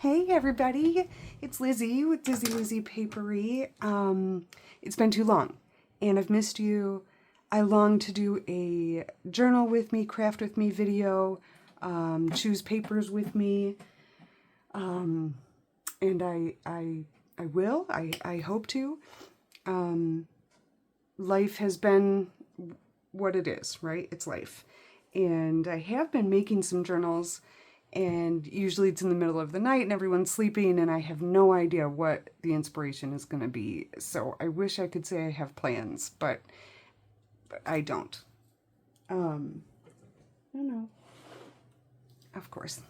Hey everybody, it's Lizzie with Lizzie Papery. It's been too long and I've missed you. I long to do a journal with me, craft with me video, choose papers with me, and I will. I hope to. Life has been what it is, right? It's life. And I have been making some journals, and usually it's in the middle of the night and everyone's sleeping and I have no idea what the inspiration is going to be. So I wish I could say I have plans, but I don't. I don't know. Of course,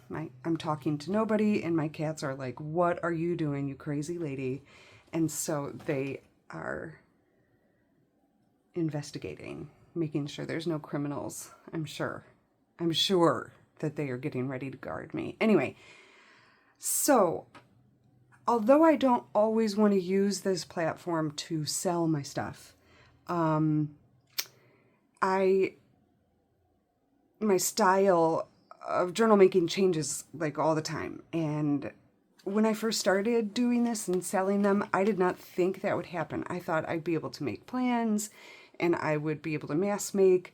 I'm talking to nobody and my cats are like, "What are you doing, you crazy lady?" And so they are investigating, making sure there's no criminals. I'm sure that they are getting ready to guard me. Anyway, so although I don't always want to use this platform to sell my stuff, my style of journal making changes like all the time. And when I first started doing this and selling them, I did not think that would happen. I thought I'd be able to make plans and I would be able to mass make.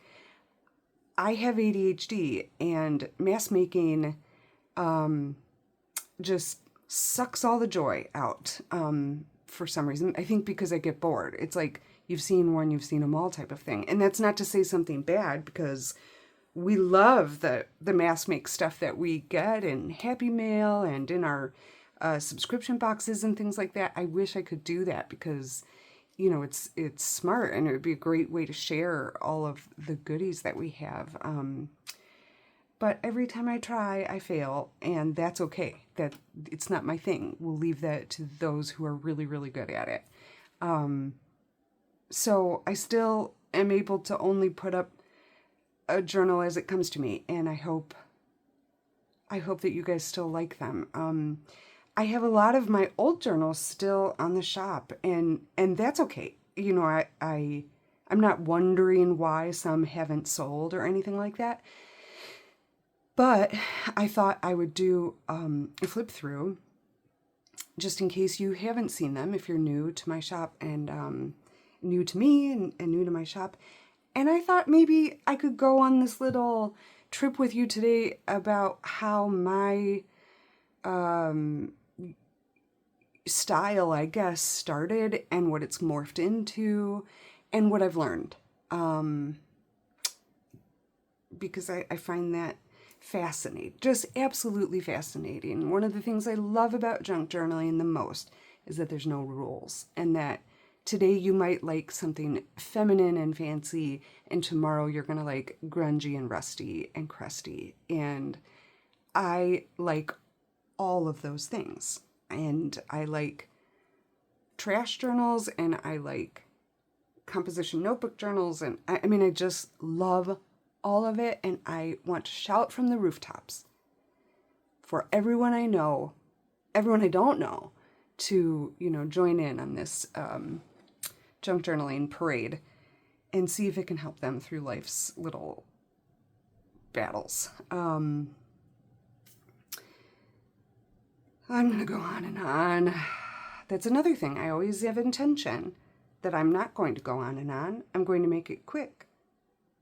I have ADHD and mass making just sucks all the joy out for some reason. I think because I get bored. It's like you've seen one, you've seen them all type of thing. And that's not to say something bad, because we love the mass make stuff that we get in Happy Mail and in our subscription boxes and things like that. I wish I could do that because, you know, it's smart and it would be a great way to share all of the goodies that we have. But every time I try, I fail, and that's okay. That it's not my thing. We'll leave that to those who are really, really good at it. So I still am able to only put up a journal as it comes to me, and I hope that you guys still like them. I have a lot of my old journals still on the shop, and that's okay. You know, I'm not wondering why some haven't sold or anything like that. But I thought I would do a flip through just in case you haven't seen them, if you're new to my shop and new to me and new to my shop. And I thought maybe I could go on this little trip with you today about how my style, I guess, started and what it's morphed into and what I've learned. Because I find that fascinating, just absolutely fascinating. One of the things I love about junk journaling the most is that there's no rules, and that today you might like something feminine and fancy, and tomorrow you're gonna like grungy and rusty and crusty. And I like all of those things. And I like trash journals, and I like composition notebook journals, and I mean, I just love all of it, and I want to shout from the rooftops for everyone I know, everyone I don't know, to, you know, join in on this junk journaling parade and see if it can help them through life's little battles. I'm going to go on and on. That's another thing. I always have intention that I'm not going to go on and on. I'm going to make it quick.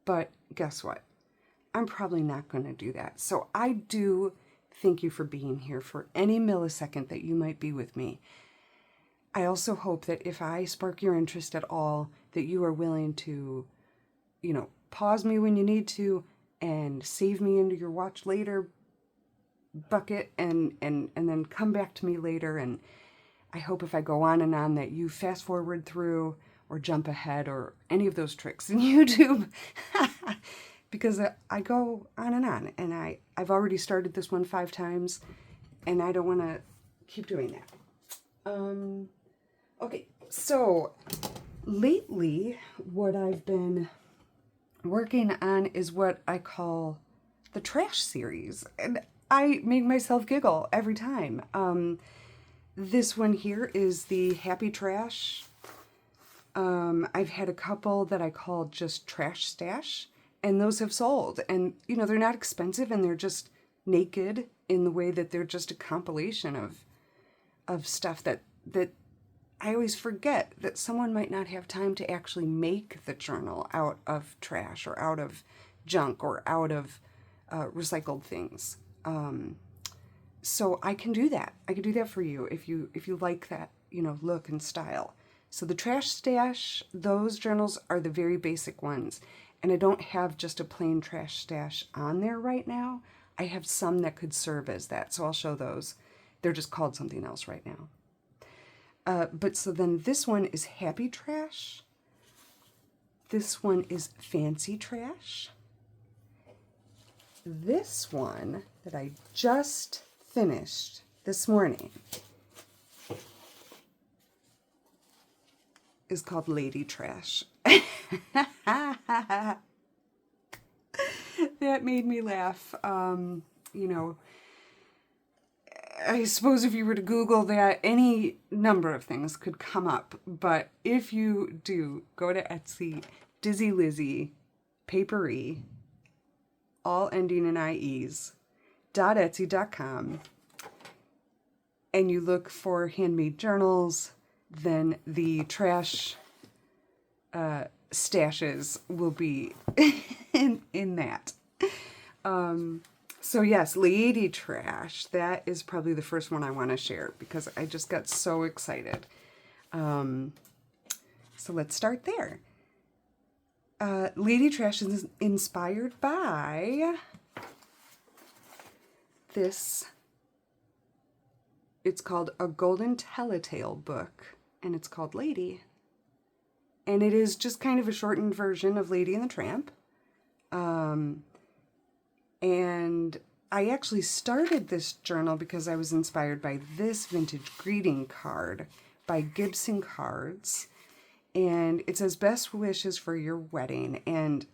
But guess what? I'm probably not going to do that. So I do thank you for being here for any millisecond that you might be with me. I also hope that if I spark your interest at all, that you are willing to, you know, pause me when you need to and save me into your watch later bucket and then come back to me later. And I hope if I go on and on that you fast forward through or jump ahead or any of those tricks in YouTube. Because I go on, and I've already started this one 5 times, and I don't want to keep doing that. Okay, so lately what I've been working on is what I call the trash series, and I make myself giggle every time. This one here is the Happy Trash. I've had a couple that I call just Trash Stash, and those have sold. And, you know, they're not expensive, and they're just naked in the way that they're just a compilation of stuff that I always forget that someone might not have time to actually make the journal out of trash or out of junk or out of recycled things. So I can do that. I can do that for you if you like that, look and style. So the trash stash, those journals are the very basic ones. And I don't have just a plain trash stash on there right now. I have some that could serve as that. So I'll show those. They're just called something else right now. But so then this one is happy trash. This one is fancy trash. This one that I just finished this morning is called Lady Trash. That made me laugh. I suppose if you were to Google that, any number of things could come up. But if you do, go to Etsy, Dizzy Lizzie, Papery, all ending in IEs, .etsy.com, and you look for handmade journals, then the trash stashes will be in that. So yes, Lady Trash, that is probably the first one I want to share because I just got so excited. So let's start there. Lady Trash is inspired by this. It's called A Golden Telltale Book, and it's called Lady. And it is just kind of a shortened version of Lady and the Tramp. And I actually started this journal because I was inspired by this vintage greeting card by Gibson Cards. And it says, best wishes for your wedding. And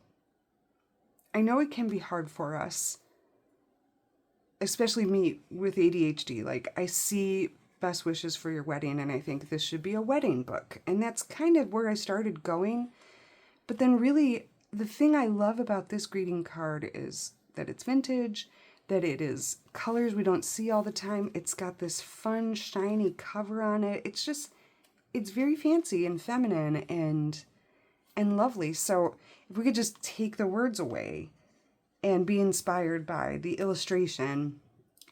I know it can be hard for us, especially me with ADHD. Like, I see best wishes for your wedding and I think this should be a wedding book. And that's kind of where I started going. But then really, the thing I love about this greeting card is that it's vintage, that it is colors we don't see all the time. It's got this fun, shiny cover on it. It's very fancy and feminine and lovely. So if we could just take the words away and be inspired by the illustration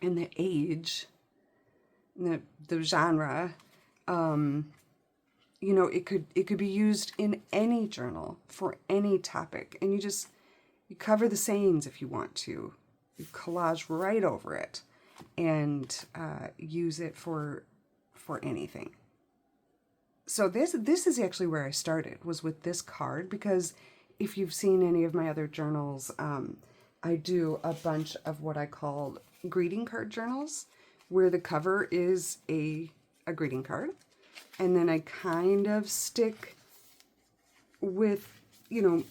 and the age, the genre, it could be used in any journal for any topic. And you cover the sayings if you want to. You collage right over it and use it for anything. So this is actually where I started, was with this card, because if you've seen any of my other journals, I do a bunch of what I call greeting card journals, where the cover is a greeting card, and then I kind of stick with,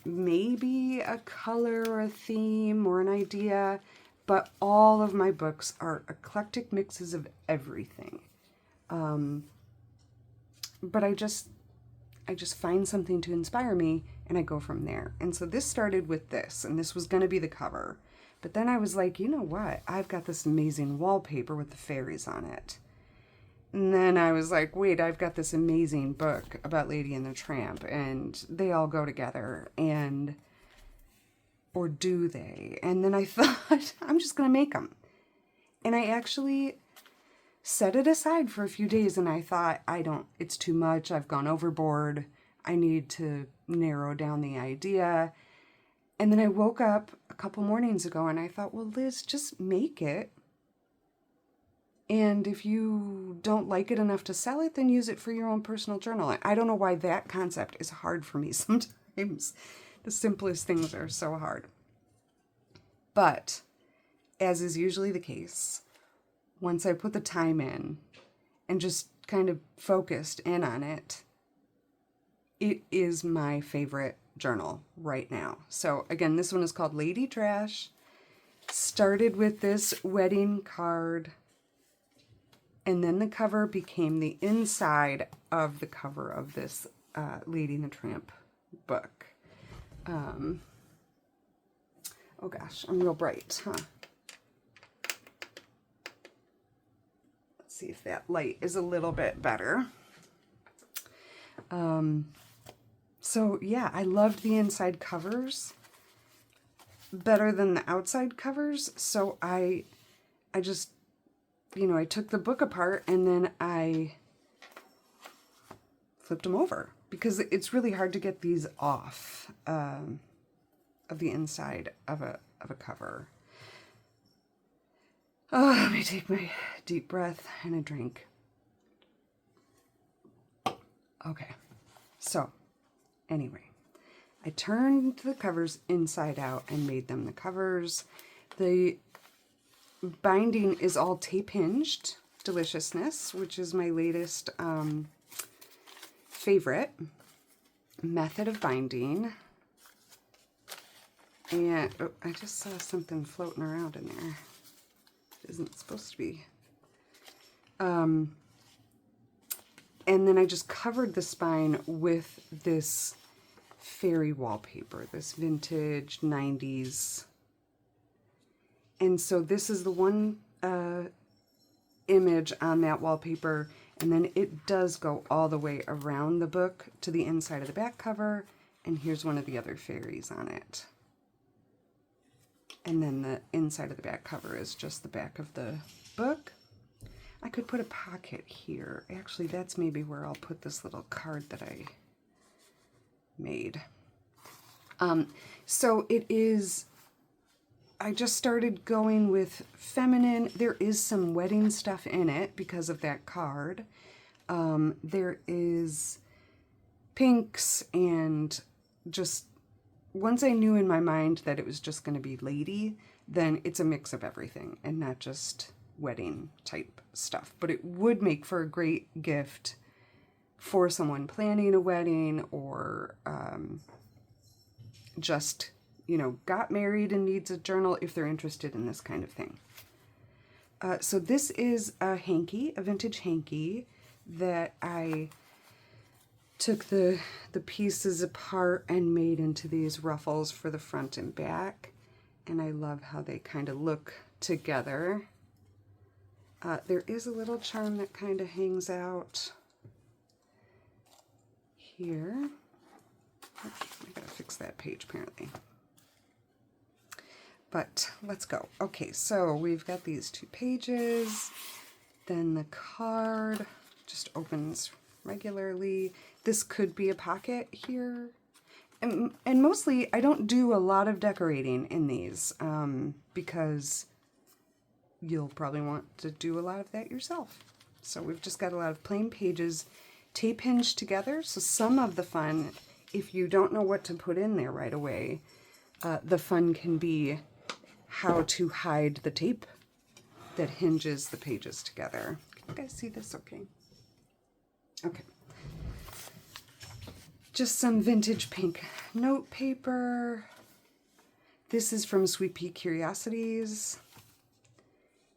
maybe a color or a theme or an idea, but all of my books are eclectic mixes of everything. But I just find something to inspire me and I go from there. And so this started with this, and this was going to be the cover. But then I was like, you know what? I've got this amazing wallpaper with the fairies on it. And then I was like, wait, I've got this amazing book about Lady and the Tramp, and they all go together, or do they? And then I thought, I'm just going to make them. And I actually set it aside for a few days, and I thought, it's too much. I've gone overboard. I need to narrow down the idea. And then I woke up a couple mornings ago and I thought, well, Liz, just make it. And if you don't like it enough to sell it, then use it for your own personal journal. I don't know why that concept is hard for me sometimes. The simplest things are so hard. But, as is usually the case, once I put the time in and just kind of focused in on it, it is my favorite journal right now. So again, this one is called Lady Trash. Started with this wedding card, and then the cover became the inside of the cover of this Lady and the Tramp book. Oh gosh, I'm real bright, huh? see if that light is a little bit better. So yeah, I loved the inside covers better than the outside covers. So I just, you know, I took the book apart and then I flipped them over because it's really hard to get these off of the inside of a cover. Oh, let me take my deep breath and a drink. Okay, so anyway, I turned the covers inside out and made them the covers. The binding is all tape hinged deliciousness, which is my latest favorite method of binding. And oh, I just saw something floating around in there. It isn't supposed to be. And then I just covered the spine with this fairy wallpaper, this vintage 90s. And so this is the one image on that wallpaper, and then it does go all the way around the book to the inside of the back cover, and here's one of the other fairies on it. And then the inside of the back cover is just the back of the book. I could put a pocket here. Actually, that's maybe where I'll put this little card that I made. So it is, I just started going with feminine. There is some wedding stuff in it because of that card. There is pinks, and just once I knew in my mind that it was just going to be lady, then it's a mix of everything and not just wedding type stuff. But it would make for a great gift for someone planning a wedding, or just, you know, got married and needs a journal if they're interested in this kind of thing. So this is a hanky, a vintage hanky that I took the pieces apart and made into these ruffles for the front and back. And I love how they kind of look together. There is a little charm that kind of hangs out here. Oops, I gotta fix that page apparently. But let's go. Okay, so we've got these 2 pages. Then the card just opens regularly. This could be a pocket here. And mostly I don't do a lot of decorating in these because you'll probably want to do a lot of that yourself. So we've just got a lot of plain pages tape hinged together. So some of the fun, if you don't know what to put in there right away, the fun can be how to hide the tape that hinges the pages together. Can you guys see this okay? Okay. Just some vintage pink note paper. This is from Sweet Pea Curiosities.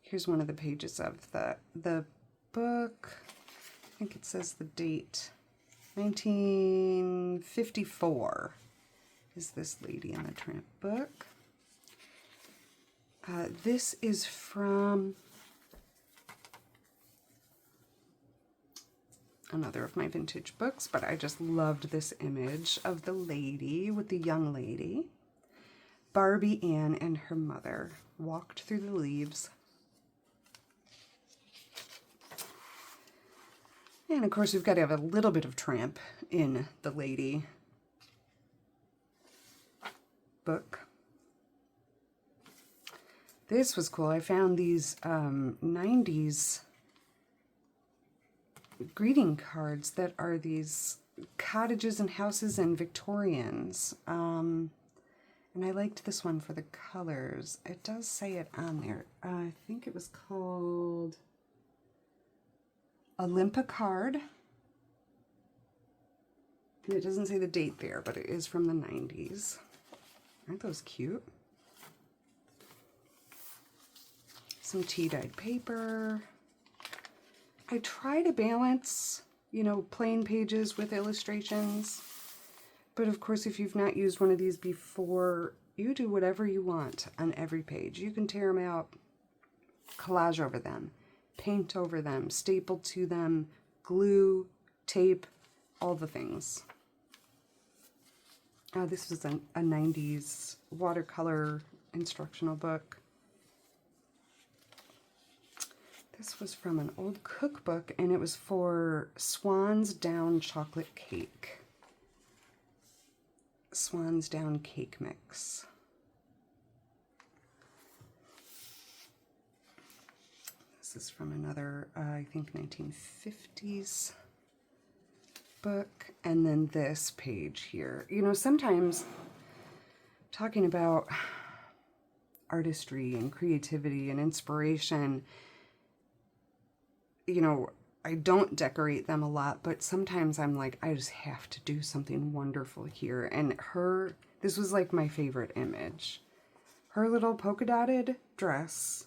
Here's one of the pages of the book. I think it says the date. 1954 is this Lady and the Tramp book. This is from another of my vintage books, but I just loved this image of the lady with the young lady. Barbie Ann and her mother walked through the leaves. And of course we've got to have a little bit of tramp in the lady book. This was cool. I found these 90s greeting cards that are these cottages and houses and Victorians. And I liked this one for the colors. It does say it on there. I think it was called Olympa card. And it doesn't say the date there, but it is from the 90s. Aren't those cute? Some tea-dyed paper. I try to balance, you know, plain pages with illustrations. But of course, if you've not used one of these before, you do whatever you want on every page. You can tear them out, collage over them. paint over them, staple to them, glue, tape, all the things. This was a 90s watercolor instructional book. This was from an old cookbook, and it was for Swan's Down chocolate cake. Swan's Down cake mix. This is from another, I think, 1950s book. And then this page here. You know, sometimes talking about artistry and creativity and inspiration, you know, I don't decorate them a lot, but sometimes I'm like, I just have to do something wonderful here. And this was like my favorite image. Her little polka dotted dress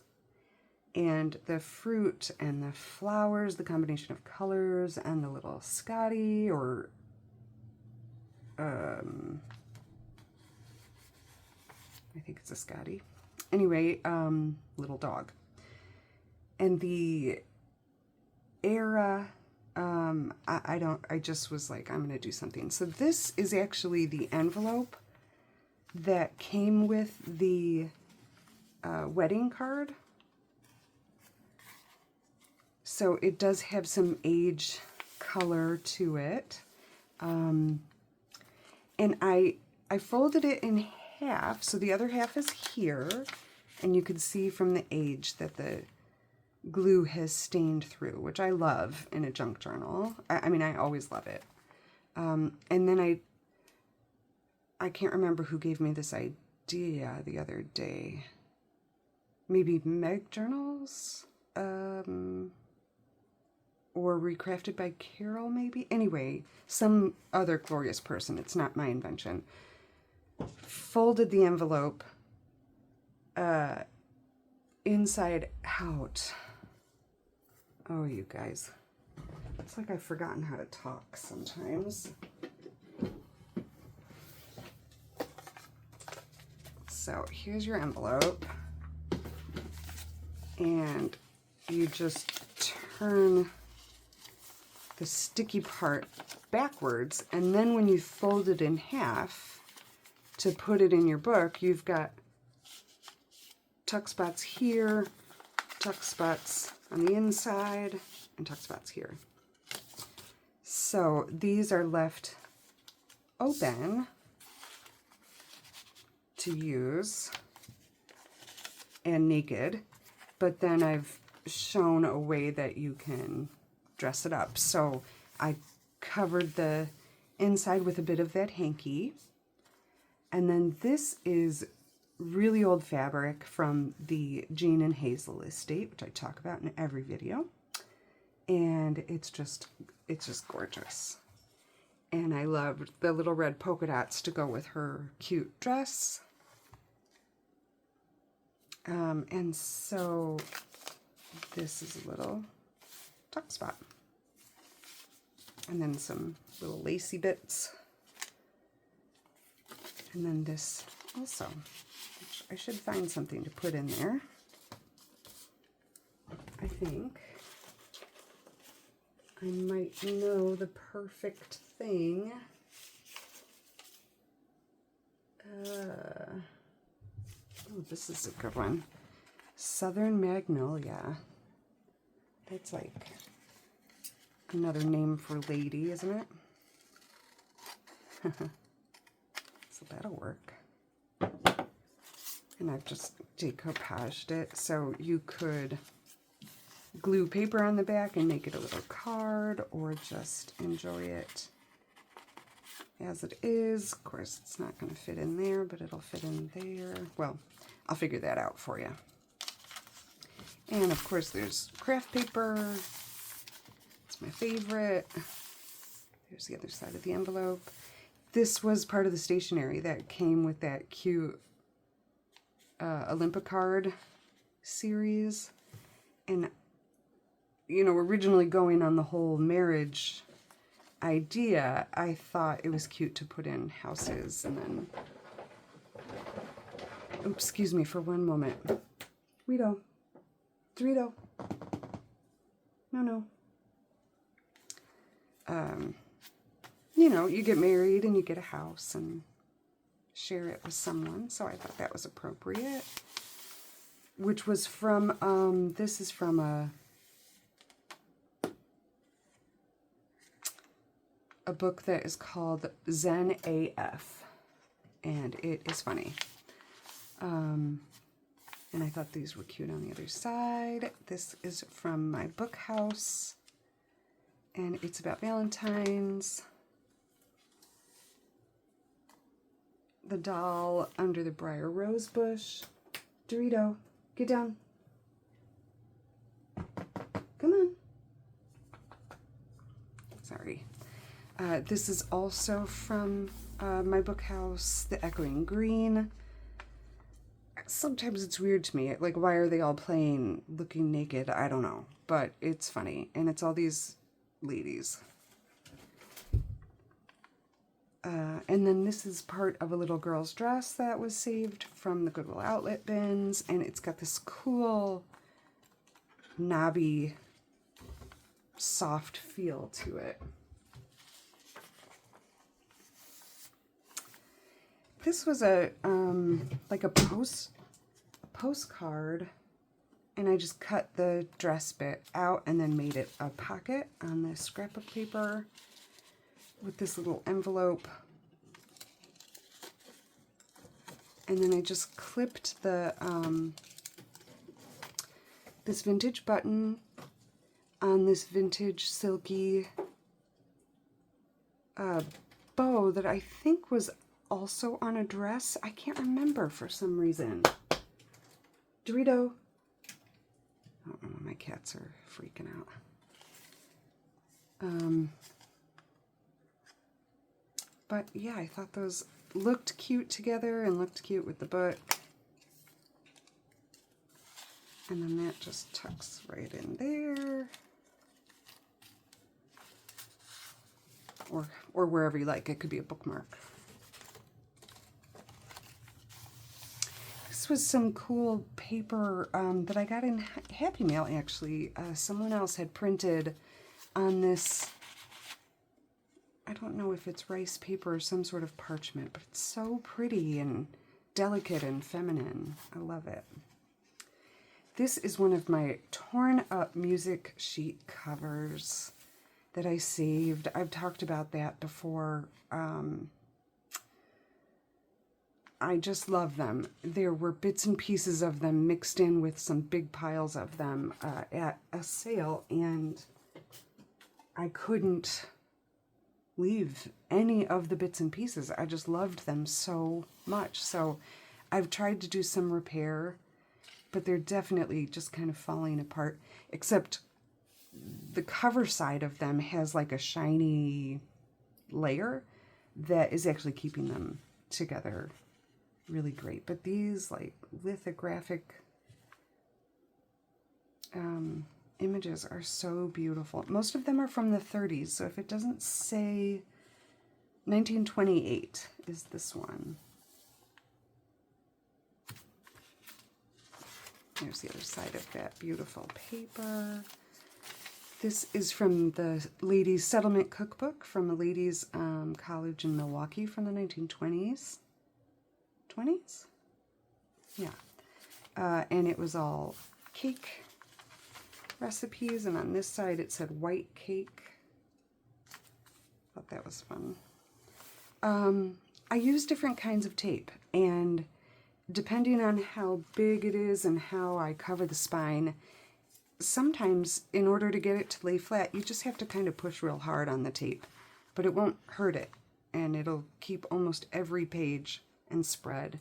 and the fruit and the flowers, the combination of colors, and the little Scotty or I think it's a Scotty. Anyway, little dog. And the era, I just was like, I'm gonna do something. So this is actually the envelope that came with the wedding card. So it does have some age color to it. And I folded it in half, so the other half is here, and you can see from the age that the glue has stained through, which I love in a junk journal. I mean, I always love it. And then I can't remember who gave me this idea the other day. Maybe Meg Journals? Or Recrafted by Carol, maybe? Anyway, some other glorious person. It's not my invention. Folded the envelope inside out. Oh, you guys. It's like I've forgotten how to talk sometimes. So here's your envelope. And you just turn the sticky part backwards, and then when you fold it in half to put it in your book, you've got tuck spots here, tuck spots on the inside, and tuck spots here. So these are left open to use and naked, but then I've shown a way that you can dress it up. So I covered the inside with a bit of that hanky, and then this is really old fabric from the Jean and Hazel estate, which I talk about in every video, and it's just gorgeous. And I loved the little red polka dots to go with her cute dress. And so this is a little tuck spot. And then some little lacy bits. And then this also, which I should find something to put in there. I think I might know the perfect thing. Oh, this is a good one. Southern Magnolia. That's like another name for lady, isn't it? So that'll work. And I've just decoupaged it, so you could glue paper on the back and make it a little card, or just enjoy it as it is. Of course, it's not going to fit in there, but it'll fit in there. Well, I'll figure that out for you. And of course, there's craft paper. It's my favorite. There's the other side of the envelope. This was part of the stationery that came with that cute Olympic card series. And, you know, originally going on the whole marriage idea, I thought it was cute to put in houses. And then, oops, excuse me for one moment. Dorito. No. You know, you get married and you get a house and share it with someone. So I thought that was appropriate. Which was from, this is from a book that is called Zen AF. And it is funny. And I thought these were cute on the other side. This is from my book house. And it's about Valentine's. The doll under the briar rose bush. Dorito, get down. Come on. Sorry. This is also from my book house, The Echoing Green. Sometimes it's weird to me. Like, why are they all playing looking naked? I don't know. But it's funny. And it's all these ladies. And then this is part of a little girl's dress that was saved from the Goodwill outlet bins. And it's got this cool, knobby, soft feel to it. This was a, like a postcard, and I just cut the dress bit out and then made it a pocket on this scrapbook paper with this little envelope. And then I just clipped the, this vintage button on this vintage silky bow that I think was also on a dress. I can't remember for some reason. Dorito. I don't know, my cats are freaking out. But yeah, I thought those looked cute together and looked cute with the book. And then that just tucks right in there. Or wherever you like. It could be a bookmark. This was some cool paper that I got in Happy Mail, actually. Someone else had printed on this, I don't know if it's rice paper or some sort of parchment, but it's so pretty and delicate and feminine. I love it. This is one of my torn up music sheet covers that I saved. I've talked about that before. I just love them. There were bits and pieces of them mixed in with some big piles of them at a sale, and I couldn't leave any of the bits and pieces. I just loved them so much. So I've tried to do some repair, but they're definitely just kind of falling apart, except the cover side of them has like a shiny layer that is actually keeping them together really great. But these like lithographic images are so beautiful. Most of them are from the 30s, so if it doesn't say 1928 is this one. There's the other side of that beautiful paper. This is from the Ladies Settlement Cookbook from a ladies' college in Milwaukee from the 1920s. 20s? Yeah. And it was all cake recipes, and on this side it said white cake. Thought that was fun. I use different kinds of tape, and depending on how big it is and how I cover the spine, sometimes in order to get it to lay flat, you just have to kind of push real hard on the tape, but it won't hurt it, and it'll keep almost every page and spread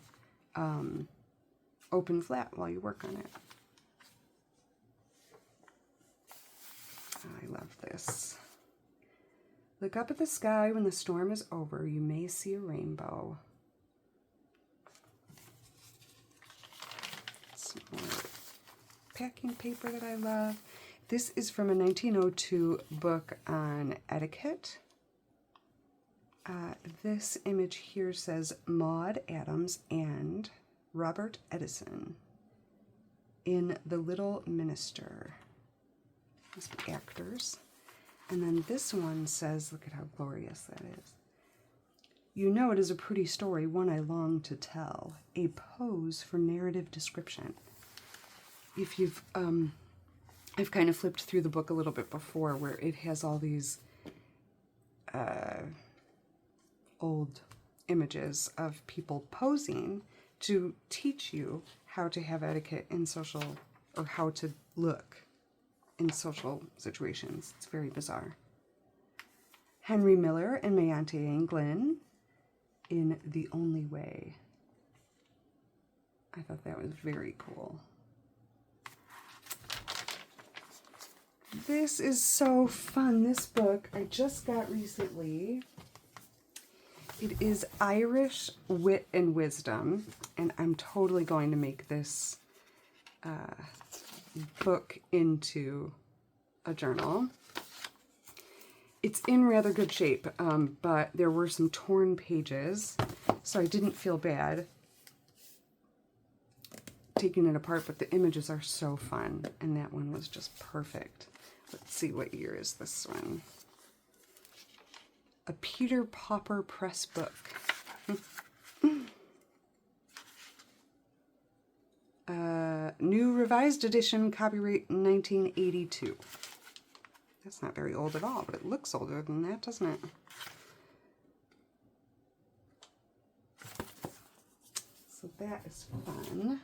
open flat while you work on it. I love this. Look up at the sky when the storm is over. You may see a rainbow. Some more packing paper that I love. This is from a 1902 book on etiquette. This image here says Maud Adams and Robert Edison in The Little Minister. Must be actors. And then this one says, look at how glorious that is. You know it is a pretty story, one I long to tell. A pose for narrative description. If you've, I've kind of flipped through the book a little bit before where it has all these old images of people posing to teach you how to have etiquette in social, or how to look in social situations. It's very bizarre. Henry Miller and my Auntie Anglin in The Only Way. I thought that was very cool. This is so fun. This book I just got recently. It is Irish Wit and Wisdom, and I'm totally going to make this book into a journal. It's in rather good shape, but there were some torn pages, so I didn't feel bad taking it apart, but the images are so fun, and that one was just perfect. Let's see, what year is this one? A Peter Popper press book. New revised edition, copyright 1982. That's not very old at all, but it looks older than that, doesn't it? So that is fun.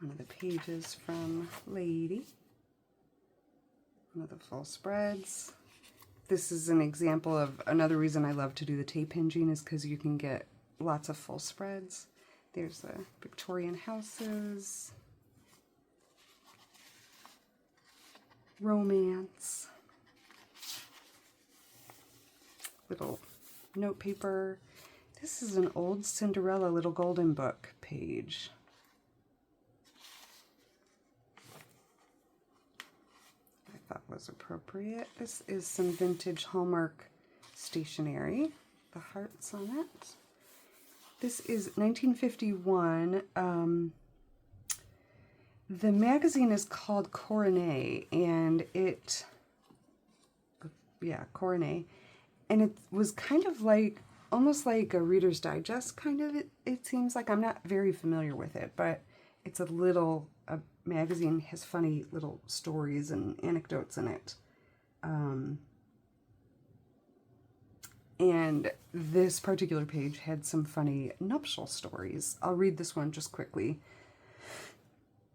One of the pages from Lady. One of the full spreads. This is an example of another reason I love to do the tape hinging, is because you can get lots of full spreads. There's the Victorian houses. Romance. Little note paper. This is an old Cinderella Little Golden Book page. That was appropriate. This is some vintage Hallmark stationery. The hearts on it. This is 1951. The magazine is called Coronet, and it, Coronet, and it was kind of like, almost like a Reader's Digest, kind of, it seems like. I'm not very familiar with it, but it's a little, magazine, has funny little stories and anecdotes in it. And this particular page had some funny nuptial stories. I'll read this one just quickly.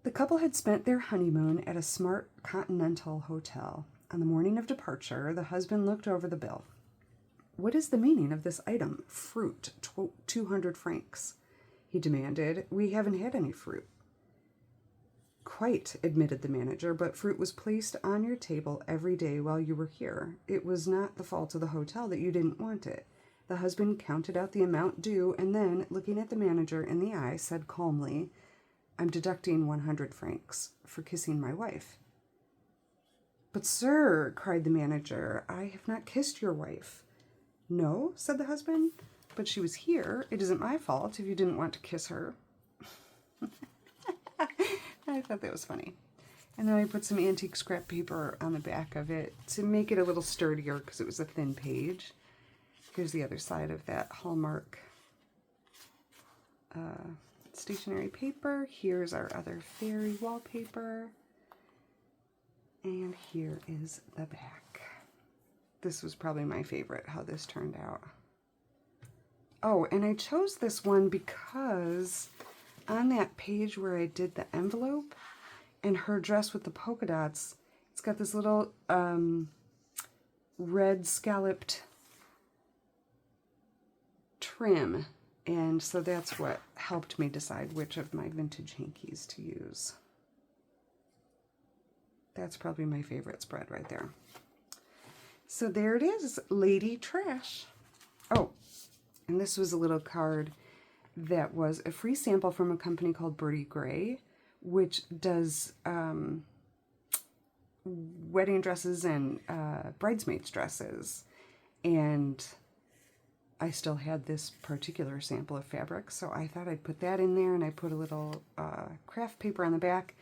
The couple had spent their honeymoon at a smart continental hotel. On the morning of departure, the husband looked over the bill. What is the meaning of this item? Fruit, 200 francs. He demanded. We haven't had any fruit. Quite, admitted the manager, but fruit was placed on your table every day while you were here. It was not the fault of the hotel that you didn't want it. The husband counted out the amount due and then, looking at the manager in the eye, said calmly, I'm deducting 100 francs for kissing my wife. But sir, cried the manager, I have not kissed your wife. No, said the husband, but she was here. It isn't my fault if you didn't want to kiss her. I thought that was funny. And then I put some antique scrap paper on the back of it to make it a little sturdier because it was a thin page. Here's the other side of that Hallmark stationery paper. Here's our other fairy wallpaper. And here is the back. This was probably my favorite, how this turned out. Oh, and I chose this one because on that page where I did the envelope and her dress with the polka dots, it's got this little red scalloped trim. And so that's what helped me decide which of my vintage hankies to use. That's probably my favorite spread right there. So there it is, Lady Trash. Oh, and this was a little card that was a free sample from a company called Bertie Gray, which does wedding dresses and bridesmaids dresses. And I still had this particular sample of fabric, so I thought I'd put that in there, and I put a little craft paper on the back.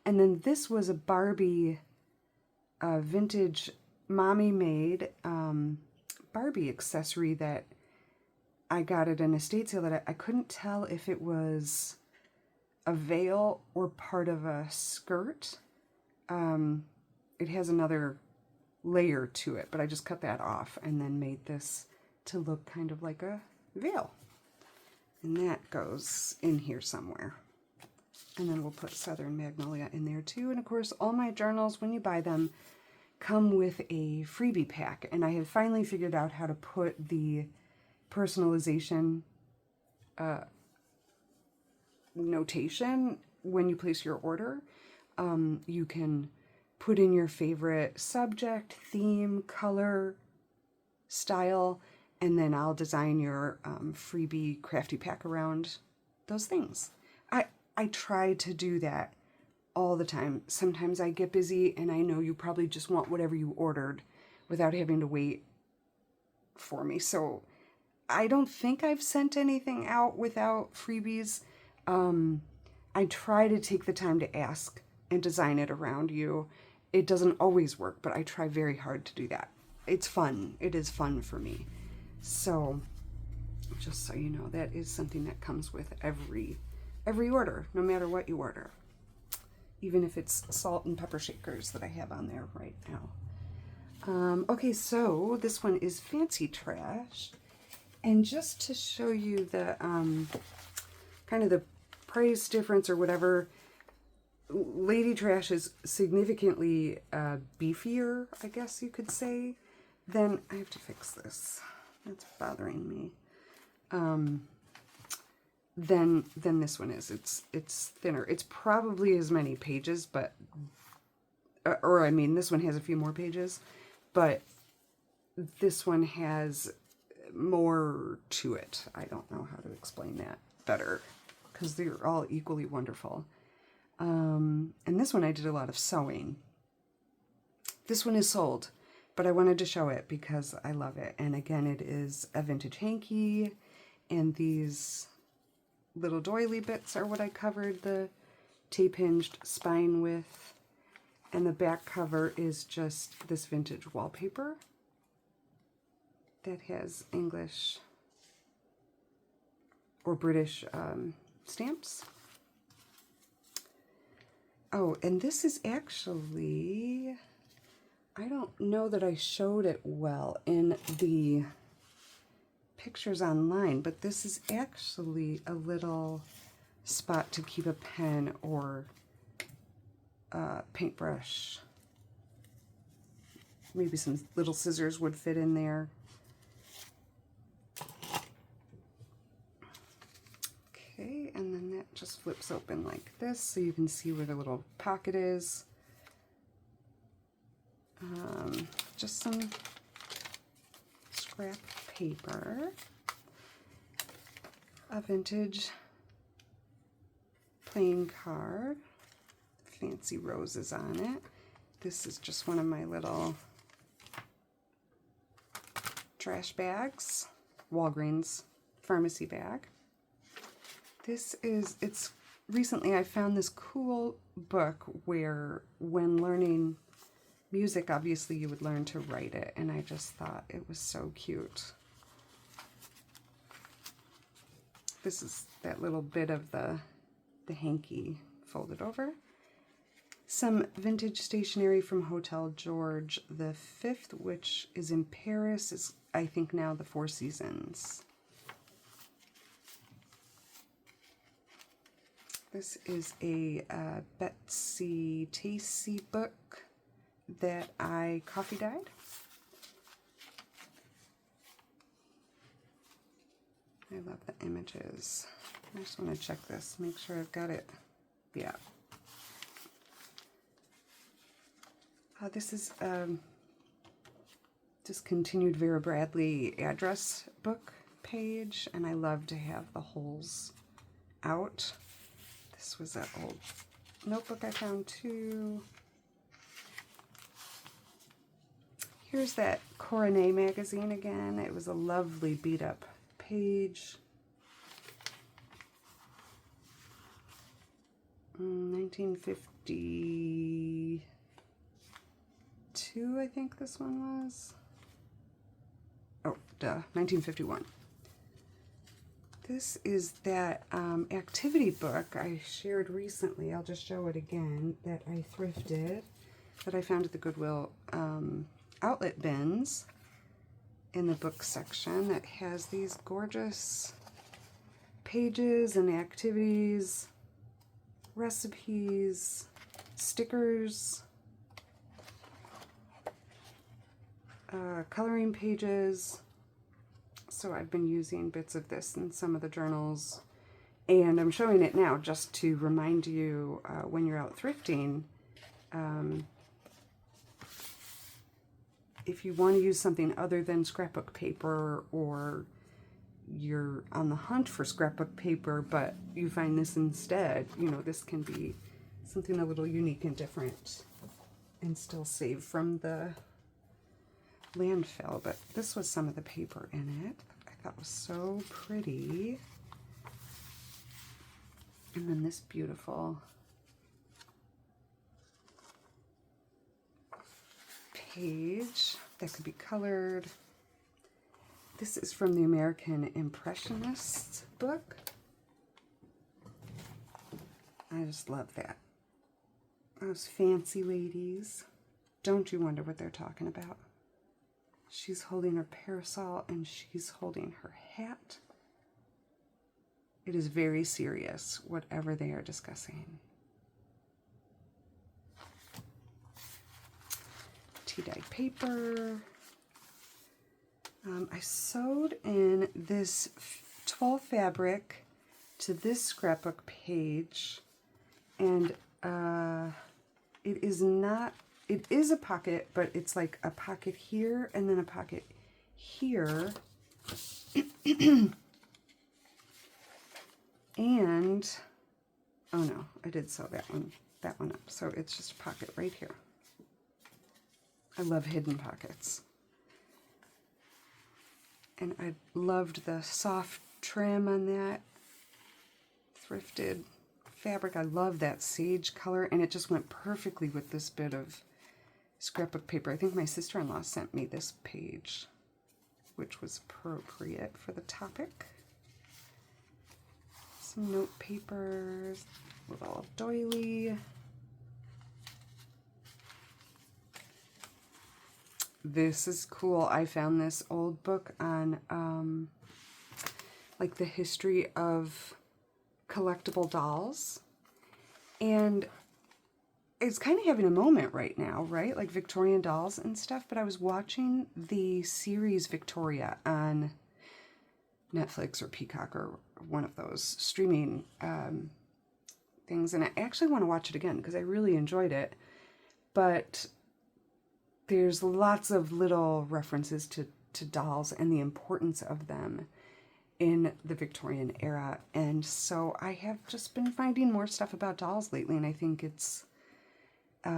And then this was a Barbie vintage mommy made Barbie accessory that I got at an estate sale that I couldn't tell if it was a veil or part of a skirt. It has another layer to it, but I just cut that off and then made this to look kind of like a veil. And that goes in here somewhere. And then we'll put Southern Magnolia in there too. And of course, all my journals, when you buy them, come with a freebie pack. And I have finally figured out how to put the personalization notation when you place your order. You can put in your favorite subject, theme, color, style, and then I'll design your freebie crafty pack around those things. I try to do that all the time. Sometimes I get busy, and I know you probably just want whatever you ordered without having to wait for me. So I don't think I've sent anything out without freebies. I try to take the time to ask and design it around you. It doesn't always work, but I try very hard to do that. It's fun. It is fun for me. So just so you know, that is something that comes with every order, no matter what you order. Even if it's salt and pepper shakers that I have on there right now. Okay, so this one is Fancy Trash. And just to show you the kind of the price difference or whatever, Lady Trash is significantly beefier, I guess you could say. Then I have to fix this. That's bothering me. Then this one is. It's thinner. It's probably as many pages, but or I mean, this one has a few more pages, but this one has more to it. I don't know how to explain that better because they're all equally wonderful. And this one I did a lot of sewing. This one is sold, but I wanted to show it because I love it. And again, it is a vintage hanky, and these little doily bits are what I covered the tape hinged spine with. And the back cover is just this vintage wallpaper that has English or British stamps. Oh, and this is actually, I don't know that I showed it well in the pictures online, but this is actually a little spot to keep a pen or paintbrush. Maybe some little scissors would fit in there. Okay, and then that just flips open like this so you can see where the little pocket is. Just some scrap paper, a vintage playing card, fancy roses on it. This is just one of my little trash bags, Walgreens pharmacy bag. This is, it's recently I found this cool book where when learning music, obviously you would learn to write it, and I just thought it was so cute. This is that little bit of the hanky folded over. Some vintage stationery from Hotel George V, which is in Paris, is I think now the Four Seasons. This is a Betsy Tacy book that I coffee dyed. I love the images. I just want to check this, make sure I've got it. Yeah. This is discontinued Vera Bradley address book page, and I love to have the holes out. This was an old notebook I found too. Here's that Coronet magazine again. It was a lovely beat up page. 1952, I think this one was. Oh, duh, 1951. This is that activity book I shared recently. I'll just show it again, that I thrifted, that I found at the Goodwill outlet bins in the book section, that has these gorgeous pages and activities, recipes, stickers, coloring pages. So I've been using bits of this in some of the journals, and I'm showing it now just to remind you when you're out thrifting, if you want to use something other than scrapbook paper, or you're on the hunt for scrapbook paper but you find this instead, you know, this can be something a little unique and different and still save from the landfill. But this was some of the paper in it I thought was so pretty. And then this beautiful page that could be colored. This is from the American Impressionists book. I just love that. Those fancy ladies. Don't you wonder what they're talking about? She's holding her parasol and she's holding her hat. It is very serious, whatever they are discussing. Tea-dyed paper. I sewed in this tall fabric to this scrapbook page, and it is a pocket, but it's like a pocket here and then a pocket here. And, oh no, I did sew that one up. So it's just a pocket right here. I love hidden pockets. And I loved the soft trim on that thrifted fabric. I love that sage color, and it just went perfectly with this bit of scrapbook paper. I think my sister-in-law sent me this page, which was appropriate for the topic. Some note papers, little doily. This is cool. I found this old book on like the history of collectible dolls, and it's kind of having a moment right now, right? Like Victorian dolls and stuff. But I was watching the series Victoria on Netflix or Peacock or one of those streaming things, and I actually want to watch it again because I really enjoyed it. But there's lots of little references to dolls and the importance of them in the Victorian era. And so I have just been finding more stuff about dolls lately, and I think it's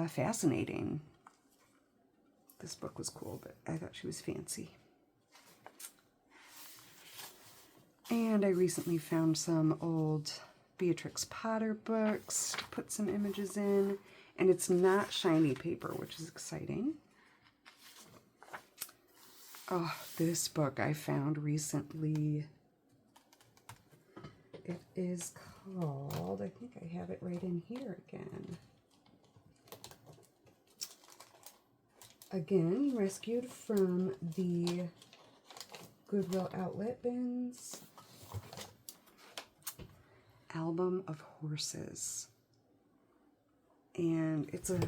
fascinating. This book was cool, but I thought she was fancy. And I recently found some old Beatrix Potter books to put some images in, and it's not shiny paper, which is exciting. Oh, this book I found recently. It is called, I think I have it right in here again. Again, rescued from the Goodwill outlet bins. Album of Horses. And it's a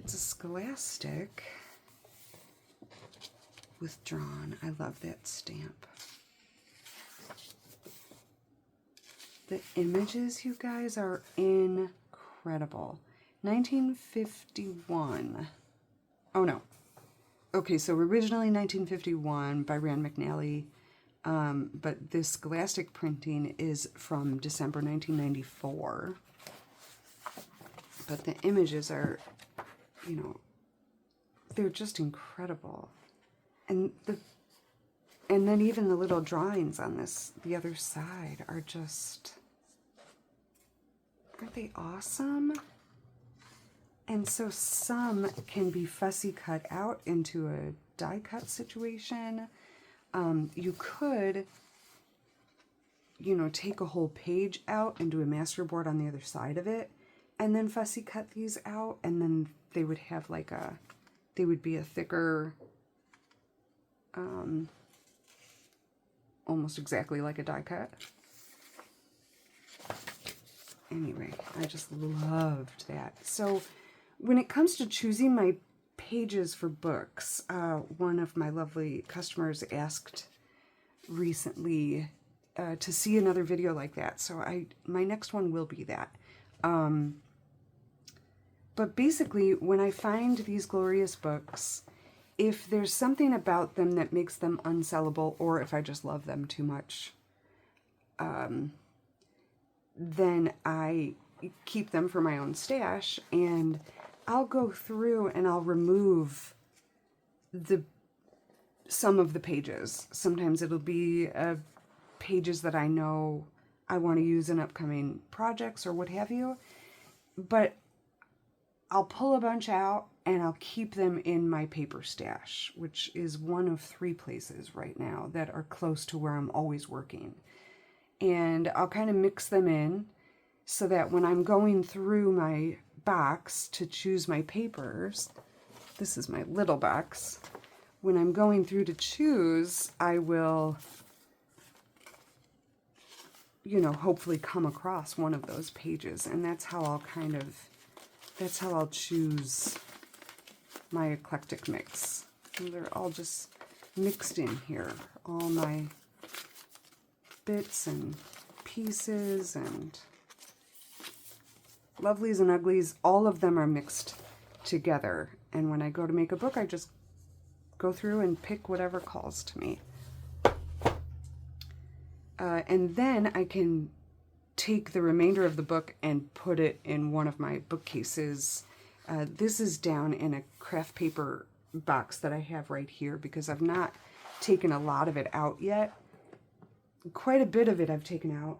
scholastic withdrawn. I love that stamp. The images, you guys, are incredible. 1951. Oh no. Okay, so originally 1951 by Rand McNally, but this scholastic printing is from December 1994. But the images are, you know, they're just incredible. And then even the little drawings on the other side are just, aren't they awesome? And so some can be fussy cut out into a die cut situation. You could, you know, take a whole page out and do a masterboard on the other side of it, and then fussy cut these out, and then they would have like they would be a thicker, almost exactly like a die cut. Anyway, I just loved that. So when it comes to choosing my pages for books, one of my lovely customers asked recently to see another video like that. So my next one will be that. But basically, when I find these glorious books, if there's something about them that makes them unsellable, or if I just love them too much, then I keep them for my own stash, and I'll go through and I'll remove some of the pages. Sometimes it'll be pages that I know I want to use in upcoming projects or what have you, but I'll pull a bunch out and I'll keep them in my paper stash, which is one of 3 places right now that are close to where I'm always working. And I'll kind of mix them in so that when I'm going through my box to choose my papers, this is my little box, when I'm going through to choose, I will, you know, hopefully come across one of those pages, and that's how I'll choose my eclectic mix. And they're all just mixed in here, all my bits and pieces and lovelies and uglies, all of them are mixed together. And when I go to make a book, I just go through and pick whatever calls to me. And then I can take the remainder of the book and put it in one of my bookcases. This is down in a craft paper box that I have right here because I've not taken a lot of it out yet. Quite a bit of it I've taken out,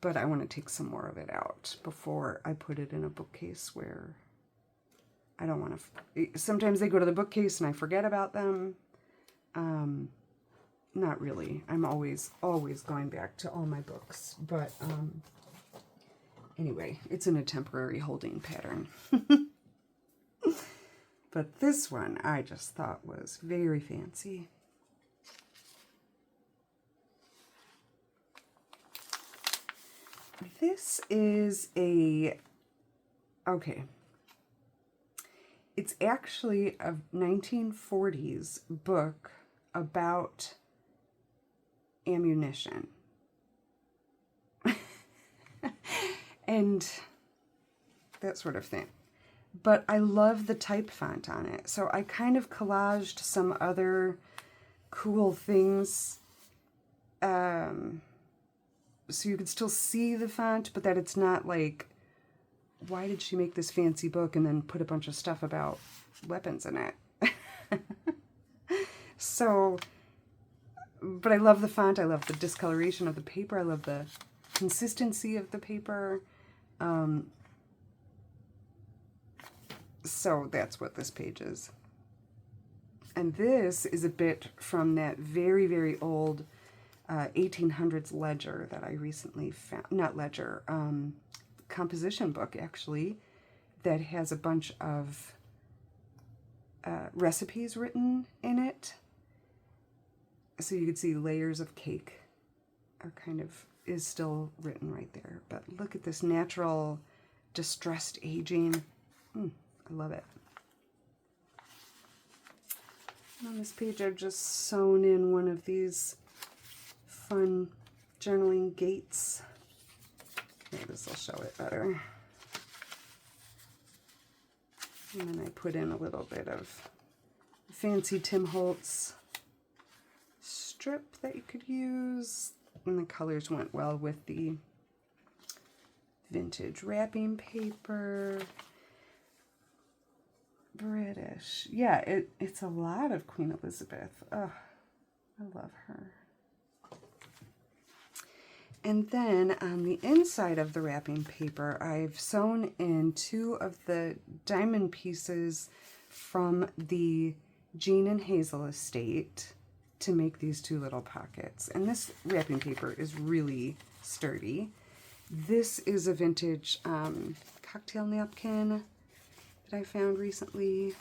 but I want to take some more of it out before I put it in a bookcase where I don't want to... Sometimes they go to the bookcase and I forget about them. Not really. I'm always going back to all my books, but anyway, it's in a temporary holding pattern. But this one I just thought was very fancy. This is okay. It's actually a 1940s book about ammunition. And that sort of thing. But I love the type font on it. So I kind of collaged some other cool things so you could still see the font, but that it's not like, why did she make this fancy book and then put a bunch of stuff about weapons in it? So, but I love the font. I love the discoloration of the paper. I love the consistency of the paper. So that's what this page is. And this is a bit from that very, very old 1800s ledger that I recently found. Not ledger, composition book, actually, that has a bunch of recipes written in it. So you can see layers of cake are kind of, is still written right there. But look at this natural distressed aging. I love it. And on this page I've just sewn in one of these fun journaling gates. Maybe this will show it better. And then I put in a little bit of fancy Tim Holtz strip that you could use. And the colors went well with the vintage wrapping paper. British. Yeah, it's a lot of Queen Elizabeth. Oh, I love her. And then on the inside of the wrapping paper, I've sewn in 2 of the diamond pieces from the Jean and Hazel estate to make these 2 little pockets. And this wrapping paper is really sturdy. This is a vintage cocktail napkin that I found recently.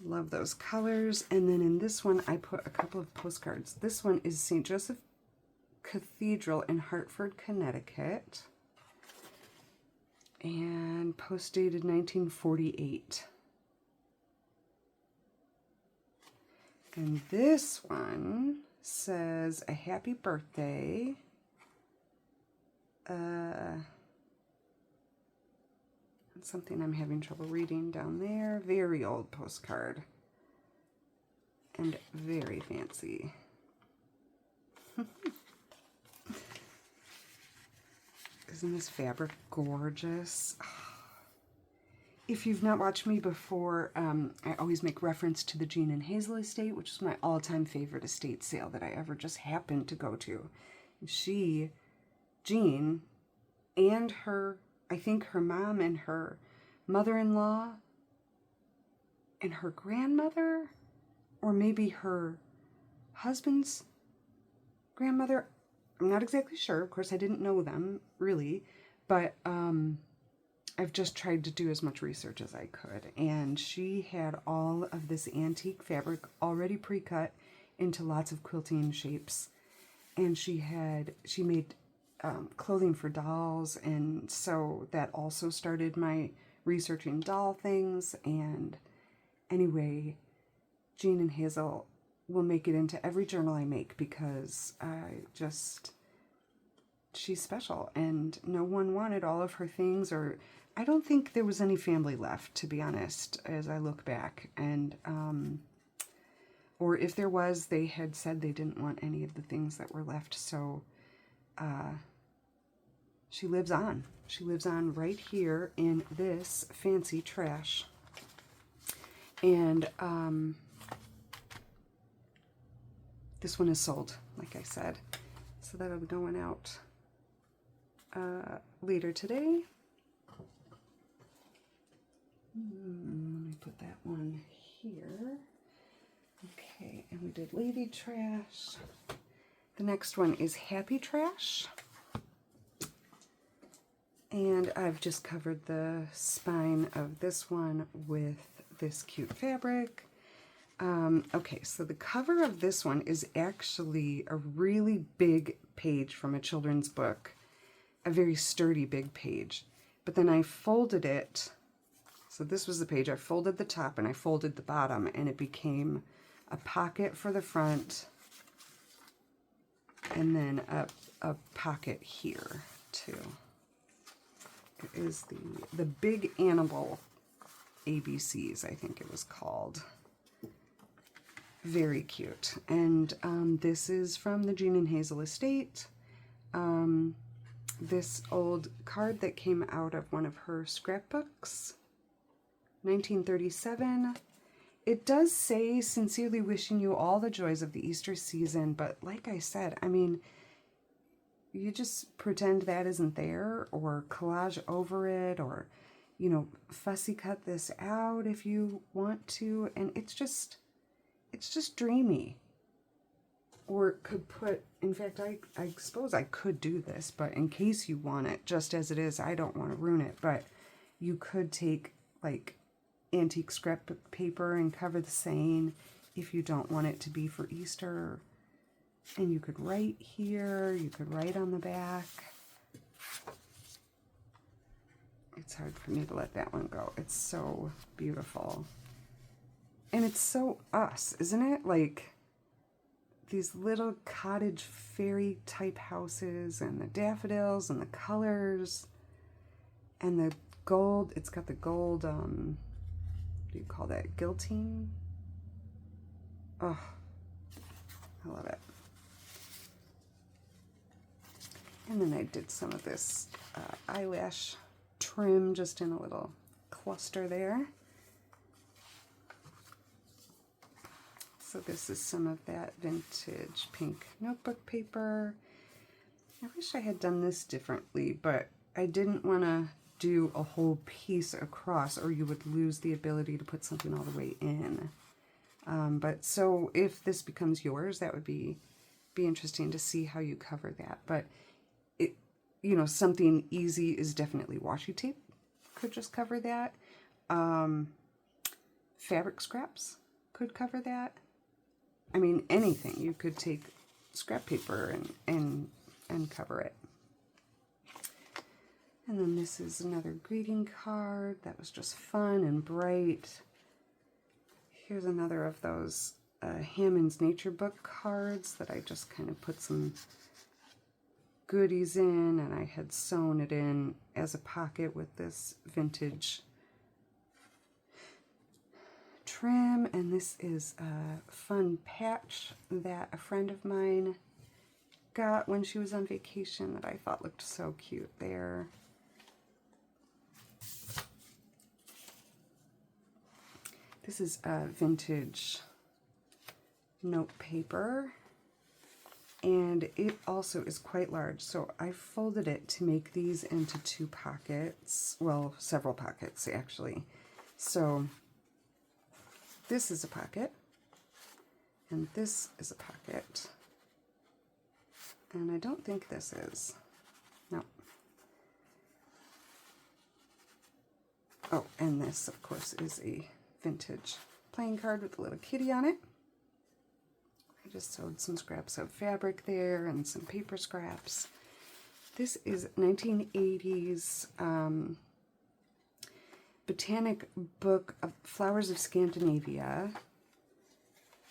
Love those colors. And then in this one, I put a couple of postcards. This one is St. Joseph Cathedral in Hartford, Connecticut, and post dated 1948. And this one says a happy birthday. Something I'm having trouble reading down there. Very old postcard and very fancy. Isn't this fabric gorgeous? If you've not watched me before, I always make reference to the Jean and Hazel estate, which is my all-time favorite estate sale that I ever just happened to go to. Jean, and her, I think her mom and her mother-in-law and her grandmother, or maybe her husband's grandmother, I'm not exactly sure. Of course, I didn't know them, really, but I've just tried to do as much research as I could. And she had all of this antique fabric already pre-cut into lots of quilting shapes. And she made clothing for dolls, and so that also started my researching doll things. And anyway, Jean and Hazel will make it into every journal I make because she's special, and no one wanted all of her things, or I don't think there was any family left, to be honest, as I look back. And or if there was, they had said they didn't want any of the things that were left. So she lives on. She lives on right here in this fancy trash. And this one is sold, like I said. So that'll be going out later today. Let me put that one here. Okay, and we did Lady Trash. The next one is Happy Trash. And I've just covered the spine of this one with this cute fabric. Okay, so the cover of this one is actually a really big page from a children's book, a very sturdy big page. But then I folded it, so this was the page, I folded the top and I folded the bottom, and it became a pocket for the front, and then a pocket here too. It is the Big Animal ABCs, I think it was called. Very cute. And this is from the Jean and Hazel estate. This old card that came out of one of her scrapbooks, 1937. It does say, sincerely wishing you all the joys of the Easter season, but like I said, I mean, you just pretend that isn't there, or collage over it, or, you know, fussy cut this out if you want to, and it's just dreamy. Or could put, in fact, I suppose I could do this, but in case you want it just as it is, I don't want to ruin it, but you could take like antique scrapbook paper and cover the saying if you don't want it to be for Easter. And you could write here, you could write on the back. It's hard for me to let that one go. It's so beautiful. And it's so us, isn't it? Like these little cottage fairy type houses, and the daffodils and the colors and the gold. It's got the gold, what do you call that? Guillotine? Oh, I love it. And then I did some of this eyelash trim just in a little cluster there. So this is some of that vintage pink notebook paper. I wish I had done this differently, but I didn't want to do a whole piece across, or you would lose the ability to put something all the way in. But so if this becomes yours, that would be interesting to see how you cover that. But it, you know, something easy is definitely washi tape. Could just cover that. Fabric scraps could cover that. I mean, anything. You could take scrap paper and cover it. And then this is another greeting card that was just fun and bright. Here's another of those Hammond's Nature Book cards that I just kind of put some goodies in, and I had sewn it in as a pocket with this vintage trim. And this is a fun patch that a friend of mine got when she was on vacation that I thought looked so cute there. This is a vintage note paper, and it also is quite large, so I folded it to make these into 2 pockets, well, several pockets actually. So this is a pocket, and this is a pocket, and I don't think this is. No. Oh, and this, of course, is a vintage playing card with a little kitty on it. I just sewed some scraps of fabric there and some paper scraps. This is 1980s botanic book of Flowers of Scandinavia,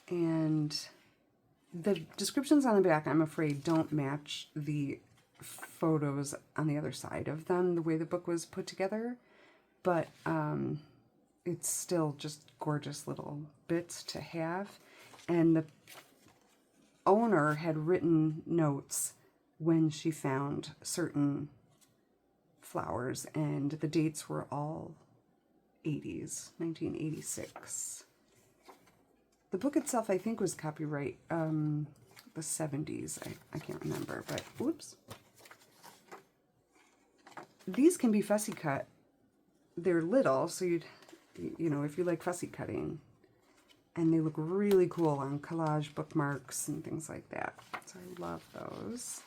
and the descriptions on the back, I'm afraid, don't match the photos on the other side of them, the way the book was put together, but it's still just gorgeous little bits to have. And the owner had written notes when she found certain flowers, and the dates were all 80s, 1986. The book itself, I think, was copyright the 70s. I can't remember, but whoops. These can be fussy cut. They're little, so you know, if you like fussy cutting, and they look really cool on collage bookmarks and things like that. So I love those.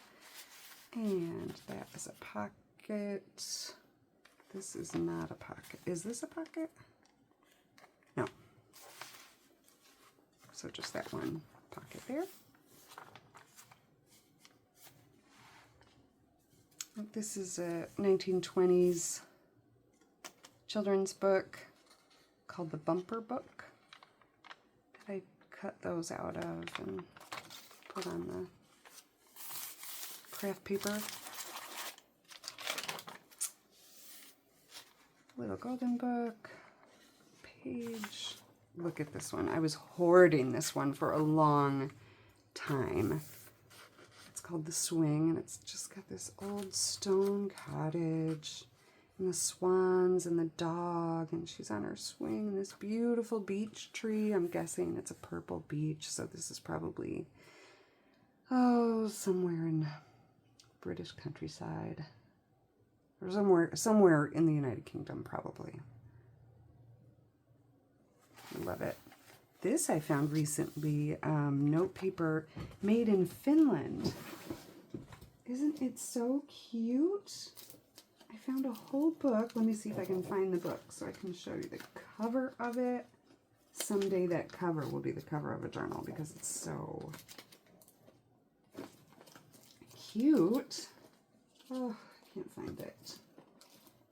And that is a pocket. This is not a pocket. Is this a pocket? No. So just that one pocket there. This is a 1920s children's book called The Bumper Book that I cut those out of and put on the craft paper. Little golden book, page. Look at this one. I was hoarding this one for a long time. It's called The Swing, and it's just got this old stone cottage and the swans and the dog, and she's on her swing and this beautiful beech tree. I'm guessing it's a purple beech, so this is probably, oh, somewhere in British countryside, or somewhere in the United Kingdom, probably. I love it. This I found recently, note paper made in Finland. Isn't it so cute? I found a whole book. Let me see if I can find the book so I can show you the cover of it. Someday that cover will be the cover of a journal because it's so cute. Oh, I can't find it.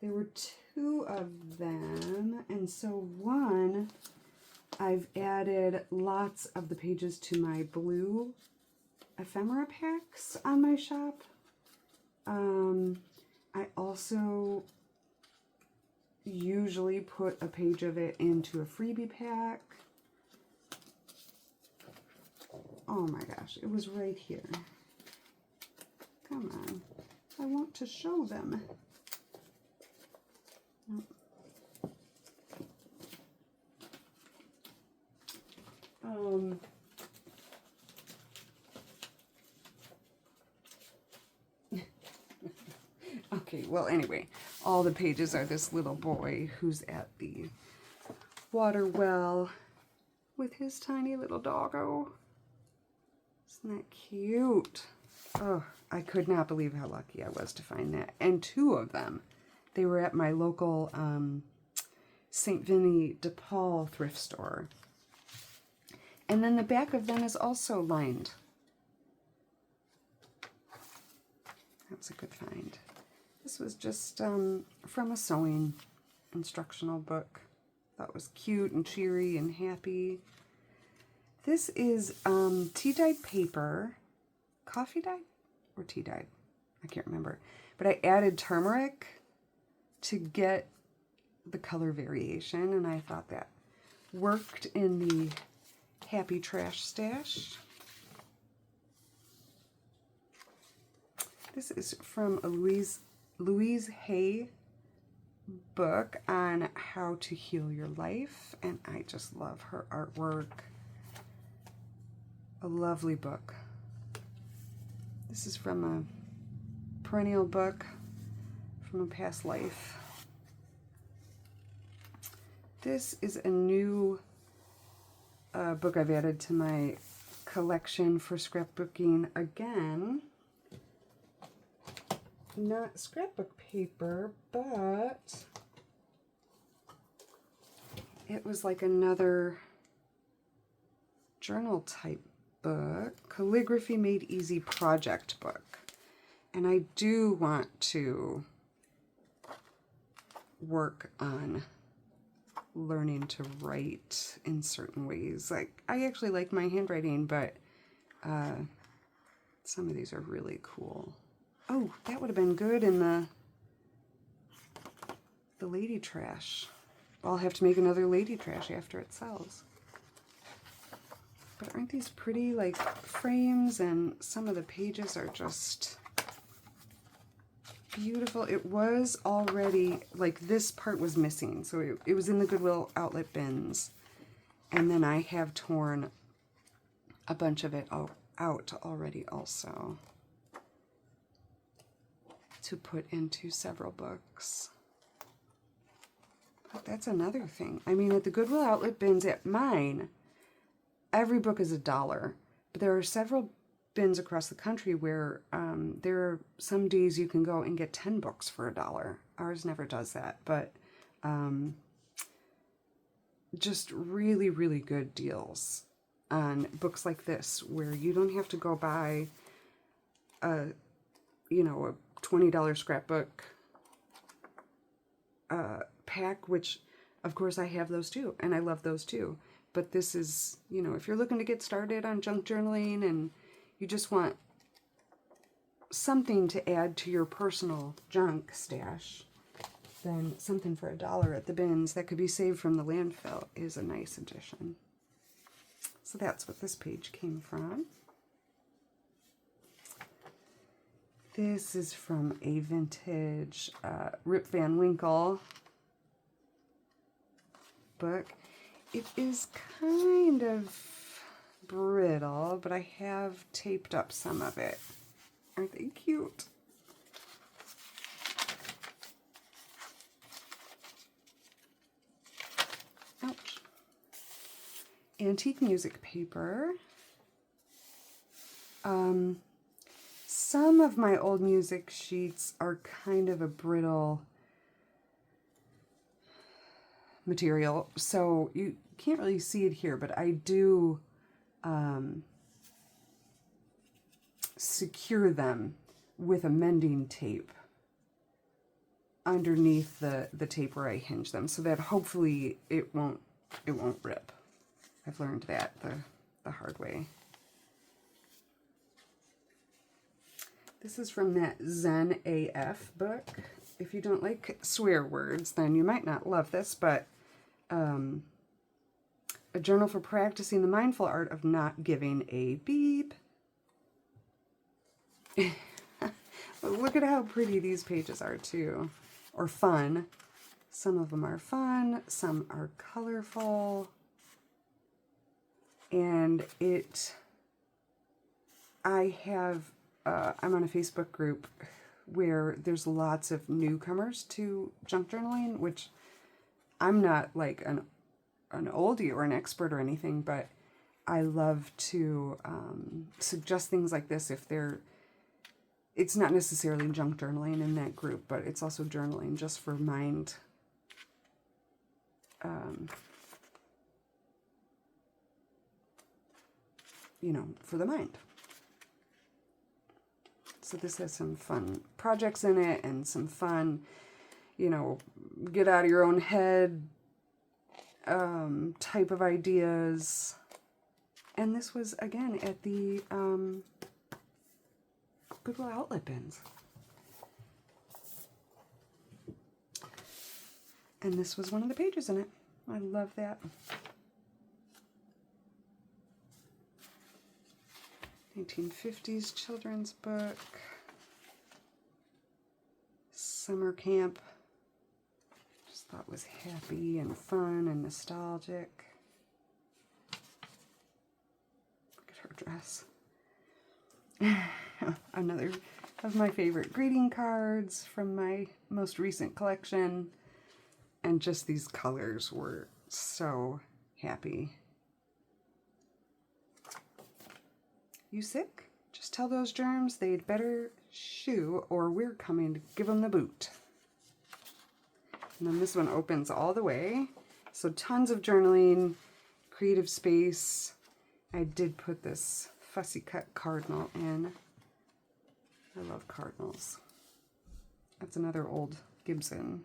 There were 2 of them, and so one, I've added lots of the pages to my blue ephemera packs on my shop. I also usually put a page of it into a freebie pack. Oh my gosh, it was right here. Come on, I want to show them. Nope. Okay, well, anyway, all the pages are this little boy who's at the water well with his tiny little doggo. Isn't that cute? Oh, I could not believe how lucky I was to find that. And 2 of them. They were at my local St. Vinny de Paul thrift store. And then the back of them is also lined. That was a good find. This was just from a sewing instructional book. Thought it was cute and cheery and happy. This is tea-dyed paper. Coffee dyed or tea dyed? I can't remember. But I added turmeric to get the color variation, and I thought that worked in the Happy Trash Stash. This is from a Louise Hay book on how to heal your life, and I just love her artwork. A lovely book. This is from a perennial book from a past life. This is a new book I've added to my collection for scrapbooking again. Not scrapbook paper, but it was like another journal type book, Calligraphy Made Easy project book. And I do want to work on learning to write in certain ways. Like, I actually like my handwriting, but some of these are really cool. Oh, that would have been good in the lady trash. I'll have to make another lady trash after it sells. But aren't these pretty, like, frames? And some of the pages are just beautiful. It was already, like, this part was missing. So it was in the Goodwill outlet bins. And then I have torn a bunch of it out already also to put into several books. But that's another thing. I mean, at the Goodwill outlet bins at mine, every book is $1, but there are several bins across the country where there are some days you can go and get 10 books for $1. Ours never does that, but just really, really good deals on books like this, where you don't have to go buy a $20 scrapbook pack, which of course I have those too, and I love those too. But this is, if you're looking to get started on junk journaling and you just want something to add to your personal junk stash, then something for $1 at the bins that could be saved from the landfill is a nice addition. So that's what this page came from. This is from a vintage Rip Van Winkle book. It is kind of brittle, but I have taped up some of it. Aren't they cute? Ouch. Antique music paper. Some of my old music sheets are kind of a brittle material, so you can't really see it here, but I do secure them with a mending tape underneath the tape where I hinge them, so that hopefully it won't rip. I've learned that the hard way. This is from that Zen AF book. If you don't like swear words, then you might not love this, but a journal for practicing the mindful art of not giving a beep. Look at how pretty these pages are too, or fun. Some of them are fun, some are colorful, and I'm on a Facebook group where there's lots of newcomers to junk journaling, which I'm not like an oldie or an expert or anything, but I love to suggest things like this if it's not necessarily junk journaling in that group, but it's also journaling just for mind, for the mind. So this has some fun projects in it and some fun, get out of your own head type of ideas. And this was, again, at the Goodwill outlet bins. And this was one of the pages in it. I love that. 1950s children's book. Summer camp. Just thought was happy and fun and nostalgic. Look at her dress. Another of my favorite greeting cards from my most recent collection. And just these colors were so happy. You sick? Just tell those germs they'd better shoo or we're coming to give them the boot. And then this one opens all the way. So tons of journaling, creative space. I did put this fussy cut cardinal in. I love cardinals. That's another old Gibson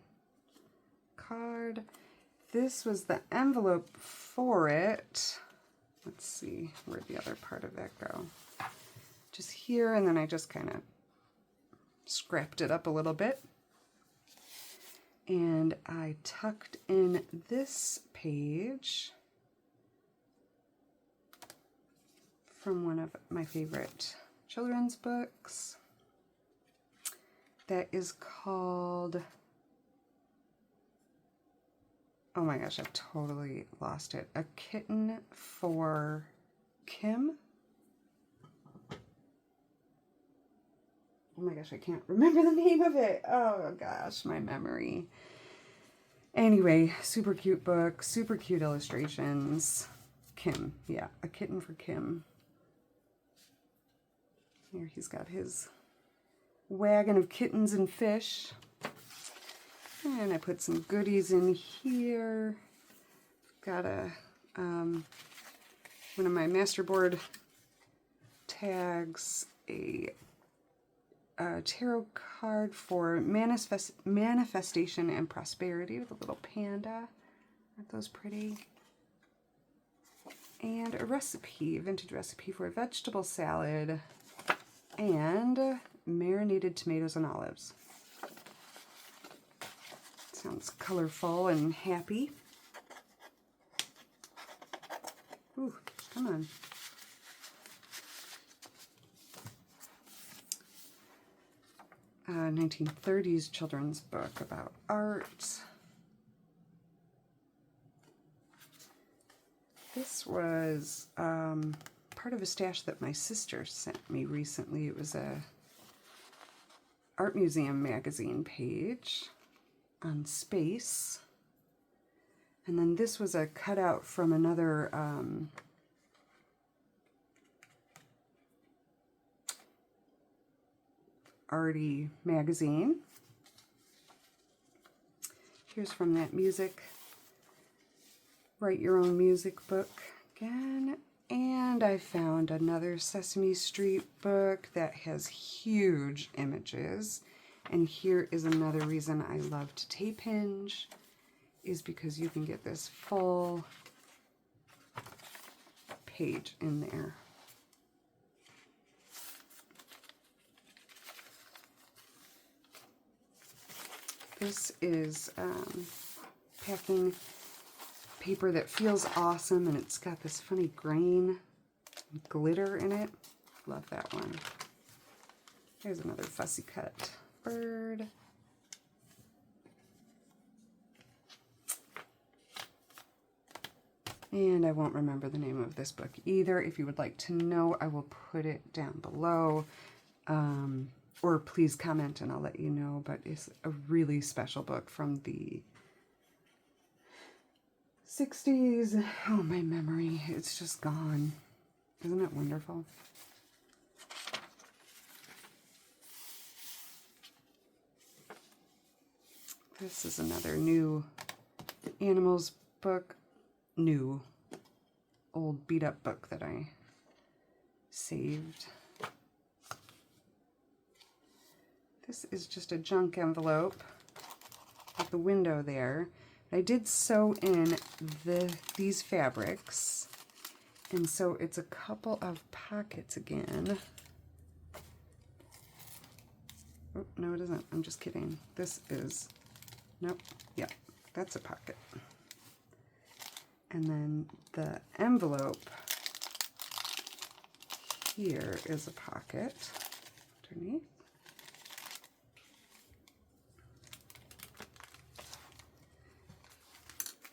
card. This was the envelope for it. Let's see, where'd the other part of that go? Just here, and then I just kind of scrapped it up a little bit. And I tucked in this page from one of my favorite children's books that is called, oh my gosh, I've totally lost it. A Kitten for Kim. Oh my gosh, I can't remember the name of it. Oh gosh, my memory. Anyway, super cute book, super cute illustrations. Kim, yeah, A Kitten for Kim. Here he's got his wagon of kittens and fish. And I put some goodies in here. Got one of my masterboard tags, a tarot card for manifestation and prosperity with a little panda. Aren't those pretty? And a recipe, vintage recipe for a vegetable salad and marinated tomatoes and olives. Sounds colorful and happy. Ooh, come on. A 1930s children's book about art. This was part of a stash that my sister sent me recently. It was a art museum magazine page on space. And then this was a cutout from another arty magazine. Here's from that music, Write Your Own Music book again. And I found another Sesame Street book that has huge images. And here is another reason I love to tape hinge, is because you can get this full page in there. This is packing paper that feels awesome, and it's got this funny grain glitter in it. Love that one. Here's another fussy cut bird. And I won't remember the name of this book either. If you would like to know, I will put it down below. or please comment and I'll let you know, but it's a really special book from the 60s. Oh, my memory, it's just gone. Isn't it wonderful? This is another new animals book. New. Old beat up book that I saved. This is just a junk envelope at the window there. I did sew in these fabrics, and so it's a couple of pockets again. Oh, no it isn't. I'm just kidding. This is, nope, yeah, that's a pocket. And then the envelope here is a pocket underneath.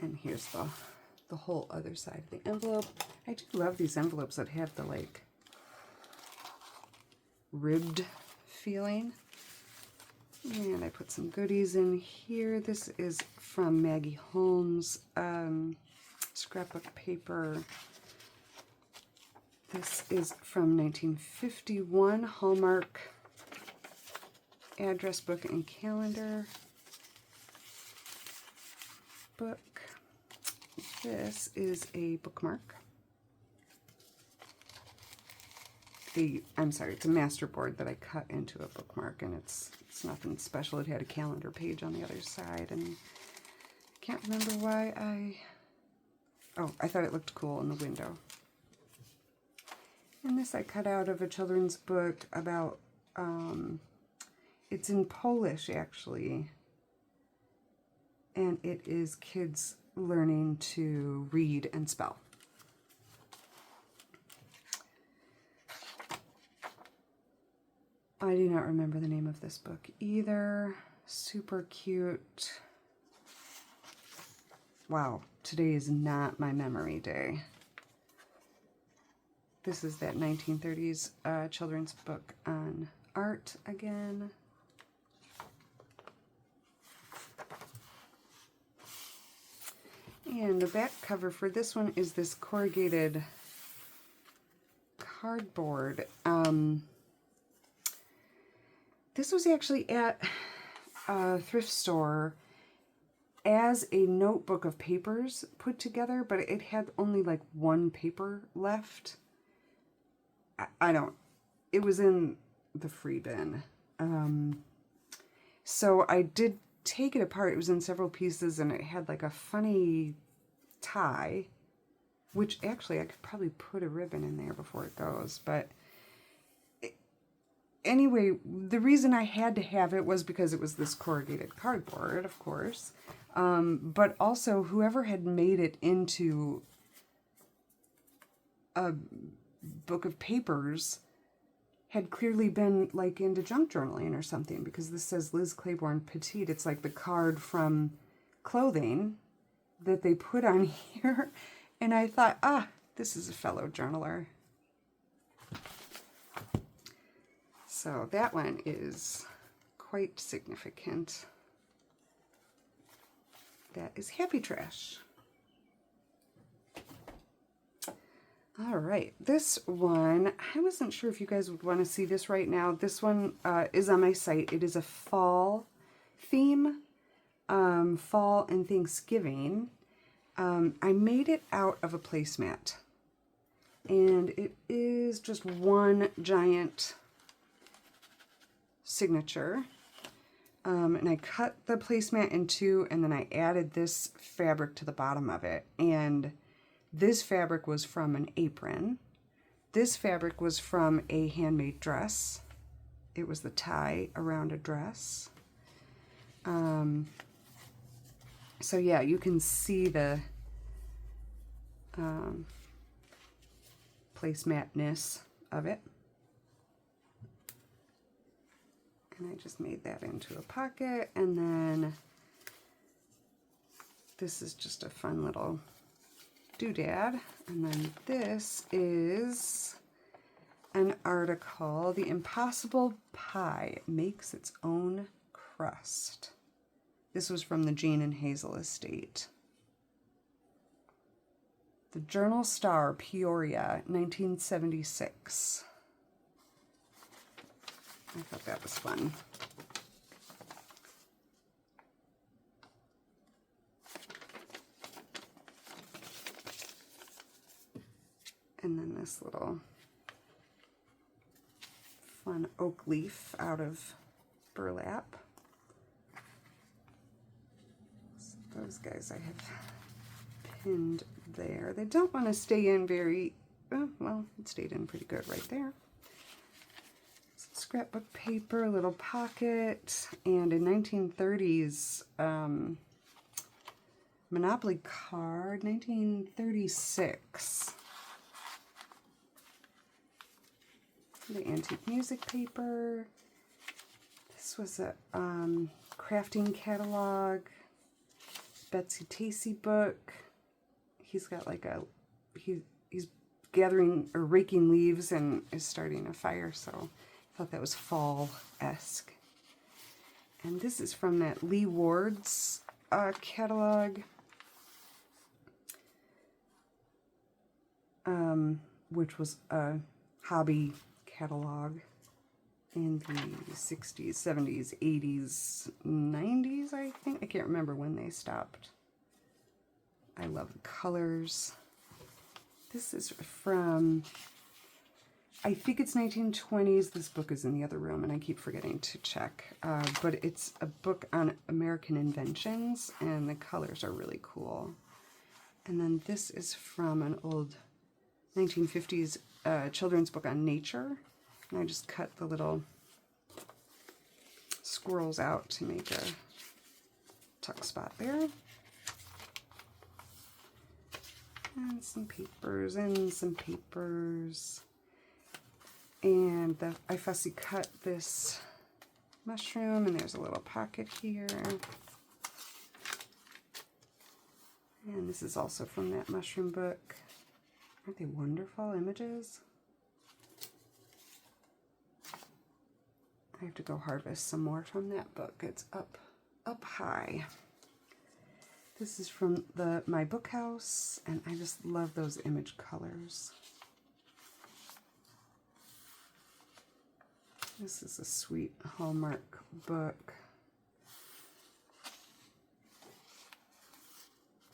And here's the whole other side of the envelope. I do love these envelopes that have the like ribbed feeling. And I put some goodies in here. This is from Maggie Holmes, scrapbook paper. This is from 1951, Hallmark address book and calendar book. This is a bookmark. I'm sorry, it's a master board that I cut into a bookmark, and it's nothing special. It had a calendar page on the other side, and I can't remember why I thought it looked cool in the window. And this I cut out of a children's book about, it's in Polish actually, and it is kids learning to read and spell. I do not remember the name of this book either. Super cute. Wow, today is not my memory day. This is that 1930s children's book on art again. And the back cover for this one is this corrugated cardboard. This was actually at a thrift store as a notebook of papers put together, but it had only like one paper left. It was in the free bin. So I did take it apart. It was in several pieces, and it had like a funny tie, which actually I could probably put a ribbon in there before it goes. But anyway, the reason I had to have it was because it was this corrugated cardboard, of course. But also whoever had made it into a book of papers had clearly been like into junk journaling or something, because this says Liz Claiborne Petite. It's like the card from clothing that they put on here. And I thought, this is a fellow journaler. So that one is quite significant. That is Happy Trash. All right, this one, I wasn't sure if you guys would want to see this right now. This one is on my site. It is a fall theme, fall and Thanksgiving. I made it out of a placemat, and it is just one giant signature. And I cut the placemat in two, and then I added this fabric to the bottom of it. And this fabric was from an apron. This fabric was from a handmade dress. It was the tie around a dress. So yeah, you can see the placematness of it. And I just made that into a pocket, and then this is just a fun little doodad, and then this is an article, "The Impossible Pie Makes Its Own Crust." This was from the Jean and Hazel estate. The Journal Star, Peoria, 1976. I thought that was fun. And then this little fun oak leaf out of burlap. So those guys I have pinned there. They don't want to stay in very, well, it stayed in pretty good right there. Scrapbook paper, a little pocket, and a 1930s Monopoly card, 1936. The antique music paper. This was a crafting catalog. Betsy Tacy book. He's got like a, he's gathering or raking leaves and is starting a fire, so I thought that was fall-esque. And this is from that Lee Ward's catalog, which was a hobby catalog in the 60s, 70s, 80s, 90s, I think. I can't remember when they stopped. I love the colors. This is from, I think it's 1920s. This book is in the other room, and I keep forgetting to check. But it's a book on American inventions, and the colors are really cool. And then this is from an old 1950s children's book on nature. And I just cut the little squirrels out to make a tuck spot there. And some papers and some papers. And I fussy cut this mushroom, and there's a little pocket here. And this is also from that mushroom book. Aren't they wonderful images? I have to go harvest some more from that book. It's up high. This is from my book house, and I just love those image colors. This is a sweet Hallmark book.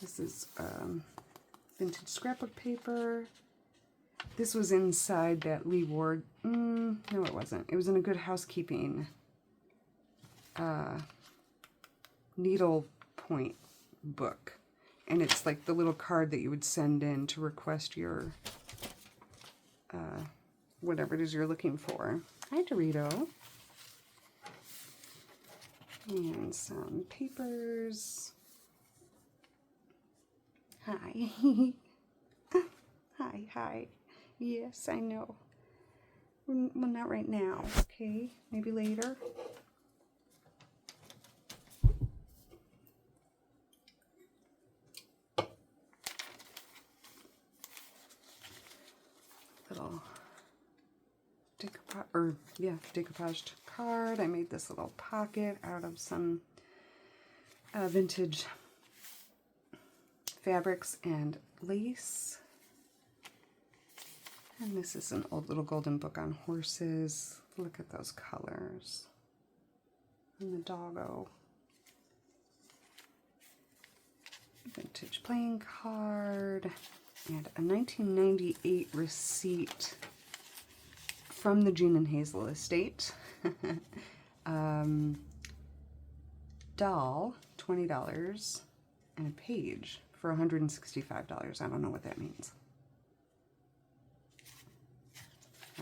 This is vintage scrapbook paper. This was inside that Lee Ward. No, it wasn't. It was in a Good Housekeeping needle point book. And it's like the little card that you would send in to request your whatever it is you're looking for. Hi, Dorito. And some papers. Hi. Hi. Yes, I know. Well, not right now, okay? Maybe later. Little decoupaged card. I made this little pocket out of some vintage fabrics and lace. And this is an old little golden book on horses. Look at those colors. And the doggo. Vintage playing card. And a 1998 receipt from the Jean and Hazel estate. Doll, $20. And a page for $165. I don't know what that means.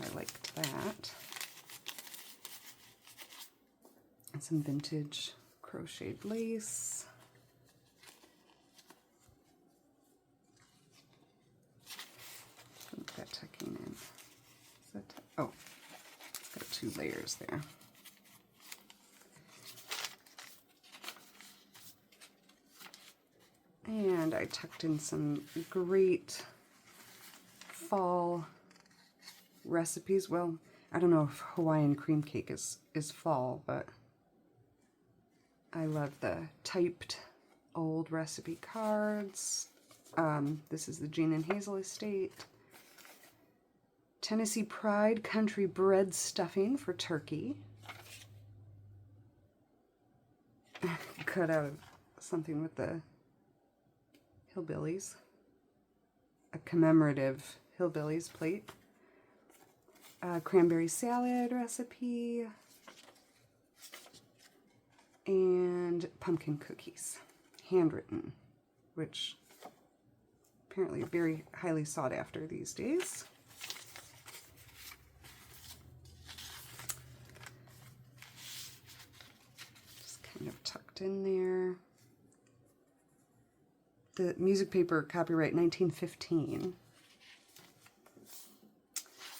I liked that. And some vintage crocheted lace. Look at that tucking in. Is that oh, it's got 2 layers there. And I tucked in some great fall recipes. Well, I don't know if Hawaiian cream cake is fall, but I love the typed old recipe cards. This is the Jean and Hazel Estate. Tennessee Pride Country Bread Stuffing for turkey. Cut out something with the Hillbillies. A commemorative Hillbillies plate. Cranberry salad recipe. And pumpkin cookies. Handwritten, which apparently very highly sought after these days. Just kind of tucked in there. The music paper, copyright 1915.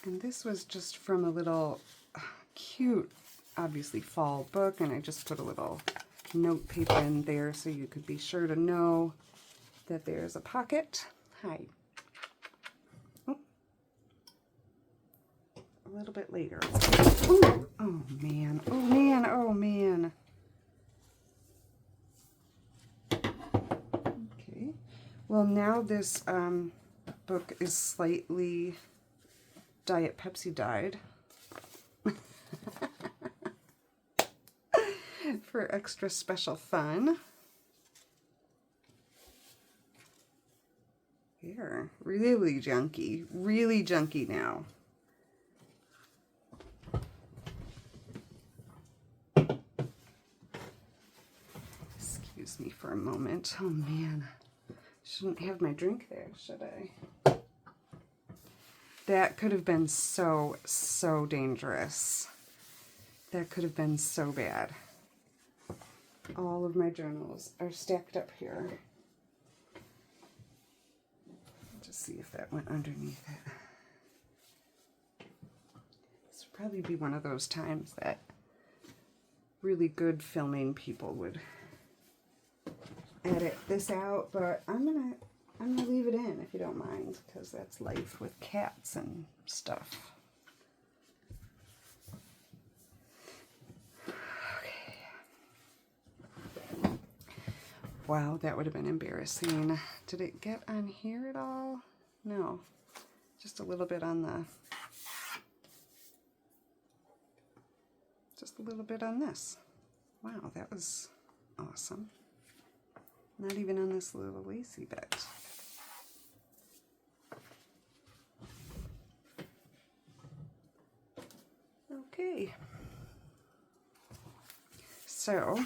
And this was just from a little cute, obviously fall book, and I just put a little note paper in there so you could be sure to know that there's a pocket. Hi. Oh. A little bit later. Ooh. Oh man, oh man, oh man. Okay, well now this book is slightly Diet Pepsi dyed. For extra special fun. Here, really junky now. Excuse me for a moment. Oh man, shouldn't have my drink there, should I? That could have been so dangerous. That could have been so bad. All of my journals are stacked up here. Just see if that went underneath it. This would probably be one of those times that really good filming people would edit this out, but I'm gonna leave it in if you don't mind, because that's life with cats and stuff. Wow, that would have been embarrassing. Did it get on here at all? No, just a little bit on the, just a little bit on this. Wow, that was awesome. Not even on this little lacy bit. Okay, so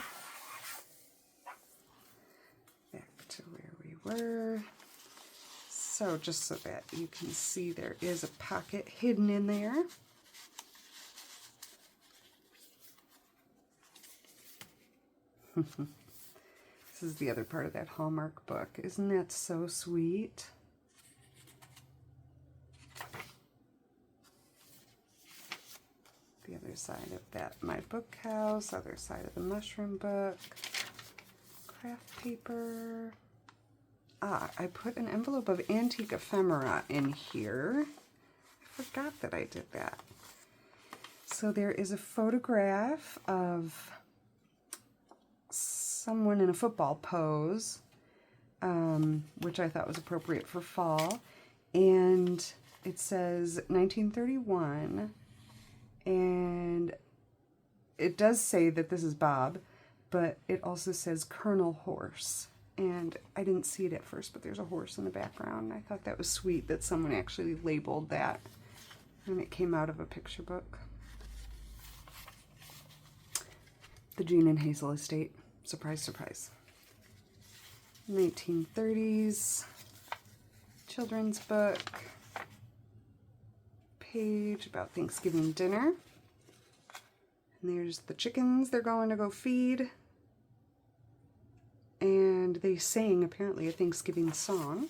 were. So just so that you can see, there is a pocket hidden in there. This is the other part of that Hallmark book. Isn't that so sweet? The other side of that, my book house, other side of the mushroom book, craft paper. Ah, I put an envelope of antique ephemera in here. I forgot that I did that. So there is a photograph of someone in a football pose, which I thought was appropriate for fall. And it says 1931. And it does say that this is Bob, but it also says Colonel Horse. And I didn't see it at first, but there's a horse in the background. I thought that was sweet that someone actually labeled that. And it came out of a picture book. The Jean and Hazel Estate. Surprise, surprise. 1930s. Children's book. Page about Thanksgiving dinner. And there's the chickens they're going to go feed. And they sang, apparently, a Thanksgiving song.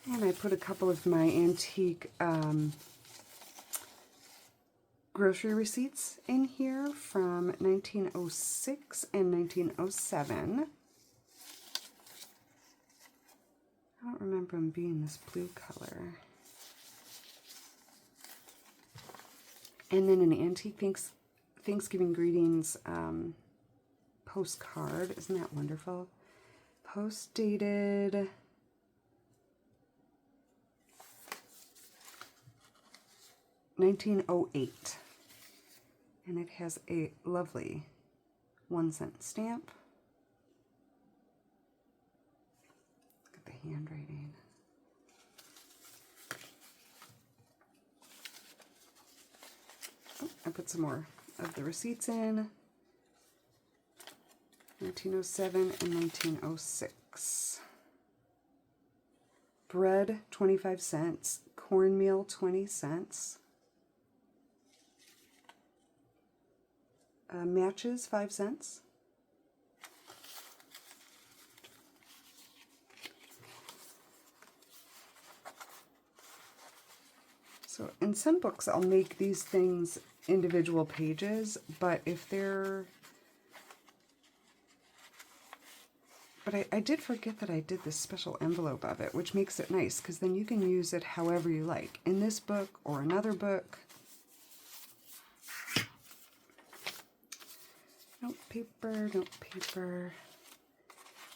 And I put a couple of my antique grocery receipts in here from 1906 and 1907. I don't remember them being this blue color. And then an antique Thanksgiving greetings postcard. Isn't that wonderful? Post dated $1908. And it has a lovely 1-cent stamp. Look at the handwriting. Oh, I put some more of the receipts in. 1907 and 1906. Bread, 25 cents. Cornmeal, 20 cents. Matches, 5 cents. So in some books I'll make these things individual pages, but if they're... But I did forget that I did this special envelope of it, which makes it nice, because then you can use it however you like, in this book or another book. Note paper, note paper.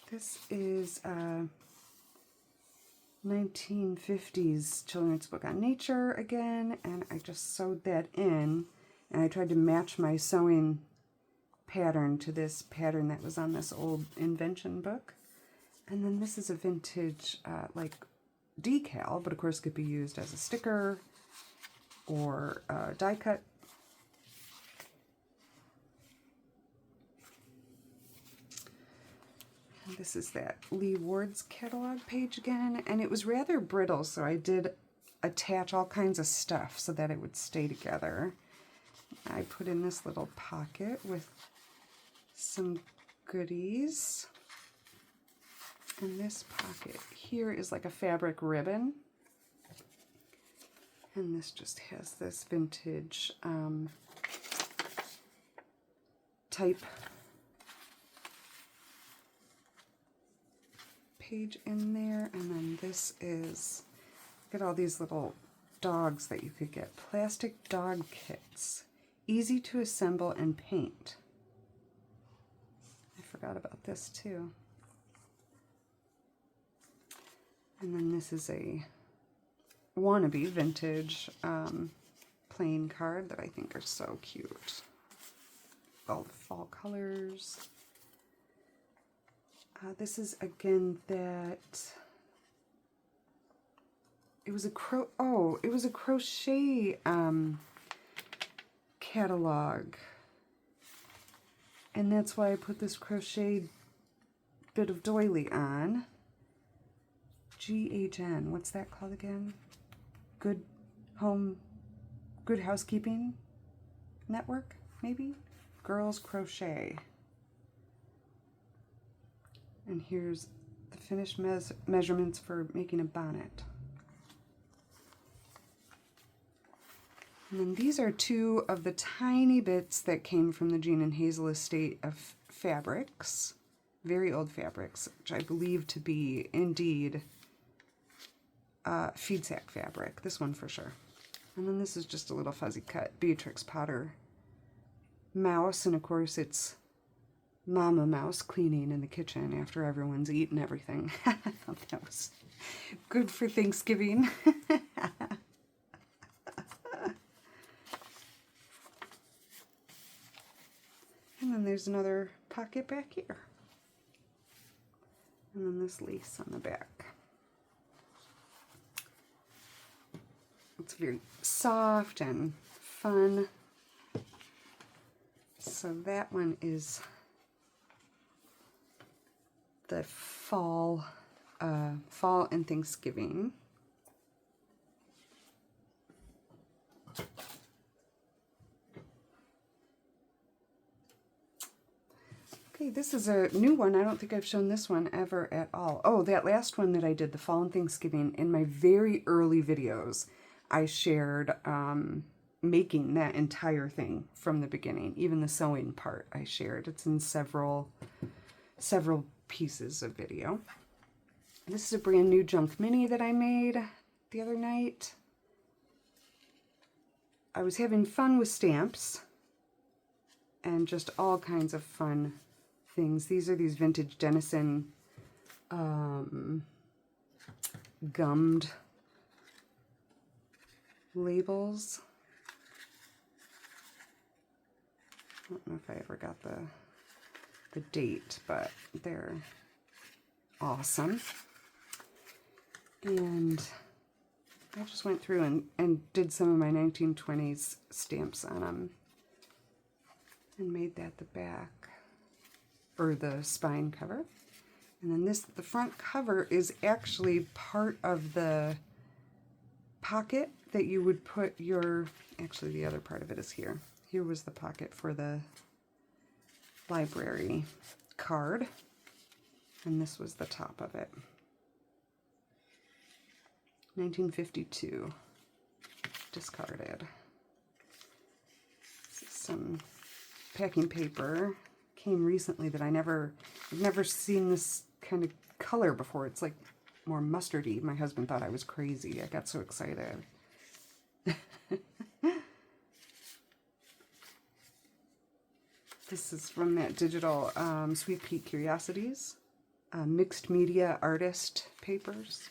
This is a 1950s children's book on nature again, and I just sewed that in, and I tried to match my sewing pattern to this pattern that was on this old invention book. And then this is a vintage like decal, but of course could be used as a sticker or die cut. And this is that Lee Ward's catalog page again, and it was rather brittle, so I did attach all kinds of stuff so that it would stay together. I put in this little pocket with some goodies, and this pocket here is like a fabric ribbon, and this just has this vintage type page in there. And then this is, look at all these little dogs that you could get. Plastic dog kits, easy to assemble and paint. I forgot about this too. And then this is a wannabe vintage plain card that I think are so cute. All the fall colors. This is again that it was a crochet catalog, and that's why I put this crochet bit of doily on. GHN, what's that called again? Good Housekeeping Network, maybe? Girls Crochet. And here's the finished measurements for making a bonnet. And then these are two of the tiny bits that came from the Jean and Hazel estate of fabrics, very old fabrics, which I believe to be indeed feed sack fabric, this one for sure. And then this is just a little fuzzy cut Beatrix Potter mouse, and of course it's Mama Mouse cleaning in the kitchen after everyone's eaten everything. I thought that was good for Thanksgiving. And then there's another pocket back here. And then this lace on the back. It's very soft and fun. So that one is the fall and Thanksgiving. Okay, this is a new one. I don't think I've shown this one ever at all. Oh, that last one that I did, the fall and Thanksgiving, in my very early videos, I shared making that entire thing from the beginning. Even the sewing part I shared. It's in several pieces of video. This is a brand new junk mini that I made the other night. I was having fun with stamps and just all kinds of fun things. These are these vintage Denison gummed labels. I don't know if I ever got the date, but they're awesome. And I just went through and did some of my 1920s stamps on them and made that the back, or the spine cover. And then the front cover is actually part of the pocket that you would put your, actually the other part of it is here. Here was the pocket for the library card, and this was the top of it. 1952, discarded. Some packing paper came recently that I've never seen this kind of color before. It's like more mustardy. My husband thought I was crazy. I got so excited. This is from that digital Sweet Pea Curiosities, mixed media artist papers.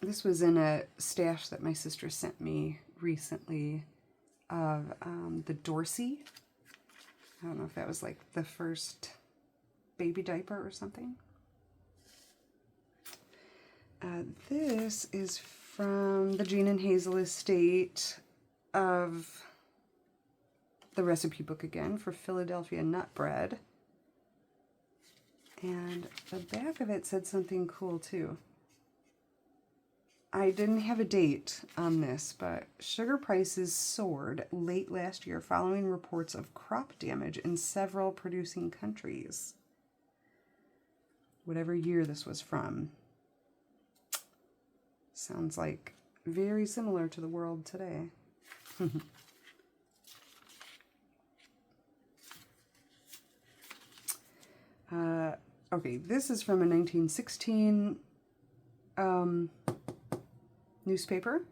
This was in a stash that my sister sent me recently of the Dorsey. I don't know if that was like the first baby diaper or something. This is from the Jean and Hazel estate of the recipe book again for Philadelphia nut bread. And the back of it said something cool too. I didn't have a date on this, but sugar prices soared late last year following reports of crop damage in several producing countries. Whatever year this was from. Sounds like very similar to the world today. Okay, this is from a 1916 newspaper,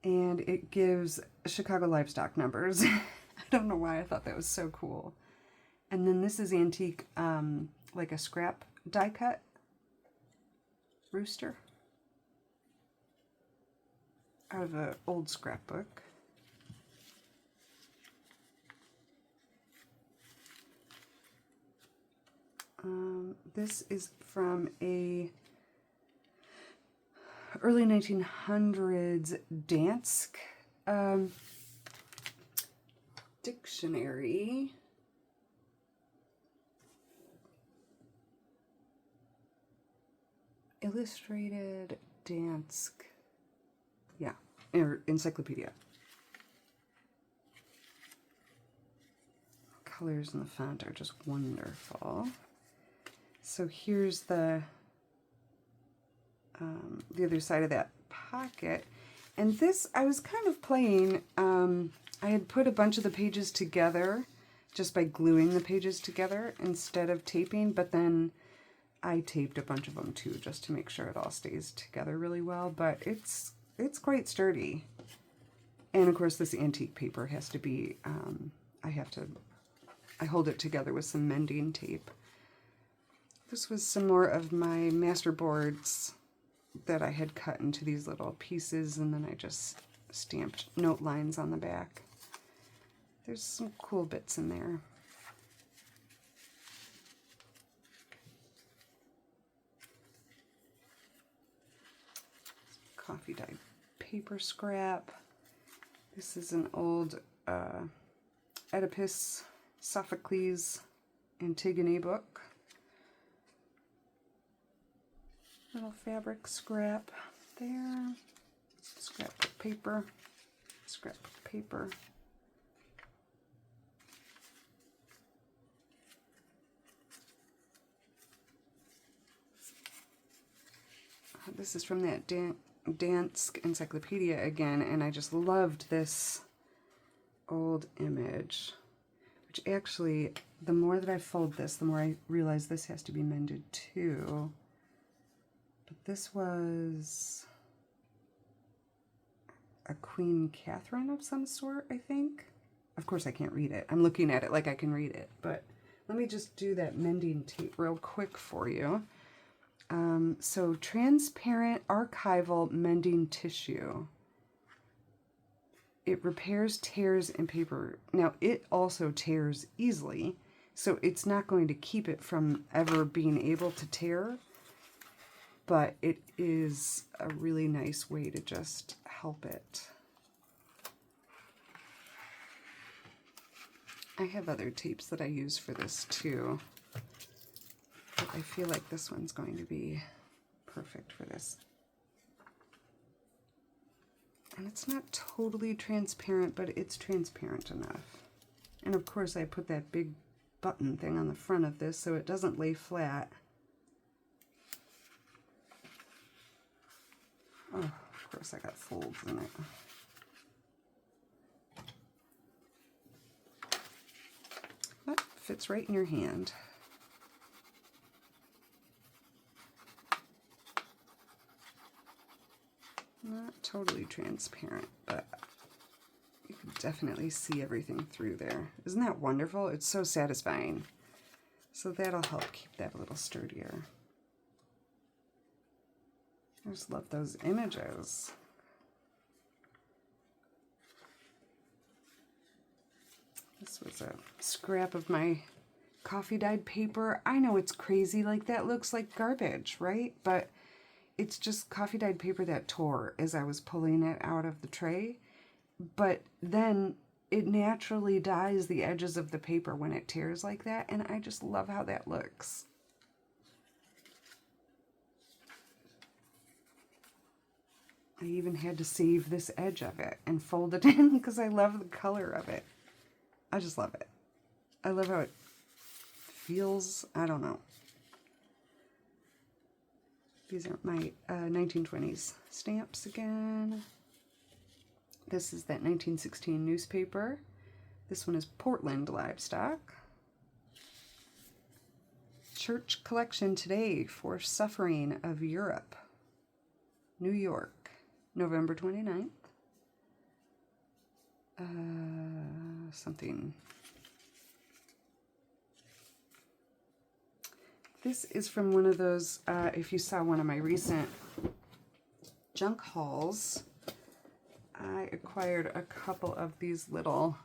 and it gives Chicago livestock numbers. I don't know why I thought that was so cool. And then this is antique, like a scrap die cut rooster out of an old scrapbook. This is from a early 1900s Dansk dictionary. Illustrated Dansk, yeah, or encyclopedia. Colors in the font are just wonderful. So here's the other side of that pocket. And this, I was kind of playing, I had put a bunch of the pages together just by gluing the pages together instead of taping, but then I taped a bunch of them too, just to make sure it all stays together really well, but it's quite sturdy. And of course this antique paper has to be, I hold it together with some mending tape. This was some more of my master boards that I had cut into these little pieces, and then I just stamped note lines on the back. There's some cool bits in there. Coffee dye paper scrap. This is an old Oedipus Sophocles Antigone book. Little fabric scrap there. Scrapbook paper. Scrapbook paper. This is from that Dansk encyclopedia again, and I just loved this old image, which actually, the more that I fold this, the more I realize this has to be mended too. But this was a Queen Catherine of some sort, I think. Of course I can't read it. I'm looking at it like I can read it, but let me just do that mending tape real quick for you. So transparent archival mending tissue. It repairs tears in paper. Now it also tears easily, so it's not going to keep it from ever being able to tear, but it is a really nice way to just help it. I have other tapes that I use for this too, but I feel like this one's going to be perfect for this. And it's not totally transparent, but it's transparent enough. And of course I put that big button thing on the front of this so it doesn't lay flat. Oh, of course I got folds in it. That fits right in your hand. Not totally transparent, but you can definitely see everything through there. Isn't that wonderful? It's so satisfying. So that'll help keep that a little sturdier. I just love those images. This was a scrap of my coffee dyed paper. I know it's crazy, like that looks like garbage, right? But it's just coffee dyed paper that tore as I was pulling it out of the tray. But then it naturally dyes the edges of the paper when it tears like that, and I just love how that looks. I even had to save this edge of it and fold it in because I love the color of it. I just love it. I love how it feels. I don't know. These are my 1920s stamps again. This is that 1916 newspaper. This one is Portland livestock. Church collection today for suffering of Europe. New York, November 29th. Something. This is from one of those, if you saw one of my recent junk hauls, I acquired a couple of these little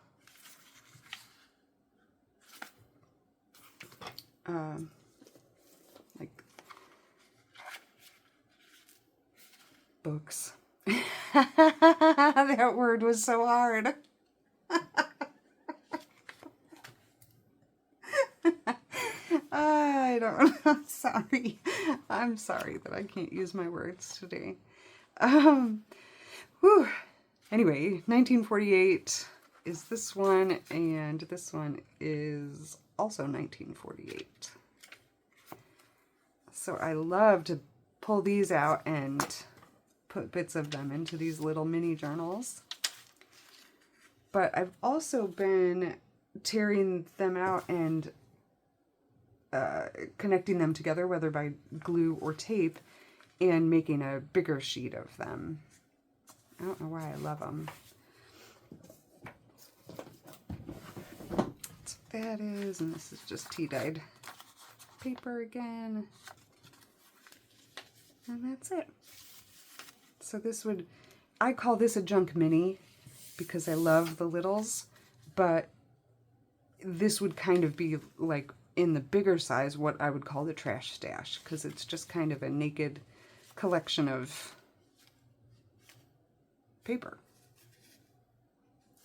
like books. That word was so hard. I don't know. Sorry. I'm sorry that I can't use my words today. Whew. Anyway, 1948 is this one, and this one is also 1948. So I love to pull these out and put bits of them into these little mini journals. But I've also been tearing them out and connecting them together, whether by glue or tape, and making a bigger sheet of them. I don't know why I love them. That's what that is, and this is just tea-dyed paper again. And that's it. So this would, I call this a junk mini because I love the littles, but this would kind of be like in the bigger size what I would call the trash stash, because it's just kind of a naked collection of paper.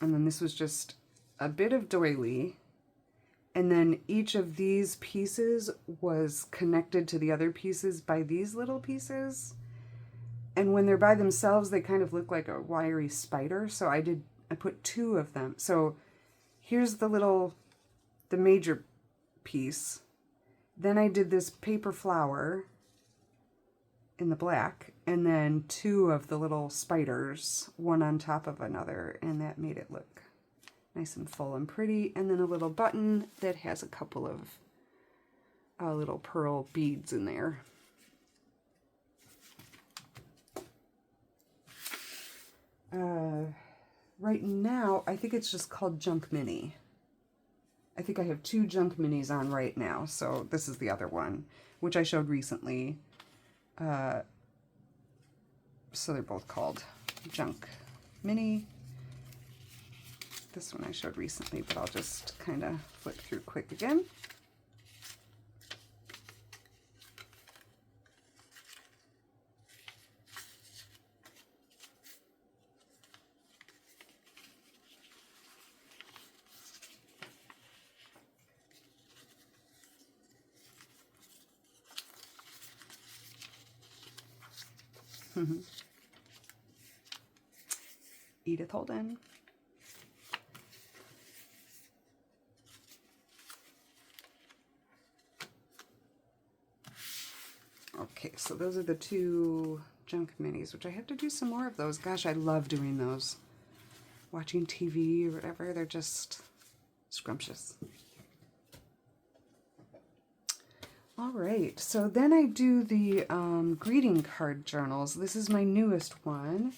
And then this was just a bit of doily, and then each of these pieces was connected to the other pieces by these little pieces, and when they're by themselves they kind of look like a wiry spider, so I put two of them. So here's the major piece. Then I did this paper flower in the black, and then two of the little spiders, one on top of another, and that made it look nice and full and pretty. And then a little button that has a couple of little pearl beads in there. Right now, I think it's just called Junk Mini. I think I have 2 Junk Minis on right now, so this is the other one, which I showed recently. So they're both called Junk Mini. This one I showed recently, but I'll just kind of flip through quick again. Edith Holden. Okay, so those are the 2 Junk Minis, which I have to do some more of those. Gosh, I love doing those. Watching TV or whatever, they're just scrumptious. All right, so then I do the greeting card journals. This is my newest one.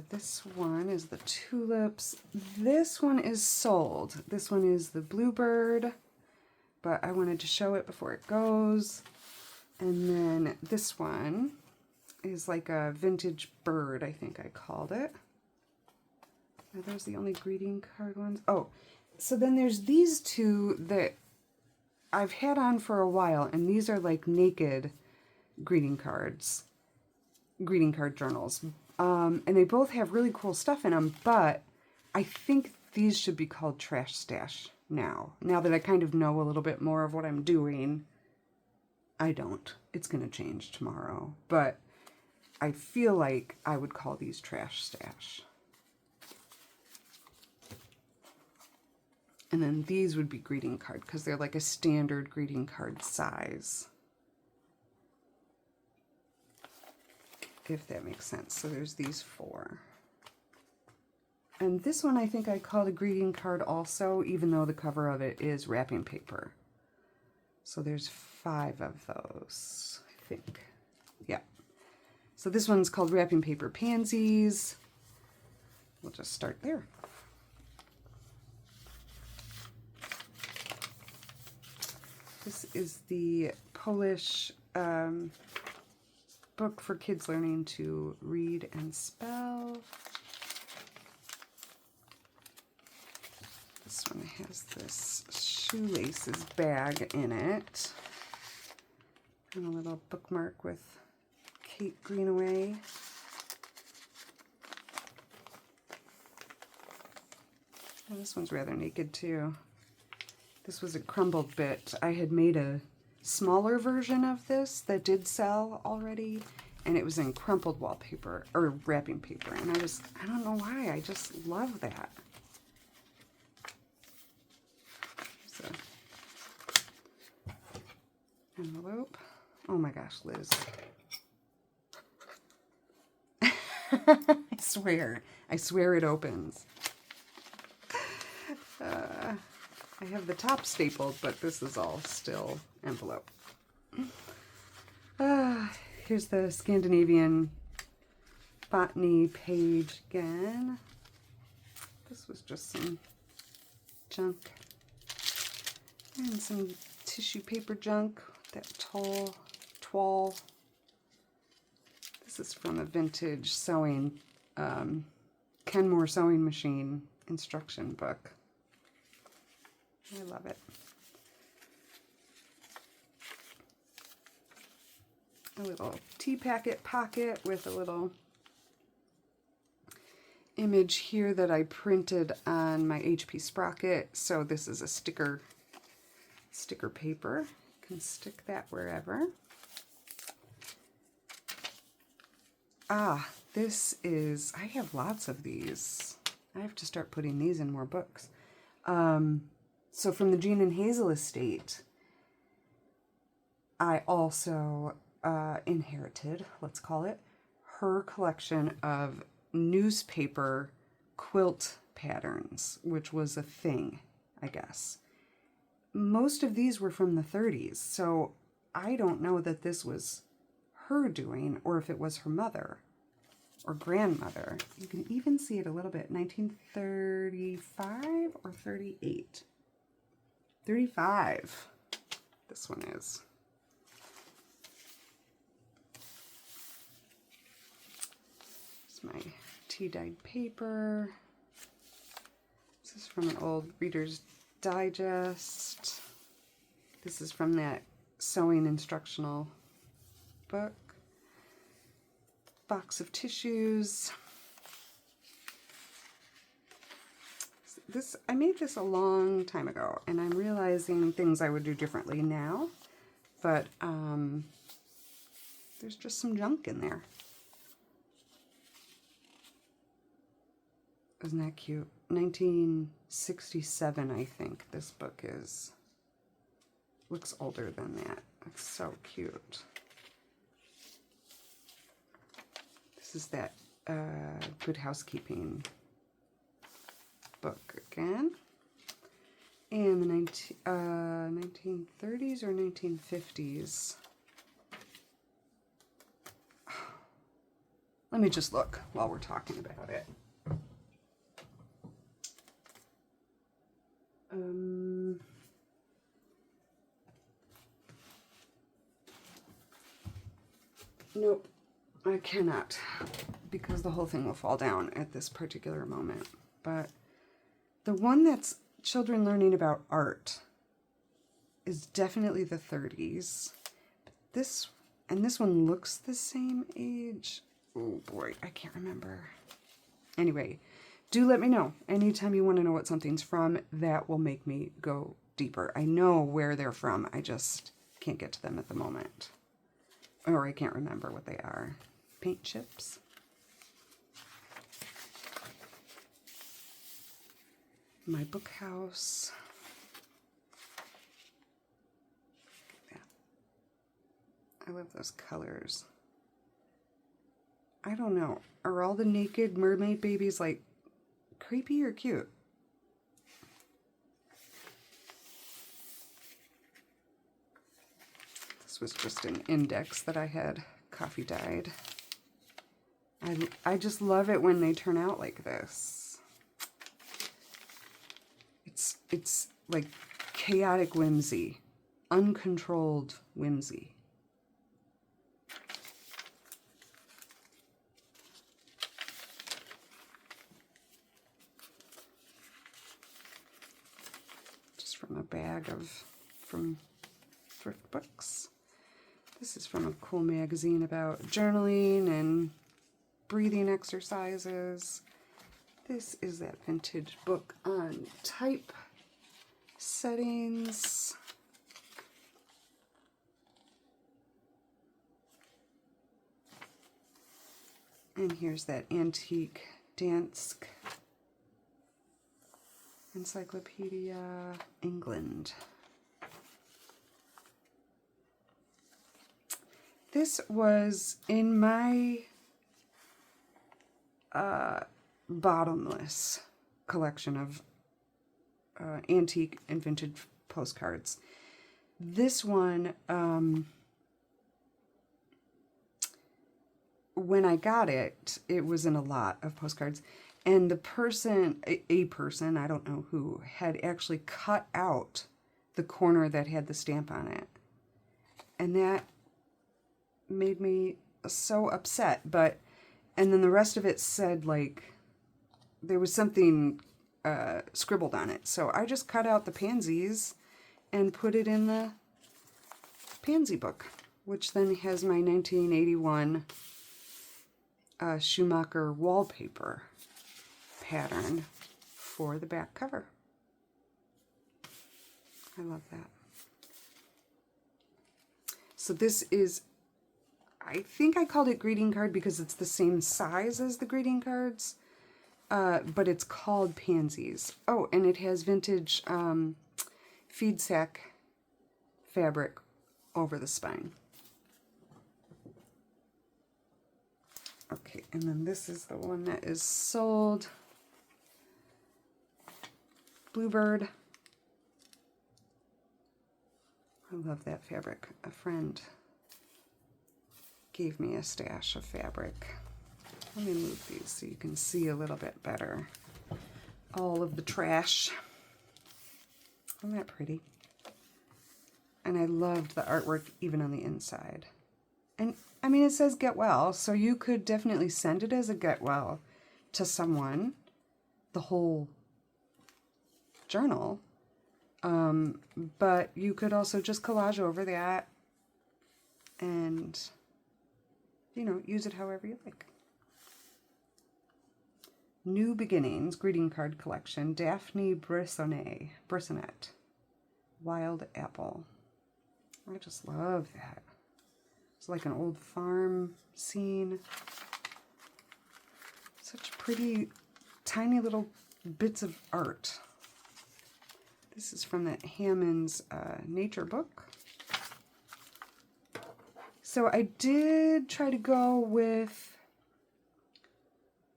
This one is the tulips. This one is sold. This one is the bluebird, but I wanted to show it before it goes. And then this one is like a vintage bird, I think I called it. Are those the only greeting card ones? Oh, so then there's these 2 that I've had on for a while, and these are like naked greeting cards, greeting card journals. And they both have really cool stuff in them, but I think these should be called Trash Stash now. Now that I kind of know a little bit more of what I'm doing. I don't. It's going to change tomorrow, but I feel like I would call these Trash Stash. And then these would be greeting card because they're like a standard greeting card size. If that makes sense. So there's these 4. And this one I think I called a greeting card also, even though the cover of it is wrapping paper. So there's 5 of those, I think. Yeah. So this one's called Wrapping Paper Pansies. We'll just start there. This is the Polish book for kids learning to read and spell. This one has this shoelaces bag in it. And a little bookmark with Kate Greenaway. Oh, this one's rather naked too. This was a crumbled bit. I had made a smaller version of this that did sell already, and it was in crumpled wallpaper, or wrapping paper, and I don't know why, I just love that. Here's an envelope. Oh my gosh, Liz. I swear it opens. I have the top stapled, but this is all still envelope. Here's the Scandinavian botany page again. This was just some junk. And some tissue paper junk, that toile. This is from a vintage sewing, Kenmore sewing machine instruction book. I love it. A little tea packet pocket with a little image here that I printed on my HP Sprocket. So this is a sticker paper. You can stick that wherever. This is, I have lots of these. I have to start putting these in more books. So from the Jean and Hazel estate, I also inherited, let's call it, her collection of newspaper quilt patterns, which was a thing, I guess. Most of these were from the 30s, so I don't know that this was her doing or if it was her mother or grandmother. You can even see it a little bit. 1935 or 38? 35. This one is. It's my tea-dyed paper. This is from an old Reader's Digest. This is from that sewing instructional book. Box of tissues. I made this a long time ago, and I'm realizing things I would do differently now, but there's just some junk in there. Isn't that cute? 1967, I think this book is. Looks older than that. It's so cute. This is that Good Housekeeping book again. And the 1930s or 1950s. Let me just look while we're talking about it. Nope, I cannot, because the whole thing will fall down at this particular moment. But the one that's children learning about art is definitely the 30s. This one looks the same age. Oh boy, I can't remember. Anyway, do let me know anytime you want to know what something's from. That will make me go deeper. I know where they're from. I just can't get to them at the moment. Or I can't remember what they are. Paint chips. My book house. Look at that. I love those colors. I don't know. Are all the naked mermaid babies like creepy or cute? This was just an index that I had coffee dyed. I just love it when they turn out like this. It's like chaotic whimsy, uncontrolled whimsy. Just from a bag from thrift books. This is from a cool magazine about journaling and breathing exercises. This is that vintage book on type settings. And here's that antique Dansk Encyclopedia England. This was in my bottomless collection of antique and vintage postcards. This one, when I got it, it was in a lot of postcards. And the person, a person, I don't know who, had actually cut out the corner that had the stamp on it. And that made me so upset. And then the rest of it said, like, there was something scribbled on it. So I just cut out the pansies and put it in the pansy book, which then has my 1981 Schumacher wallpaper pattern for the back cover. I love that. So this is, I think I called it greeting card because it's the same size as the greeting cards, but it's called Pansies. Oh, and it has vintage feed sack fabric over the spine. Okay, and then this is the one that is sold. Bluebird. I love that fabric. A friend gave me a stash of fabric Let me move these so you can see a little bit better. All of the trash. Isn't that pretty? And I loved the artwork even on the inside. And I mean, it says get well, so you could definitely send it as a get well to someone, the whole journal. But you could also just collage over that and, you know, use it however you like. New Beginnings greeting card collection, Daphne Brissonnet, Wild Apple. I just love that. It's like an old farm scene. Such pretty, tiny little bits of art. This is from that Hammond's nature book. So I did try to go with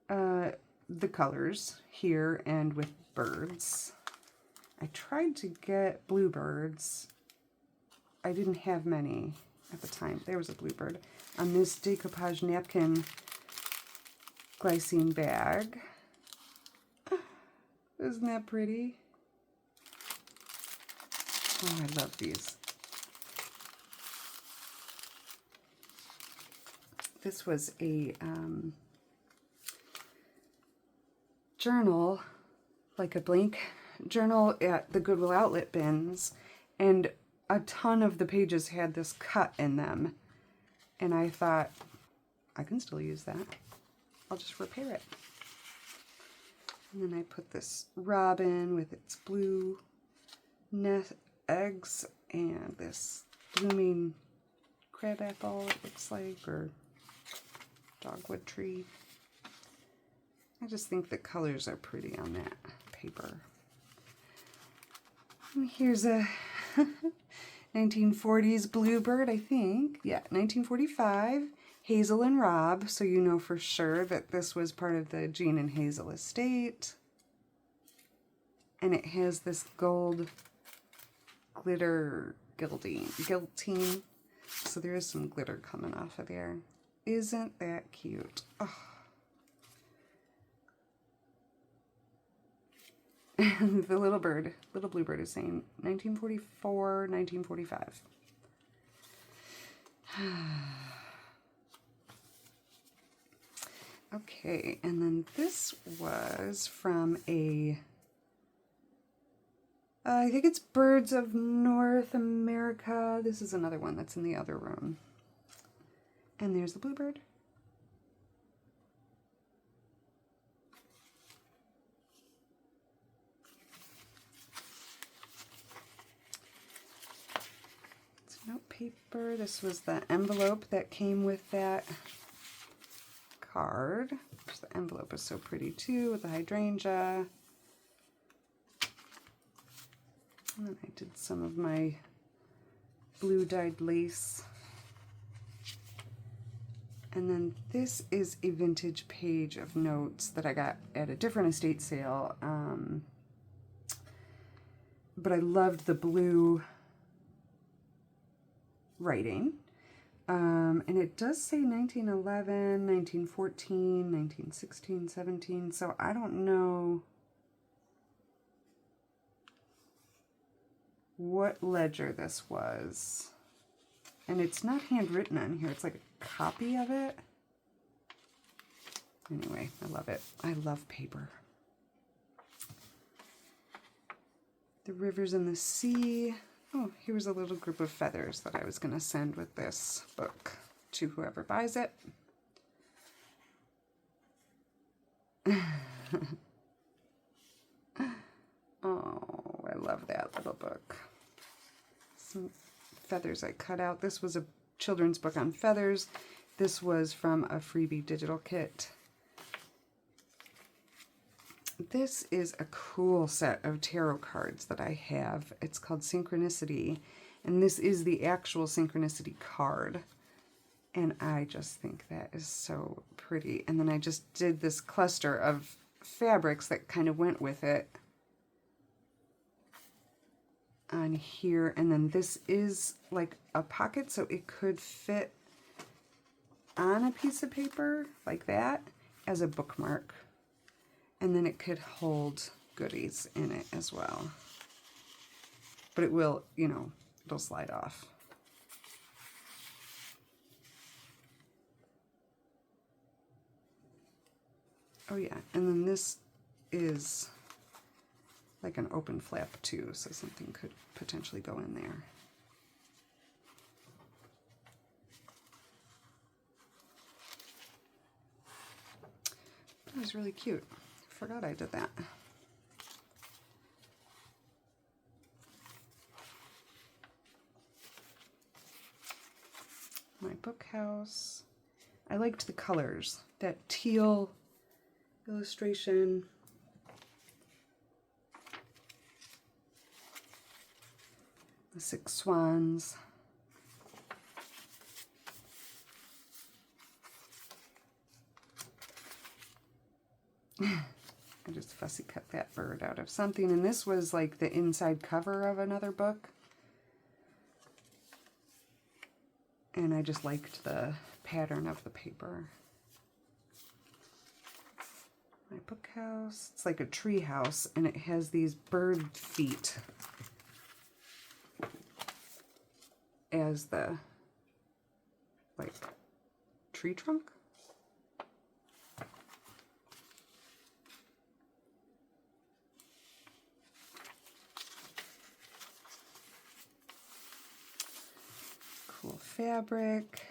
the colors here and with birds. I tried to get bluebirds. I didn't have many at the time. There was a bluebird on this decoupage napkin glycine bag. Isn't that pretty? Oh, I love these. This was a journal, like a blank journal at the Goodwill outlet bins, and a ton of the pages had this cut in them. And I thought, I can still use that. I'll just repair it. And then I put this robin with its blue nest eggs and this blooming crabapple, it looks like, or dogwood tree. I just think the colors are pretty on that paper. And here's a 1940s bluebird, I think. Yeah, 1945. Hazel and Rob, so you know for sure that this was part of the Jean and Hazel estate. And it has this gold glitter gilting. So there is some glitter coming off of there. Isn't that cute? Oh. The little bluebird is saying 1944, 1945. Okay, and then this was from I think it's Birds of North America. This is another one that's in the other room. And there's the bluebird. It's note paper. This was the envelope that came with that card. The envelope is so pretty too, with the hydrangea. And then I did some of my blue dyed lace. And then this is a vintage page of notes that I got at a different estate sale. But I loved the blue writing. And it does say 1911, 1914, 1916, 17. So I don't know what ledger this was. And it's not handwritten on here. It's like a copy of it. Anyway, I love it. I love paper. The Rivers and the Sea. Oh, here was a little group of feathers that I was going to send with this book to whoever buys it. Oh, I love that little book. Some feathers I cut out. This was a children's book on feathers. This was from a freebie digital kit. This is a cool set of tarot cards that I have. It's called Synchronicity, and this is the actual Synchronicity card. And I just think that is so pretty. And then I just did this cluster of fabrics that kind of went with it on here. And then this is like a pocket, so it could fit on a piece of paper like that. as a bookmark, and then it could hold goodies in it as well. But it will, you know, it'll slide off. Oh yeah, and then this is like an open flap too, so something could potentially go in there. That was really cute. Forgot I did that. My book house. I liked the colors. That teal illustration. The 6 swans. I just fussy cut that bird out of something, and this was like the inside cover of another book. And I just liked the pattern of the paper. My book house, it's like a tree house, and it has these bird feet as the, like, tree trunk. Cool fabric.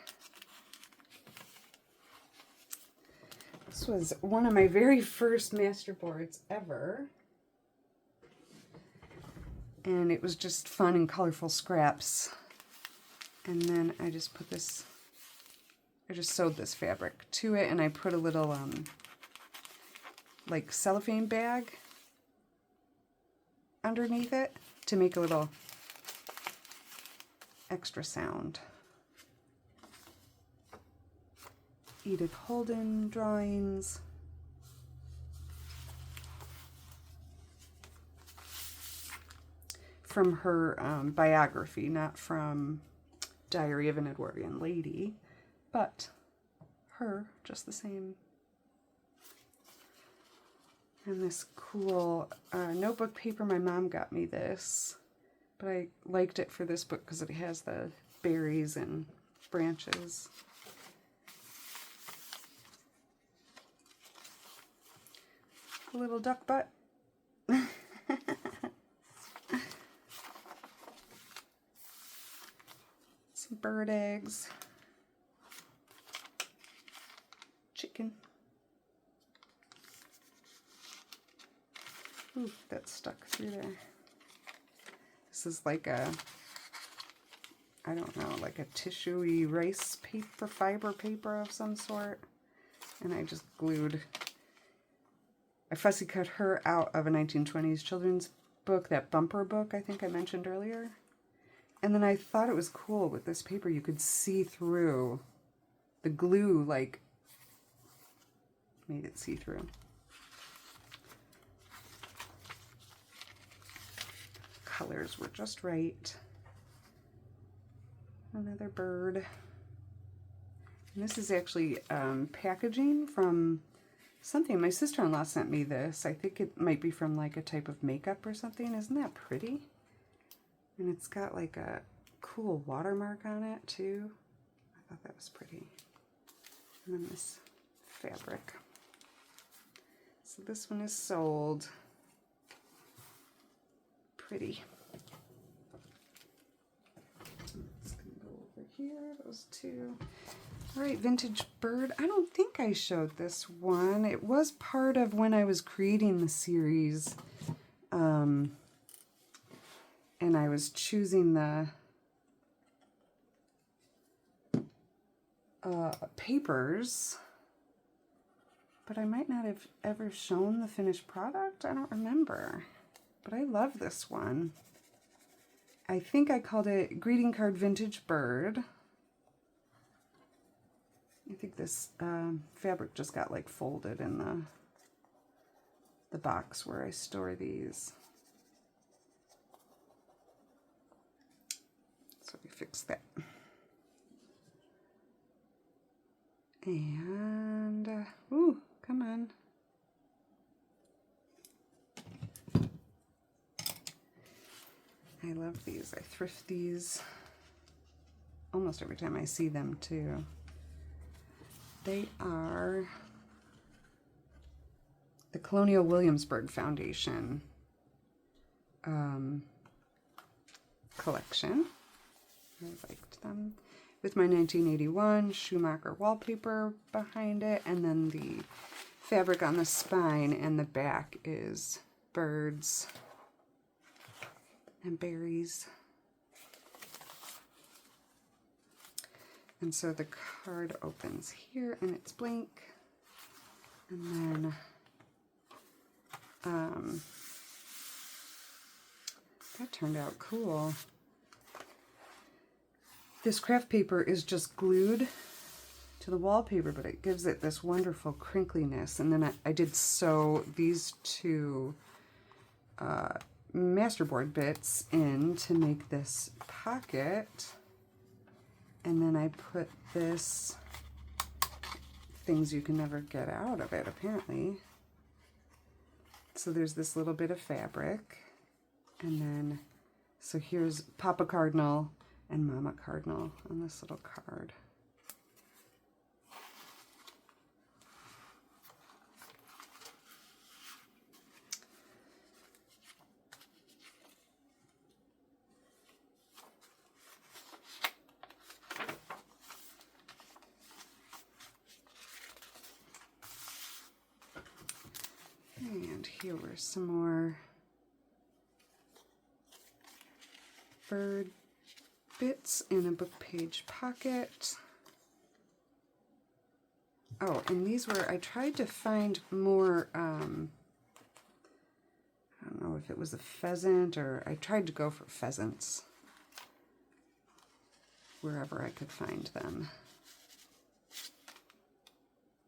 This was one of my very first masterboards ever. And it was just fun and colorful scraps. And then I just put this, I just sewed this fabric to it, and I put a little like cellophane bag underneath it to make a little extra sound. Edith Holden drawings. From her biography, not from Diary of an Edwardian Lady, but her just the same. And this cool notebook paper, my mom got me this, but I liked it for this book because it has the berries and branches. A little duck butt. Some bird eggs. Chicken. Ooh, that stuck through there. This is like a, I don't know, like a tissue-y rice paper, fiber paper of some sort. And I just glued, I fussy cut her out of a 1920s children's book, that bumper book I think I mentioned earlier. And then I thought it was cool with this paper, you could see through the glue, like, made it see-through. Colors were just right. Another bird. And this is actually packaging from something. My sister-in-law sent me this. I think it might be from like a type of makeup or something. Isn't that pretty? And it's got like a cool watermark on it too. I thought that was pretty. And then this fabric. So this one is sold. Pretty. It's gonna go over here, those two. All right, vintage bird. I don't think I showed this one. It was part of when I was creating the series. And I was choosing the papers, but I might not have ever shown the finished product. I don't remember, but I love this one. I think I called it Greeting Card Vintage Bird. I think this fabric just got like folded in the box where I store these. So we fix that. And, ooh, Come on. I love these. I thrift these almost every time I see them too. They are the Colonial Williamsburg Foundation collection. I liked them. With my 1981 Schumacher wallpaper behind it, and then the fabric on the spine and the back is birds and berries. And so the card opens here and it's blank. And then that turned out cool. This craft paper is just glued to the wallpaper, but it gives it this wonderful crinkliness. And then I did sew these two masterboard bits in to make this pocket. And then I put this, things you can never get out of it, apparently. So there's this little bit of fabric. And then, so here's Papa Cardinal and Mama Cardinal on this little card. And here were some more bird bits in a book page pocket. Oh, and these were, I tried to find more, I don't know if it was a pheasant, or I tried to go for pheasants wherever I could find them.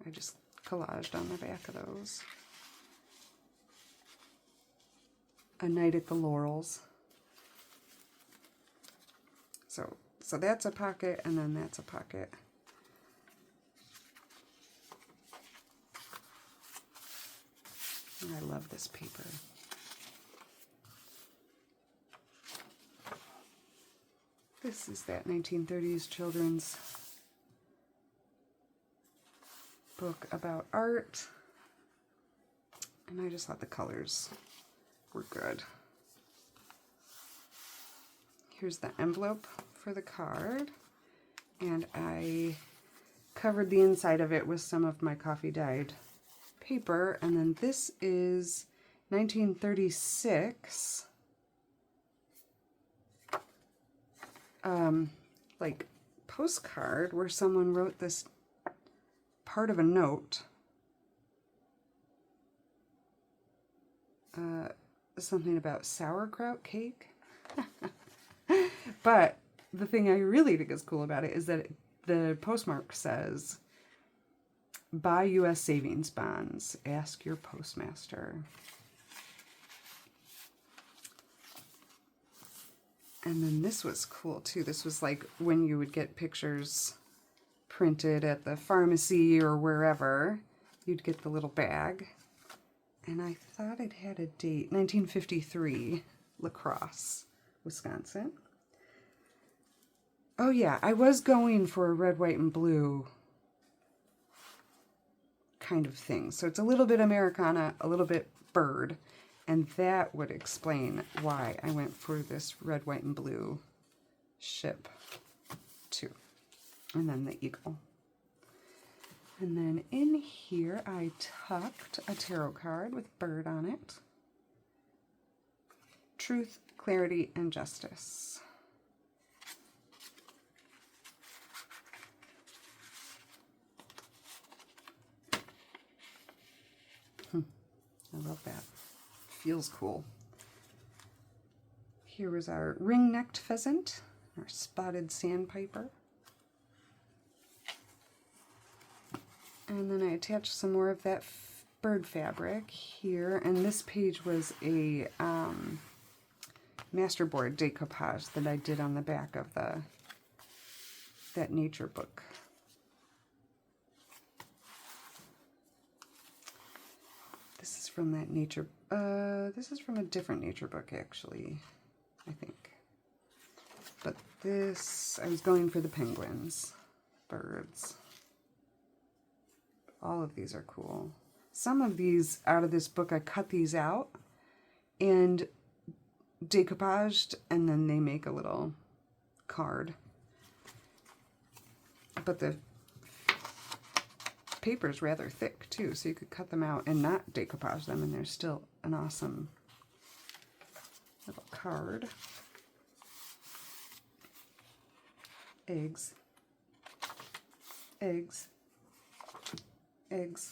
I just collaged on the back of those. A Night at the Laurels. So that's a pocket, and then that's a pocket. And I love this paper. This is that 1930s children's book about art. And I just thought the colors were good. Here's the envelope for the card, and I covered the inside of it with some of my coffee dyed paper. And then this is 1936 like postcard where someone wrote this part of a note, something about sauerkraut cake. But the thing I really think is cool about it is that the postmark says, buy U.S. savings bonds, ask your postmaster. And then this was cool too. This was like when you would get pictures printed at the pharmacy or wherever, you'd get the little bag. And I thought it had a date, 1953, La Crosse, Wisconsin. Oh yeah, I was going for a red, white, and blue kind of thing. So it's a little bit Americana, a little bit bird, and that would explain why I went for this red, white, and blue ship too. And then the eagle. And then in here I tucked a tarot card with bird on it. Truth, clarity, and justice. I love that. Feels cool. Here was our ring-necked pheasant, our spotted sandpiper. And then I attached some more of that bird fabric here. And this page was a masterboard decoupage that I did on the back of that nature book. from that nature, this is from a different nature book, actually, I think. But this, I was going for the penguins, birds. All of these are cool. Some of these out of this book, I cut these out and decoupaged, and then they make a little card. But the paper's rather thick too, so you could cut them out and not decoupage them, and there's still an awesome little card. Eggs. Eggs. Eggs.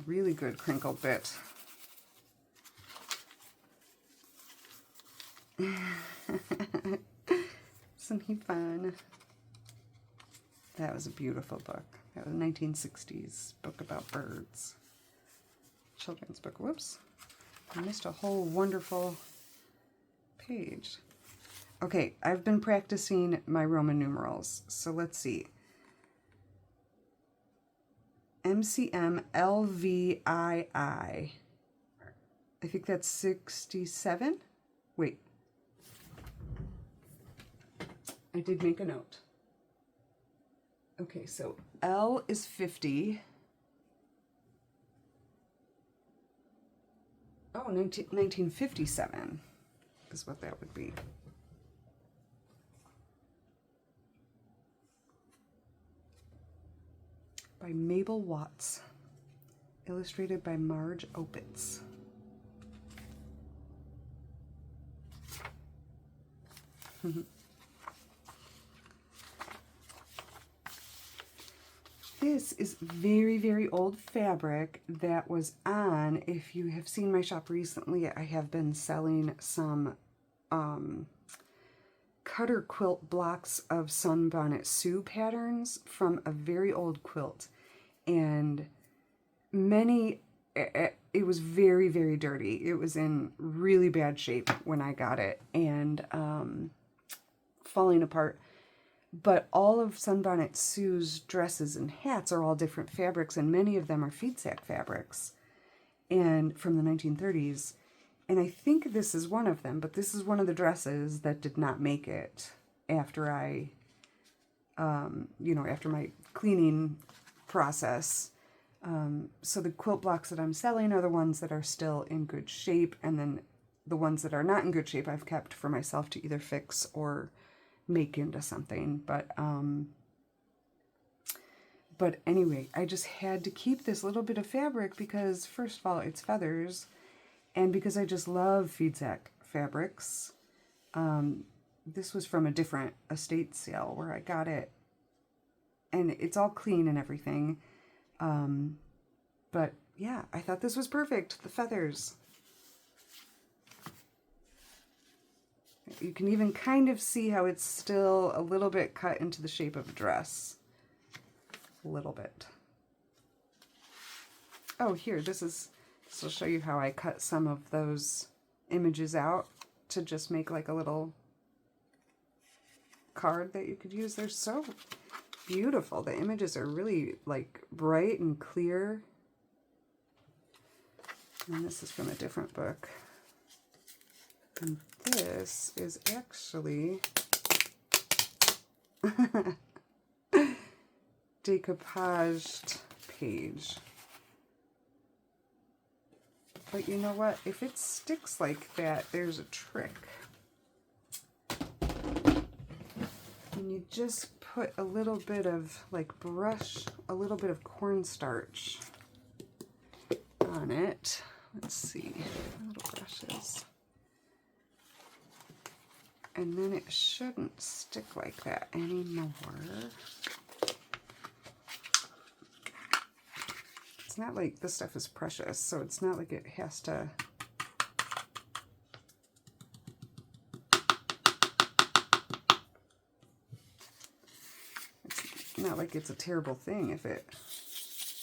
Really good crinkle bit. Isn't he fun? That was a beautiful book. That was a 1960s book about birds. Children's book. Whoops. I missed a whole wonderful page. Okay, I've been practicing my Roman numerals. So let's see. MCM LVII. I think that's 67. Wait. I did make a note. Okay, so L is 50. Oh, 1957 is what that would be. By Mabel Watts. Illustrated by Marge Opitz. This is very, very old fabric that was on, if you have seen my shop recently, I have been selling some cutter quilt blocks of Sunbonnet Sue patterns from a very old quilt. And it was very, very dirty. It was in really bad shape when I got it, and falling apart. But all of Sunbonnet Sue's dresses and hats are all different fabrics, and many of them are feed sack fabrics, and from the 1930s. And I think this is one of them, but this is one of the dresses that did not make it after I, after my cleaning process. So the quilt blocks that I'm selling are the ones that are still in good shape, and then the ones that are not in good shape I've kept for myself to either fix or make into something. But anyway, I just had to keep this little bit of fabric because, first of all, it's feathers, and because I just love feed sack fabrics. This was from a different estate sale where I got it, and it's all clean and everything. But yeah, I thought this was perfect. The feathers. You can even kind of see how it's still a little bit cut into the shape of a dress. A little bit. Oh, here, this will show you how I cut some of those images out to just make like a little card that you could use. They're so beautiful. The images are really like bright and clear. And this is from a different book. And this is actually decoupaged page. But you know what? If it sticks like that, there's a trick. And you just put a little bit of, like, brush, a little bit of cornstarch on it. Let's see, little brushes. And then it shouldn't stick like that anymore. It's not like this stuff is precious, so it's not like it has to... It's not like it's a terrible thing if it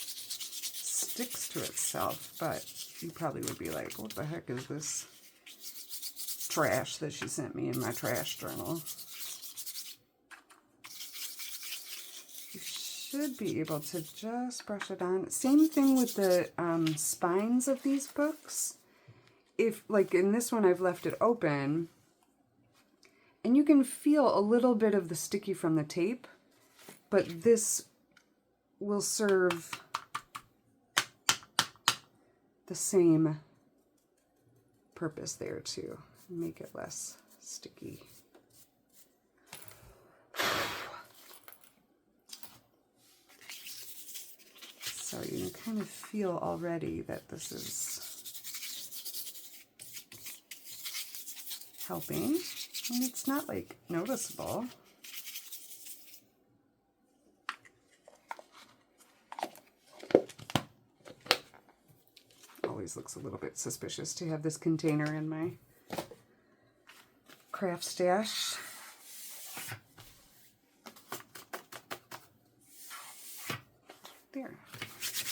sticks to itself, but you probably would be like, what the heck is this trash that she sent me in my trash journal? You should be able to just brush it on. Same thing with the spines of these books. If, like in this one, I've left it open, and you can feel a little bit of the sticky from the tape, but this will serve the same purpose there too. Make it less sticky. So you can kind of feel already that this is helping. And it's not like noticeable. Always looks a little bit suspicious to have this container in my craft stash. There.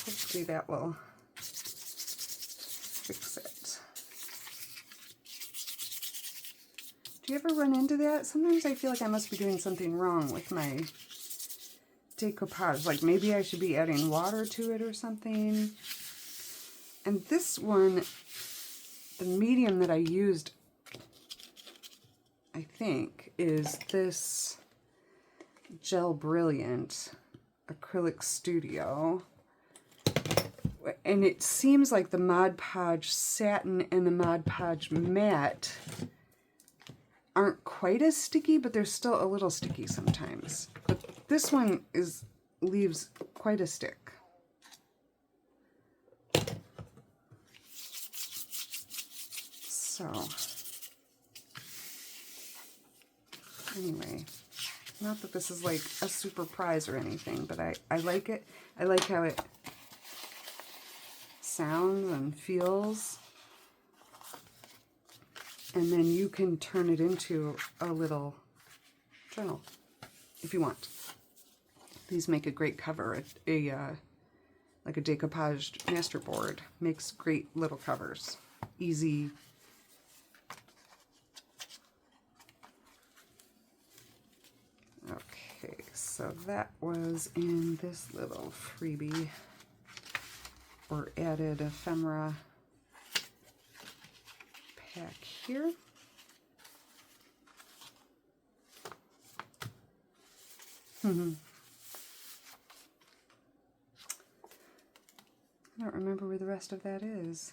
Hopefully that will fix it. Do you ever run into that? Sometimes I feel like I must be doing something wrong with my decoupage. Like maybe I should be adding water to it or something. And this one, the medium that I used, I think, is this Gel Brilliant Acrylic Studio. And it seems like the Mod Podge Satin and the Mod Podge Matte aren't quite as sticky, but they're still a little sticky sometimes. But this one leaves quite a stick. So, anyway, not that this is like a super prize or anything, but I like it. I like how it sounds and feels. And then you can turn it into a little journal if you want. These make a great cover. Like a decoupaged masterboard makes great little covers. Easy. Okay, so that was in this little freebie or added ephemera pack here. I don't remember where the rest of that is.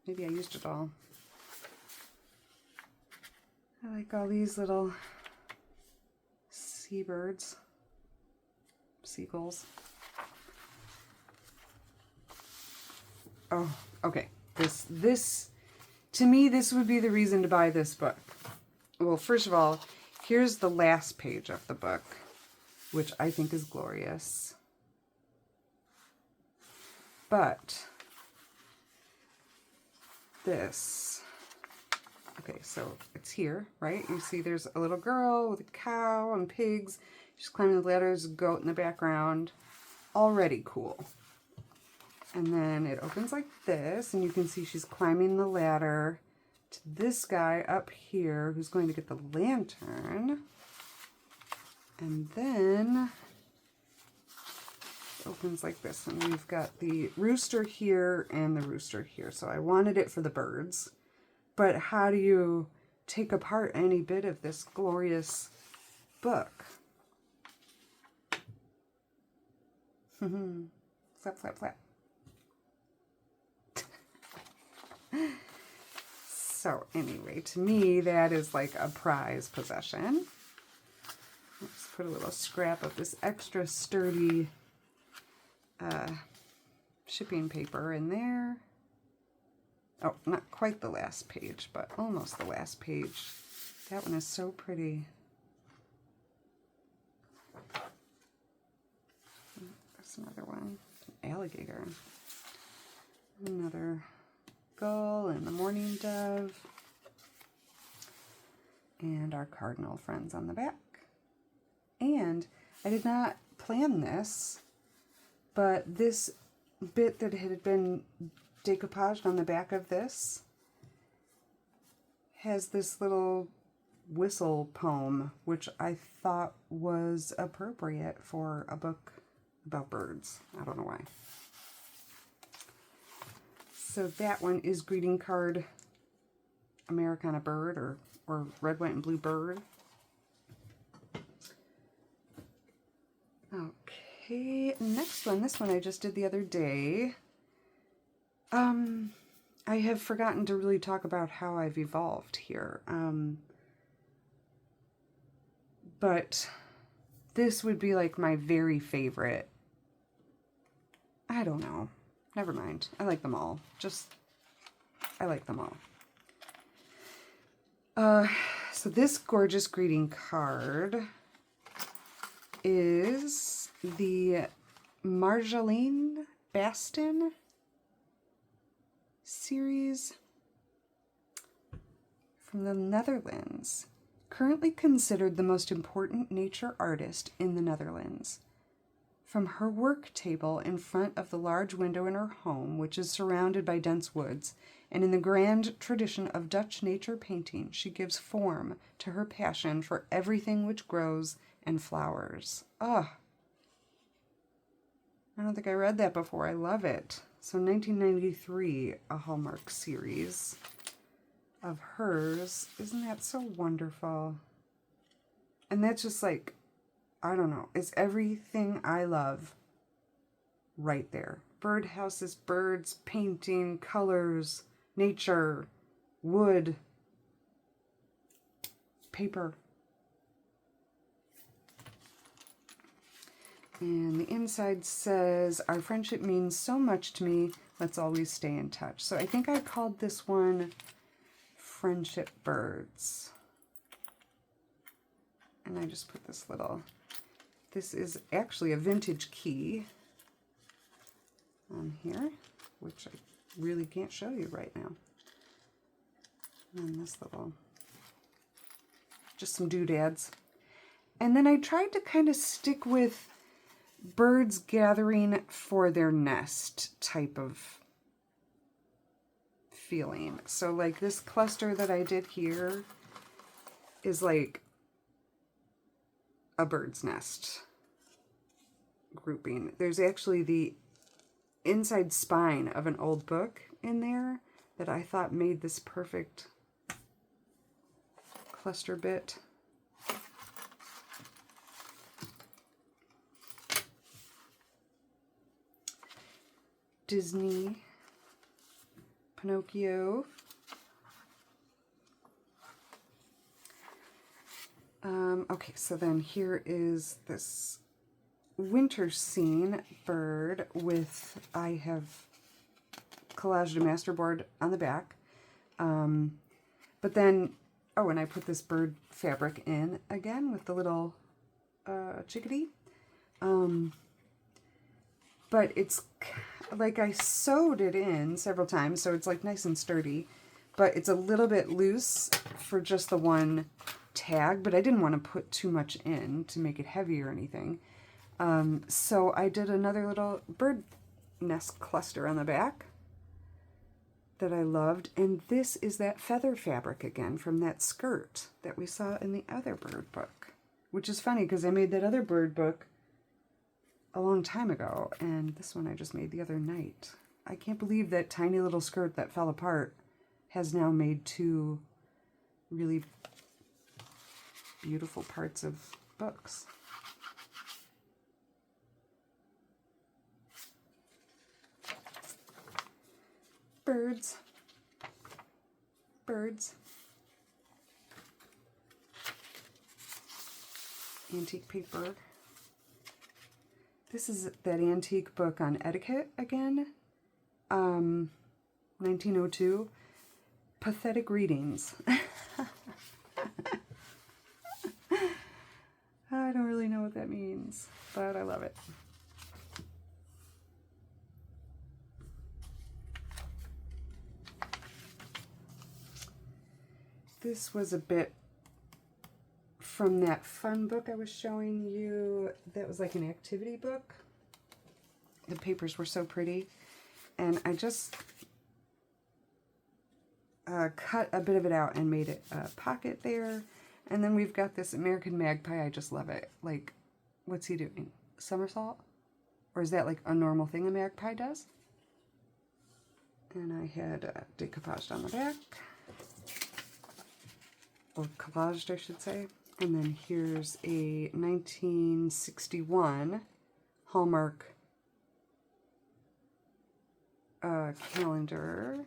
Maybe I used it all. I like all these little seabirds, seagulls. Oh, okay. This, to me, this would be the reason to buy this book. Well, first of all, here's the last page of the book, which I think is glorious. But this, okay, so it's here, right? You see there's a little girl with a cow and pigs. She's climbing the ladder. There's a goat in the background. Already cool. And then it opens like this, and you can see she's climbing the ladder to this guy up here who's going to get the lantern. And then it opens like this, and we've got the rooster here and the rooster here. So I wanted it for the birds, but how do you take apart any bit of this glorious book? Flap, flap, flap. So anyway, to me, that is like a prize possession. Let's put a little scrap of this extra sturdy shipping paper in there. Oh, not quite the last page, but almost the last page. That one is so pretty. There's another one. An alligator. Another gull and the mourning dove. And our cardinal friends on the back. And I did not plan this, but this bit that had been decoupaged on the back of this has this little whistle poem, which I thought was appropriate for a book about birds. I don't know why. So that one is greeting card Americana bird, or red, white, and blue bird. Okay, next one. This one I just did the other day. I have forgotten to really talk about how I've evolved here. But this would be like my very favorite. I don't know. Never mind. I like them all. I like them all. So this gorgeous greeting card is the Marjolaine Baston series from the Netherlands. Currently considered the most important nature artist in the Netherlands. From her work table in front of the large window in her home, which is surrounded by dense woods, and in the grand tradition of Dutch nature painting, she gives form to her passion for everything which grows and flowers. I don't think I read that before. I love it. So 1993, a Hallmark series of hers. Isn't that so wonderful? And that's just like, I don't know, it's everything I love right there. Birdhouses, birds, painting, colors, nature, wood, paper. And the inside says, our friendship means so much to me. Let's always stay in touch. So I think I called this one Friendship Birds. And I just put this little, this is actually a vintage key on here, which I really can't show you right now. And this little, just some doodads. And then I tried to kind of stick with birds gathering for their nest type of feeling. So like this cluster that I did here is like a bird's nest grouping. There's actually the inside spine of an old book in there that I thought made this perfect cluster bit. Disney, Pinocchio. Okay, so then here is this winter scene bird with, I have collaged a masterboard on the back. But then, oh, and I put this bird fabric in again with the little chickadee. But it's like I sewed it in several times, so it's like nice and sturdy, but it's a little bit loose for just the one tag, but I didn't want to put too much in to make it heavy or anything. So I did another little bird nest cluster on the back that I loved, and this is that feather fabric again from that skirt that we saw in the other bird book, which is funny because I made that other bird book a long time ago, and this one I just made the other night. I can't believe that tiny little skirt that fell apart has now made two really beautiful parts of books. Birds. Birds. Antique paper. This is that antique book on etiquette again. 1902. Pathetic Readings. I don't really know what that means, but I love it. This was a bit from that fun book I was showing you. That was like an activity book. The papers were so pretty. And I just cut a bit of it out and made it a pocket there. And then we've got this American magpie. I just love it. Like, what's he doing? Somersault? Or is that like a normal thing a magpie does? And I had decoupaged on the back. Or collaged, I should say. And then here's a 1961 Hallmark calendar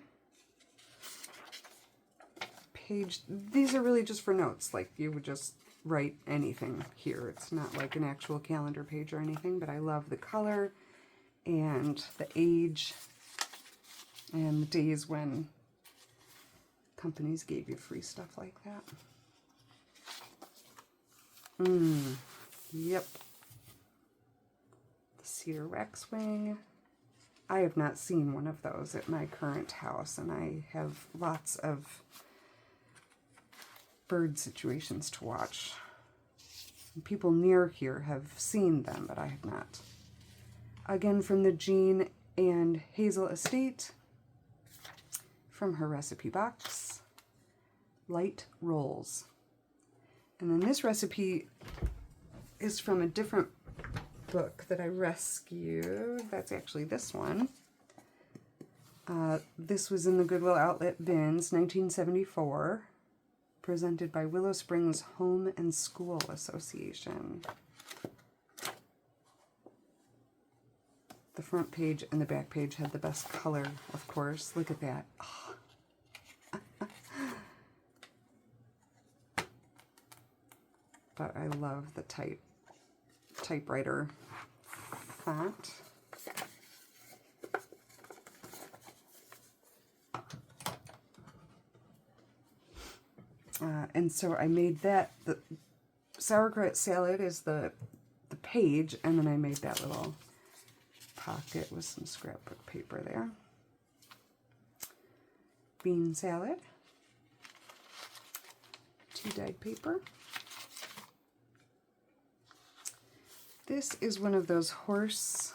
page. These are really just for notes. Like, you would just write anything here. It's not like an actual calendar page or anything, but I love the color and the age and the days when companies gave you free stuff like that. Yep. The cedar waxwing. I have not seen one of those at my current house, and I have lots of bird situations to watch. People near here have seen them, but I have not. Again, from the Jean and Hazel Estate, from her recipe box, light rolls. And then this recipe is from a different book that I rescued. That's actually this one. This was in the Goodwill Outlet bins, 1974, presented by Willow Springs Home and School Association. The front page and the back page had the best color, of course. Look at that. Oh. But I love the typewriter font. And so I made that. The sauerkraut salad is the page, and then I made that little pocket with some scrapbook paper there. Bean salad. Tea dyed paper. This is one of those horse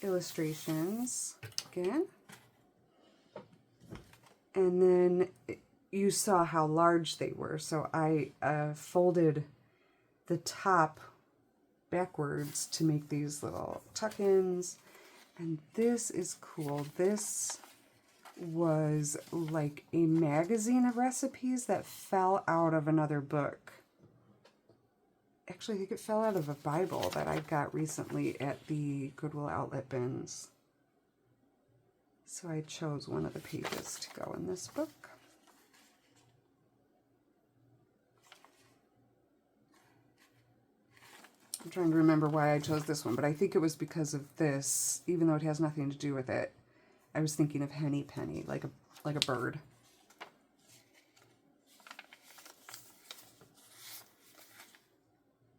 illustrations again. And then you saw how large they were, so I folded the top backwards to make these little tuck-ins. And this is cool. This was like a magazine of recipes that fell out of another book. Actually, I think it fell out of a Bible that I got recently at the Goodwill Outlet bins. So I chose one of the pages to go in this book. I'm trying to remember why I chose this one, but I think it was because of this, even though it has nothing to do with it. I was thinking of Henny Penny, like a bird.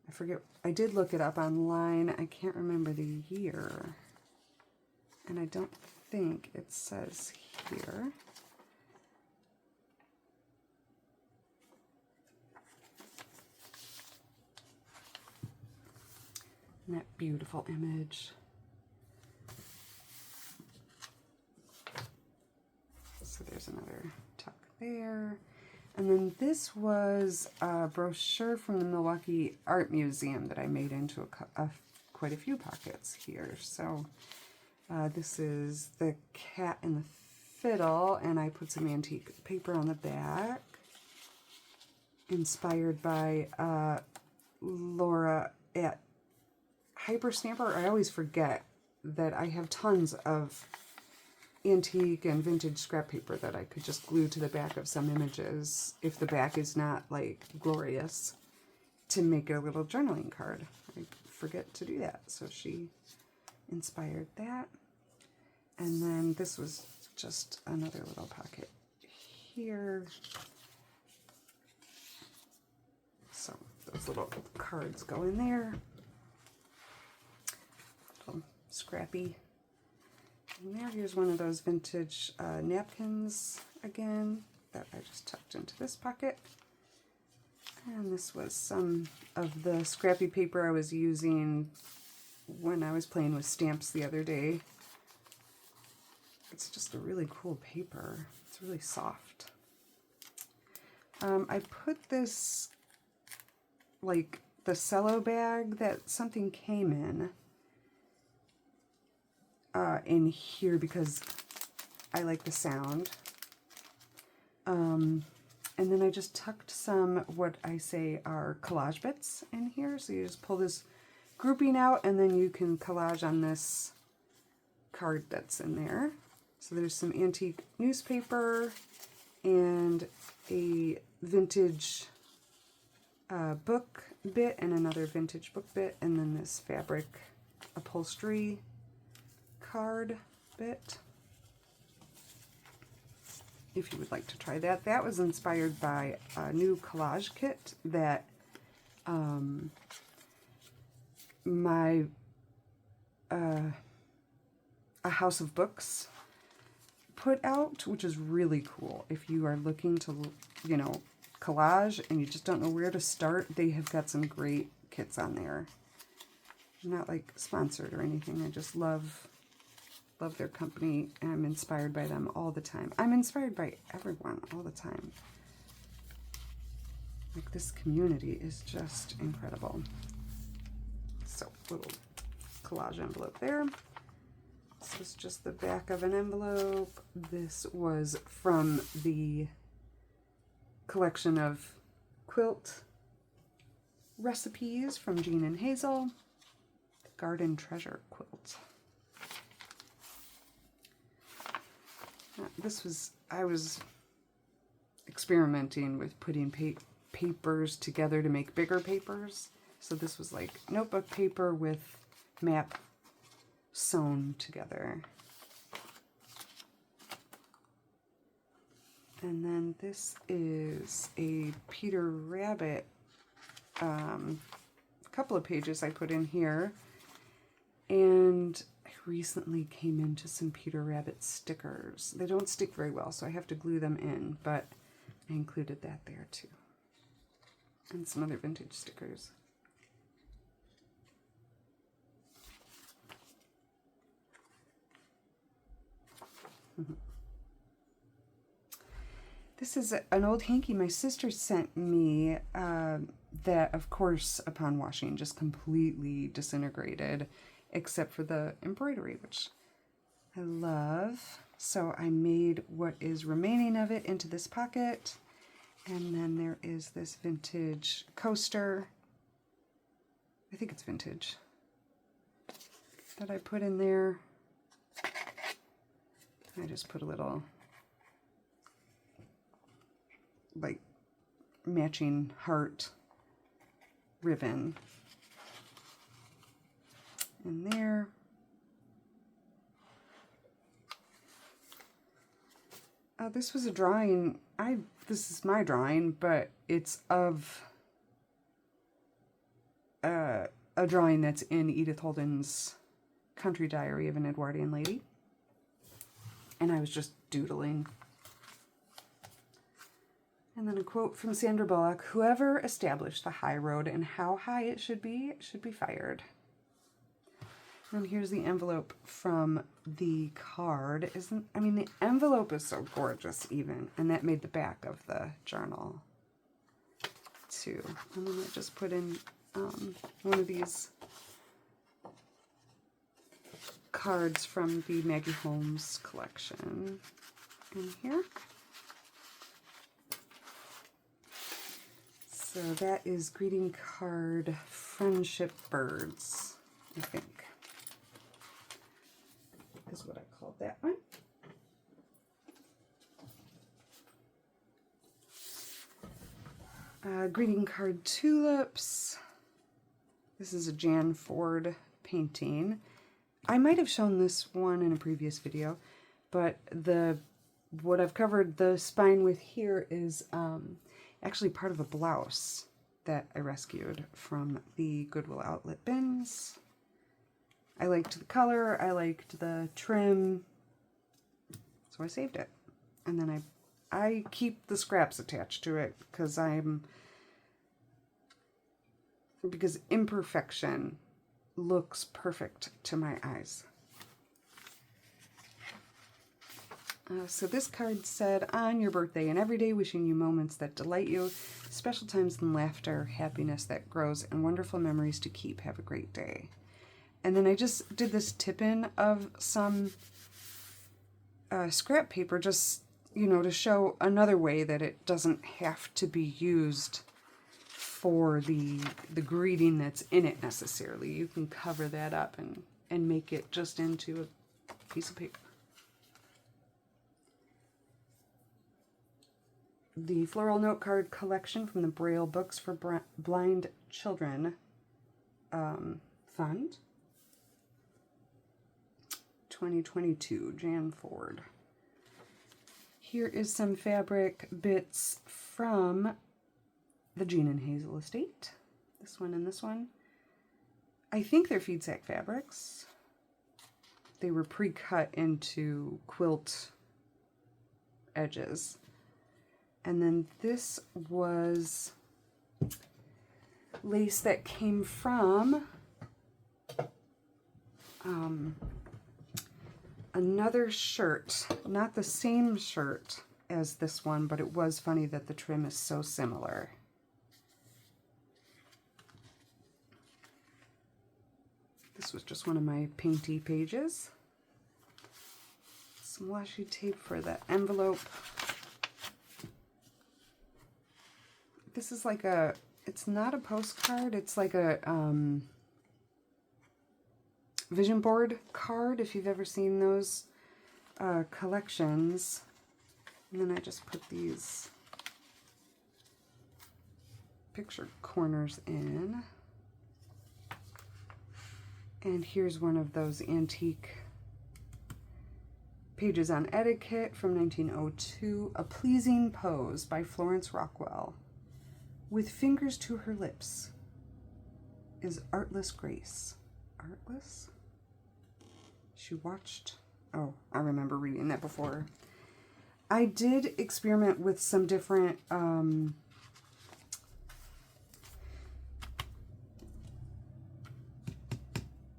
I forget, I did look it up online. I can't remember the year. And I don't think it says here. And that beautiful image. So there's another tuck there. And then this was a brochure from the Milwaukee Art Museum that I made into quite a few pockets here. So this is the cat and the fiddle, and I put some antique paper on the back, inspired by Laura at Hyper Stamper. I always forget that I have tons of antique and vintage scrap paper that I could just glue to the back of some images if the back is not like glorious, to make a little journaling card. I forget to do that, so she inspired that. And then this was just another little pocket here. So those little cards go in there. Little scrappy. And now here's one of those vintage napkins again that I just tucked into this pocket. And this was some of the scrappy paper I was using when I was playing with stamps the other day. It's just a really cool paper. It's really soft. I put this like the cello bag that something came in here because I like the sound. And then I just tucked some, what I say are collage bits in here. So you just pull this grouping out and then you can collage on this card that's in there. So there's some antique newspaper and a vintage book bit and another vintage book bit, and then this fabric upholstery card bit. If you would like to try that. That was inspired by a new collage kit that a house of books put out, which is really cool. If you are looking to, you know, collage and you just don't know where to start, they have got some great kits on there. I'm not like sponsored or anything. I just love their company, and I'm inspired by them all the time. I'm inspired by everyone all the time. Like, this community is just incredible. So, little collage envelope there. This is just the back of an envelope. This was from the collection of quilt recipes from Jean and Hazel, the Garden Treasure Quilt. I was experimenting with putting papers together to make bigger papers. So this was like notebook paper with map sewn together. And then this is a Peter Rabbit, couple of pages I put in here. And I recently came into some Peter Rabbit stickers. They don't stick very well, so I have to glue them in, but I included that there too. And some other vintage stickers. This is an old hanky my sister sent me that, of course, upon washing, just completely disintegrated, except for the embroidery, which I love. So I made what is remaining of it into this pocket. And then there is this vintage coaster. I think it's vintage. That I put in there. I just put a little, like, matching heart ribbon in there. This was a drawing. This is my drawing, but it's of a drawing that's in Edith Holden's Country Diary of an Edwardian Lady. And I was just doodling. And then a quote from Sandra Bullock: "Whoever established the high road and how high it should be fired." And here's the envelope from the card. The envelope is so gorgeous even. And that made the back of the journal too. And then I just put in one of these cards from the Maggie Holmes collection in here. So that is greeting card Friendship Birds, I think, is what I called that one. Greeting card Tulips. This is a Jan Ford painting. I might have shown this one in a previous video, but what I've covered the spine with here is actually part of a blouse that I rescued from the Goodwill outlet bins. I liked the color, I liked the trim, so I saved it. And then I keep the scraps attached to it because imperfection looks perfect to my eyes. So this card said, "On your birthday and every day, wishing you moments that delight you, special times and laughter, happiness that grows, and wonderful memories to keep. Have a great day. And then I just did this tip-in of some scrap paper, just, you know, to show another way that it doesn't have to be used for the greeting that's in it necessarily. You can cover that up and make it just into a piece of paper. The Floral Note Card Collection from the Braille Books for Blind Children Fund. 2022, Jan Ford. Here is some fabric bits from the Jean and Hazel estate. This one and this one. I think they're feed sack fabrics. They were pre-cut into quilt edges. And then this was lace that came from another shirt. Not the same shirt as this one, but it was funny that the trim is so similar. This was just one of my painty pages. Some washi tape for the envelope. This is like a, it's not a postcard, it's like a vision board card, if you've ever seen those collections. And then I just put these picture corners in. And here's one of those antique pages on etiquette from 1902, A Pleasing Pose by Florence Rockwell. With fingers to her lips is artless grace. Artless? She watched. Oh, I remember reading that before. I did experiment with some different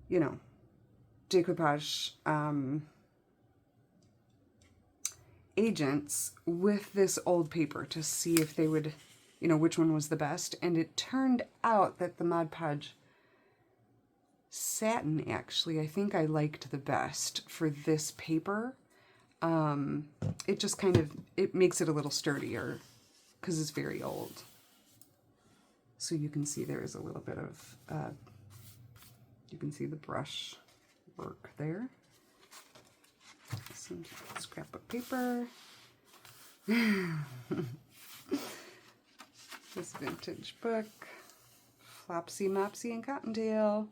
you know, decoupage agents with this old paper to see if they would, you know, which one was the best. And it turned out that the Mod Podge satin, actually, I think I liked the best for this paper. It just kind of, it makes it a little sturdier because it's very old. So you can see there is a little bit of, you can see the brush work there. Some scrapbook paper. This vintage book. Flopsy, Mopsy, and Cottontail.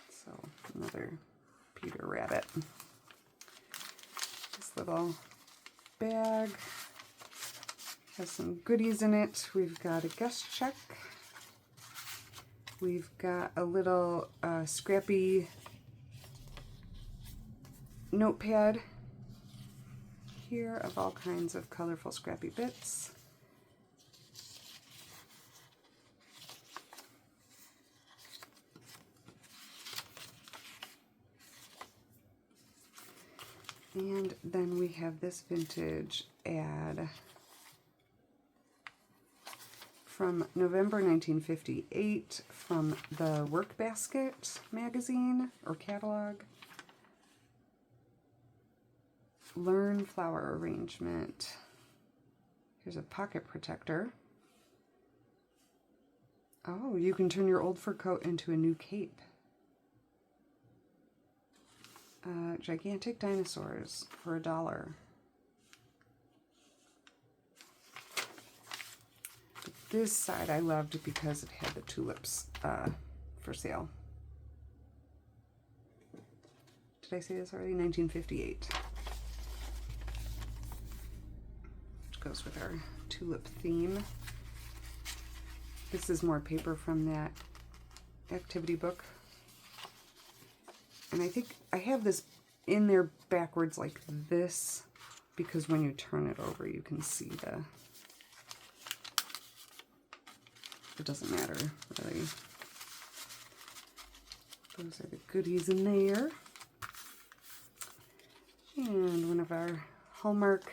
So, another Peter Rabbit. This little bag has some goodies in it. We've got a guest check. We've got a little scrappy notepad here of all kinds of colorful scrappy bits. And then we have this vintage ad from November 1958 from the Workbasket magazine or catalog. Learn flower arrangement. Here's a pocket protector. Oh, you can turn your old fur coat into a new cape. Gigantic dinosaurs for $1. But this side I loved because it had the tulips for sale. Did I say this already? 1958. Which goes with our tulip theme. This is more paper from that activity book. And I think I have this in there backwards like this because when you turn it over you can see it doesn't matter really. Those are the goodies in there. And one of our Hallmark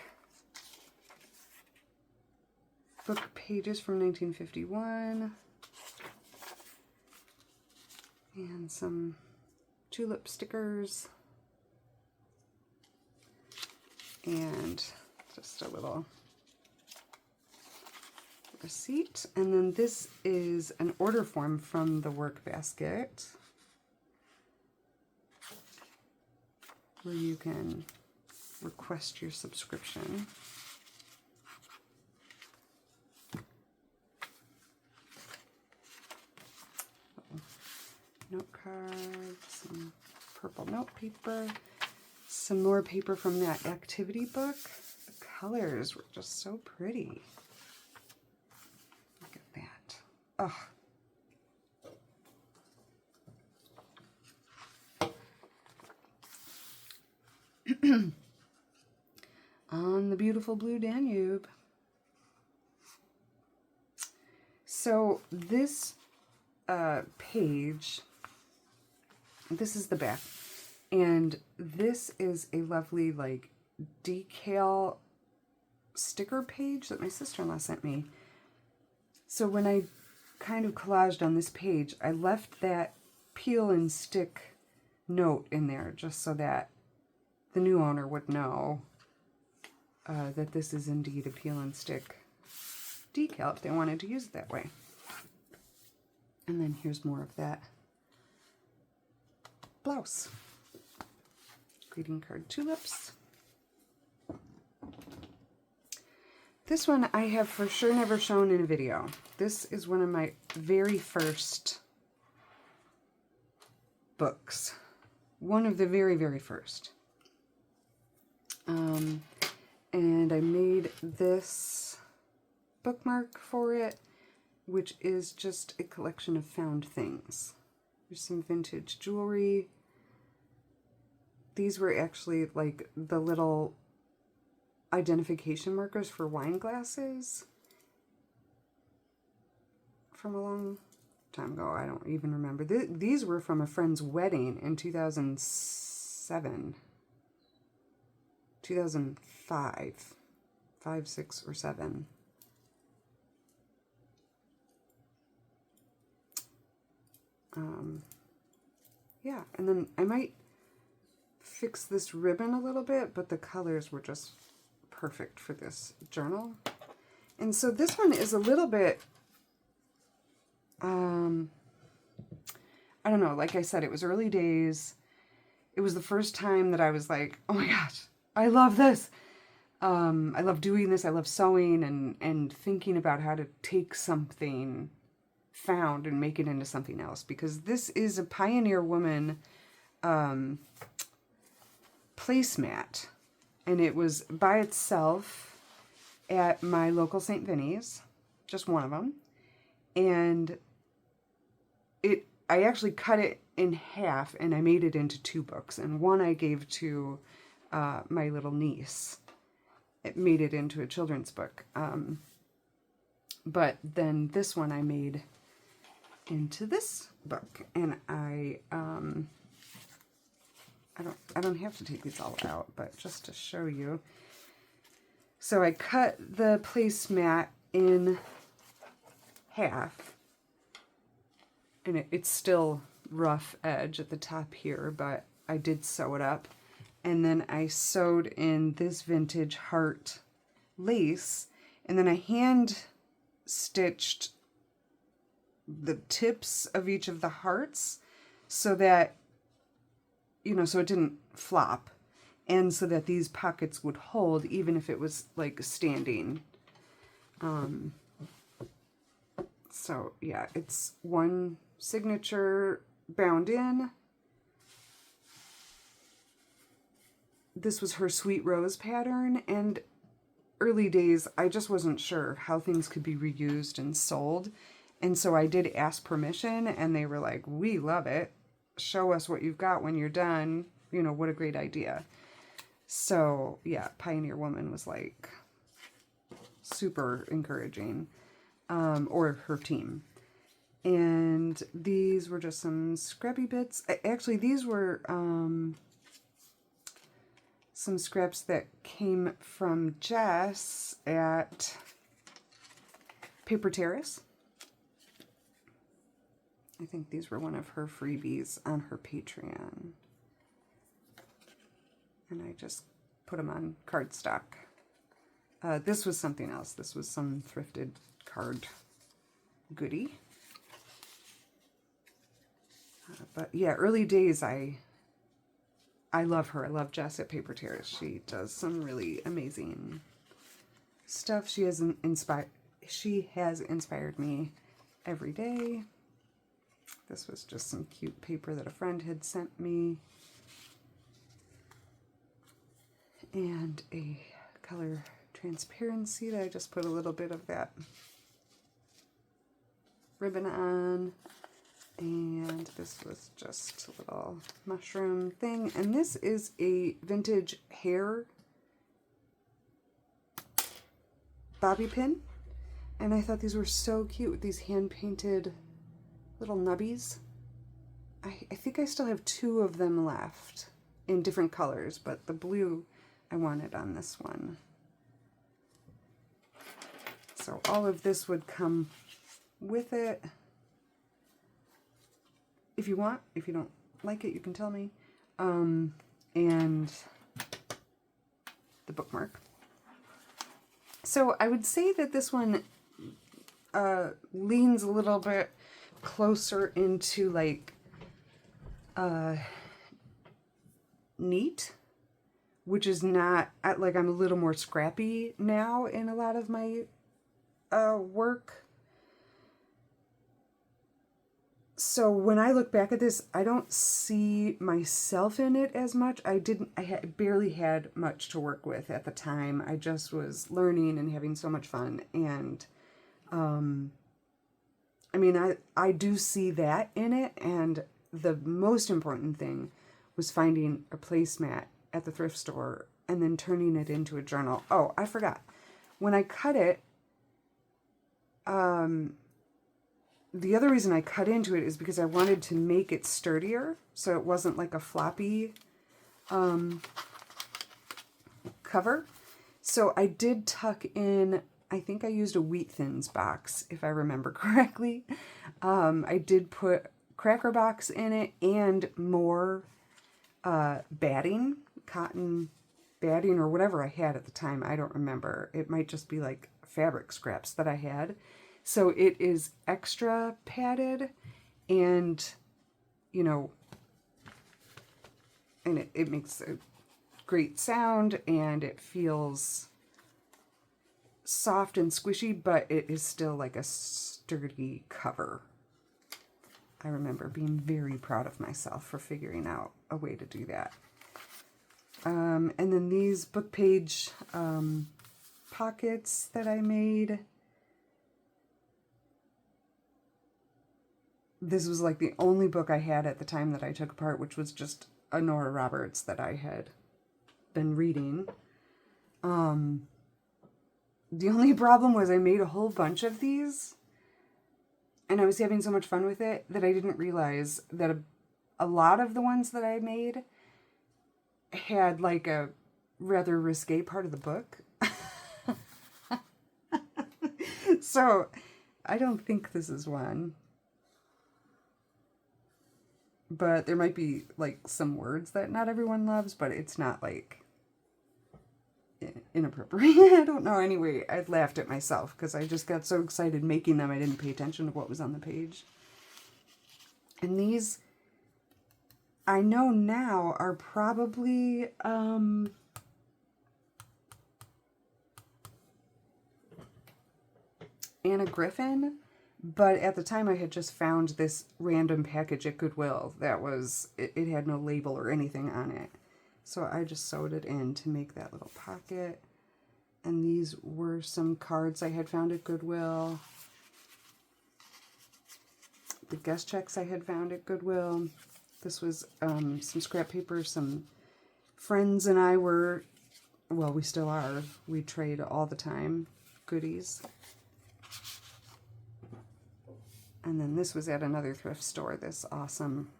book pages from 1951. And some tulip stickers. And just a little receipt. And then this is an order form from the work basket where you can request your subscription. Note card, some purple note paper, some more paper from that activity book. The colors were just so pretty. Look at that. Oh. On the beautiful blue Danube. So this page, this is the back, and this is a lovely like decal sticker page that my sister-in-law sent me. So when I kind of collaged on this page, I left that peel and stick note in there just so that the new owner would know that this is indeed a peel and stick decal if they wanted to use it that way. And then here's more of that blouse. Greeting card tulips. This one I have for sure never shown in a video. This is one of my very first books. One of the very, very first. And I made this bookmark for it, which is just a collection of found things. There's some vintage jewelry. These were actually like the little identification markers for wine glasses from a long time ago. I don't even remember. These were from a friend's wedding in 2007. 2005. 5, 6, or 7. Yeah, and then I might fix this ribbon a little bit, but the colors were just perfect for this journal. And so this one is a little bit, I don't know, like I said, it was early days. It was the first time that I was like, oh my gosh, I love this. I love doing this. I love sewing and thinking about how to take something found and make it into something else, because this is a Pioneer Woman placemat, and it was by itself at my local St. Vinny's, just one of them, and I actually cut it in half and I made it into 2 books, and one I gave to my little niece. It made it into a children's book, but then this one I made into this book, and I don't have to take these all out, but just to show you. So I cut the placemat in half, and it's still rough edge at the top here, but I did sew it up, and then I sewed in this vintage heart lace, and then I hand stitched the tips of each of the hearts so that, you know, so it didn't flop, and so that these pockets would hold even if it was like standing. So yeah, it's one signature bound in. This was her Sweet Rose pattern, and early days I just wasn't sure how things could be reused and sold. And so I did ask permission, and they were like, we love it. Show us what you've got when you're done. You know, what a great idea. So, yeah, Pioneer Woman was like super encouraging, or her team. And these were just some scrubby bits. Actually, these were some scraps that came from Jess at Paper Terrace. I think these were one of her freebies on her Patreon. And I just put them on cardstock. This was something else. This was some thrifted card goodie. But yeah, early days, I love her. I love Jess at Paper Terrace. She does some really amazing stuff. She has inspired me every day. This was just some cute paper that a friend had sent me. And a color transparency that I just put a little bit of that ribbon on. And this was just a little mushroom thing. And this is a vintage hair bobby pin. And I thought these were so cute with these hand-painted little nubbies. I think I still have 2 of them left in different colors, but the blue I wanted on this one. So all of this would come with it. If you want, if you don't like it, you can tell me. And the bookmark. So I would say that this one leans a little bit closer into like neat, which is not, like, I'm a little more scrappy now in a lot of my work. So when I look back at this, I don't see myself in it as much. I barely had much to work with at the time. I just was learning and having so much fun. And, I mean, I do see that in it. And the most important thing was finding a placemat at the thrift store and then turning it into a journal. Oh, I forgot. When I cut it, the other reason I cut into it is because I wanted to make it sturdier, so it wasn't like a floppy cover. So I did tuck in, I think I used a Wheat Thins box, if I remember correctly. I did put cracker box in it and more batting, cotton batting, or whatever I had at the time. I don't remember. It might just be like fabric scraps that I had. So it is extra padded and, you know, and it makes a great sound and it feels soft and squishy, but it is still like a sturdy cover. I remember being very proud of myself for figuring out a way to do that. And then these book page pockets that I made. This was like the only book I had at the time that I took apart, which was just a Nora Roberts that I had been reading. The only problem was I made a whole bunch of these, and I was having so much fun with it that I didn't realize that a lot of the ones that I made had like a rather risque part of the book. So I don't think this is one. But there might be, like, some words that not everyone loves, but it's not, like, inappropriate. I don't know. Anyway, I laughed at myself because I just got so excited making them, I didn't pay attention to what was on the page. And these, I know now, are probably, Anna Griffin. But at the time, I had just found this random package at Goodwill that was, it had no label or anything on it. So I just sewed it in to make that little pocket. And these were some cards I had found at Goodwill. The guest checks I had found at Goodwill. This was some scrap paper. Some friends and I were, well, we still are. We trade all the time. Goodies. And then this was at another thrift store, this awesome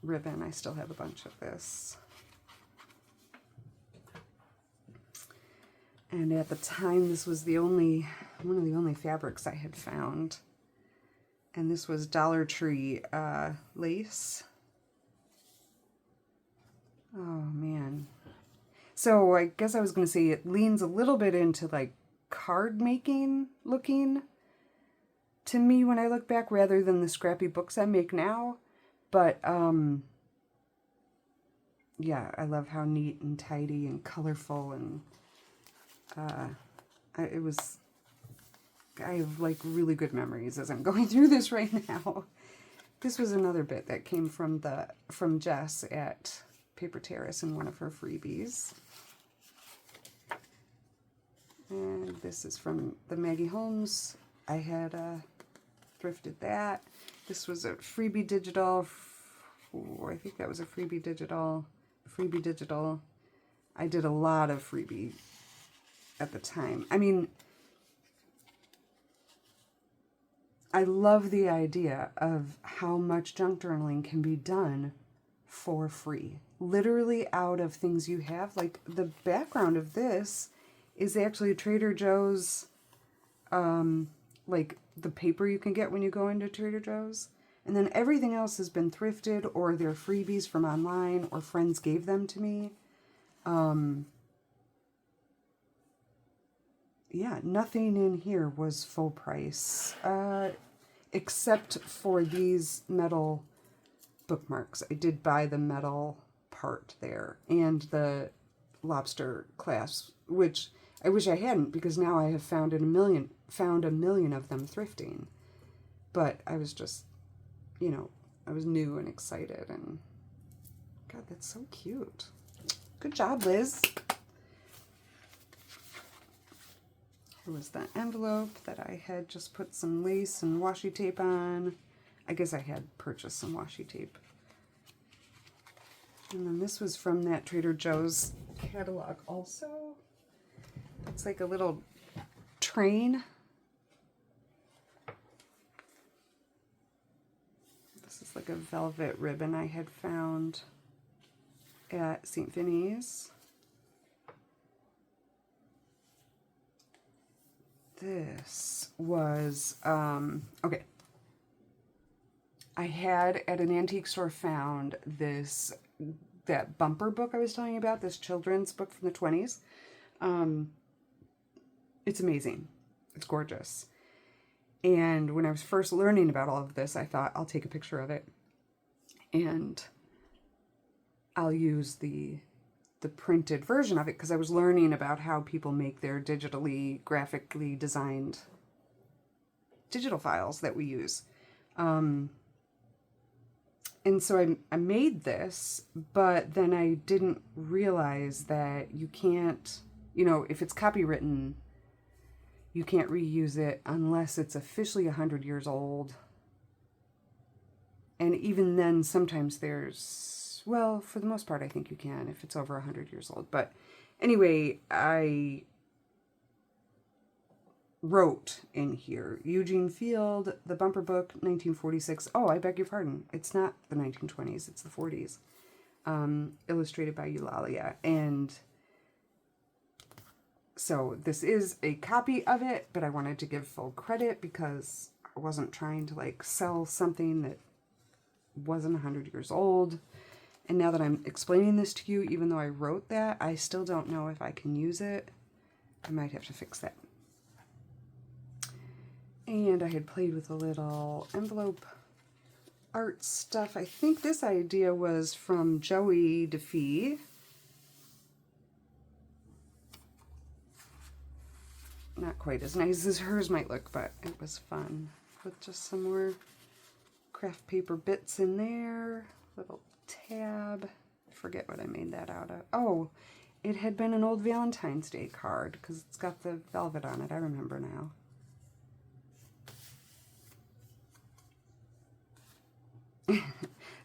ribbon. I still have a bunch of this. And at the time, this was one of the only fabrics I had found. And this was Dollar Tree lace. Oh, man. So I guess I was going to say it leans a little bit into like card making looking to me when I look back, rather than the scrappy books I make now. But yeah, I love how neat and tidy and colorful, and I have like really good memories as I'm going through this right now. This was another bit that came from Jess at Paper Terrace in one of her freebies. And this is from the Maggie Holmes. I had thrifted that. This was a freebie digital. I think that was a freebie digital. I did a lot of freebie at the time. I mean, I love the idea of how much junk journaling can be done for free. Literally out of things you have. Like the background of this is actually Trader Joe's, like the paper you can get when you go into Trader Joe's. And then everything else has been thrifted, or they're freebies from online, or friends gave them to me. Yeah, nothing in here was full price, except for these metal bookmarks. I did buy the metal part there, and the lobster clasps, which I wish I hadn't, because now I have found a million of them thrifting. But I was just, you know, I was new and excited, and God, that's so cute. Good job, Liz. Here was the envelope that I had just put some lace and washi tape on. I guess I had purchased some washi tape. And then this was from that Trader Joe's catalog also. It's like a little train. This is like a velvet ribbon I had found at St. Vinny's. This was, okay. I had at an antique store found that bumper book I was telling you about, this children's book from the 20s. It's amazing. It's gorgeous. And when I was first learning about all of this, I thought I'll take a picture of it and I'll use the printed version of it, because I was learning about how people make their digitally, graphically designed digital files that we use. And so I made this, but then I didn't realize that you can't, you know, if it's copywritten, you can't reuse it unless it's officially 100 years old. And even then, sometimes there's, well, for the most part, I think you can if it's over 100 years old. But anyway, I wrote in here, Eugene Field, the bumper book, 1946. Oh, I beg your pardon. It's not the 1920s, it's the 40s. Illustrated by Eulalia. And so this is a copy of it, but I wanted to give full credit because I wasn't trying to like sell something that wasn't 100 years old. And now that I'm explaining this to you, even though I wrote that, I still don't know if I can use it. I might have to fix that. And I had played with a little envelope art stuff. I think this idea was from Joey DeFee. Not quite as nice as hers might look, but it was fun. With just some more craft paper bits in there. Little tab. I forget what I made that out of. Oh, it had been an old Valentine's Day card because it's got the velvet on it. I remember now.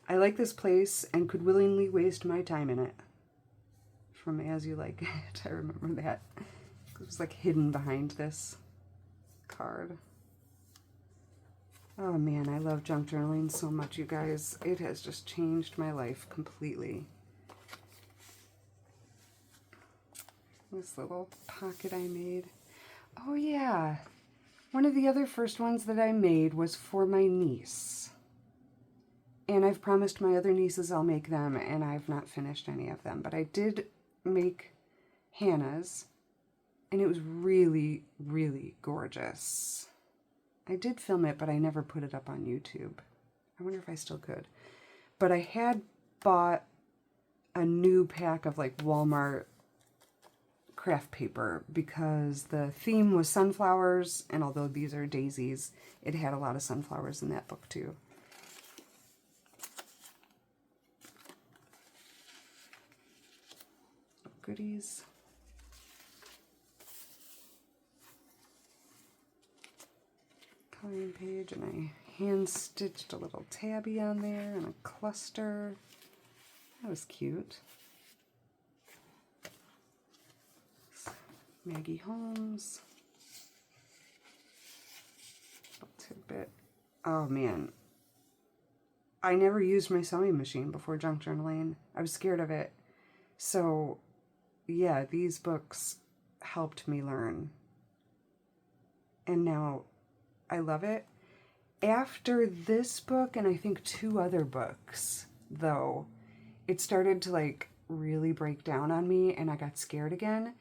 I like this place and could willingly waste my time in it. From As You Like It. I remember that. It was like hidden behind this card. Oh man, I love junk journaling so much, you guys. It has just changed my life completely. This little pocket I made. Oh yeah, one of the other first ones that I made was for my niece. And I've promised my other nieces I'll make them, and I've not finished any of them. But I did make Hannah's, and it was really, really gorgeous. I did film it, but I never put it up on YouTube. I wonder if I still could. But I had bought a new pack of like Walmart craft paper because the theme was sunflowers, and although these are daisies, it had a lot of sunflowers in that book too. Goodies. Coloring page, and I hand stitched a little tabby on there and a cluster. That was cute. Maggie Holmes. Little tidbit. Oh man. I never used my sewing machine before junk journaling. I was scared of it. So yeah, these books helped me learn. And now I love it. After this book, and I think 2 other books, though, it started to like really break down on me and I got scared again.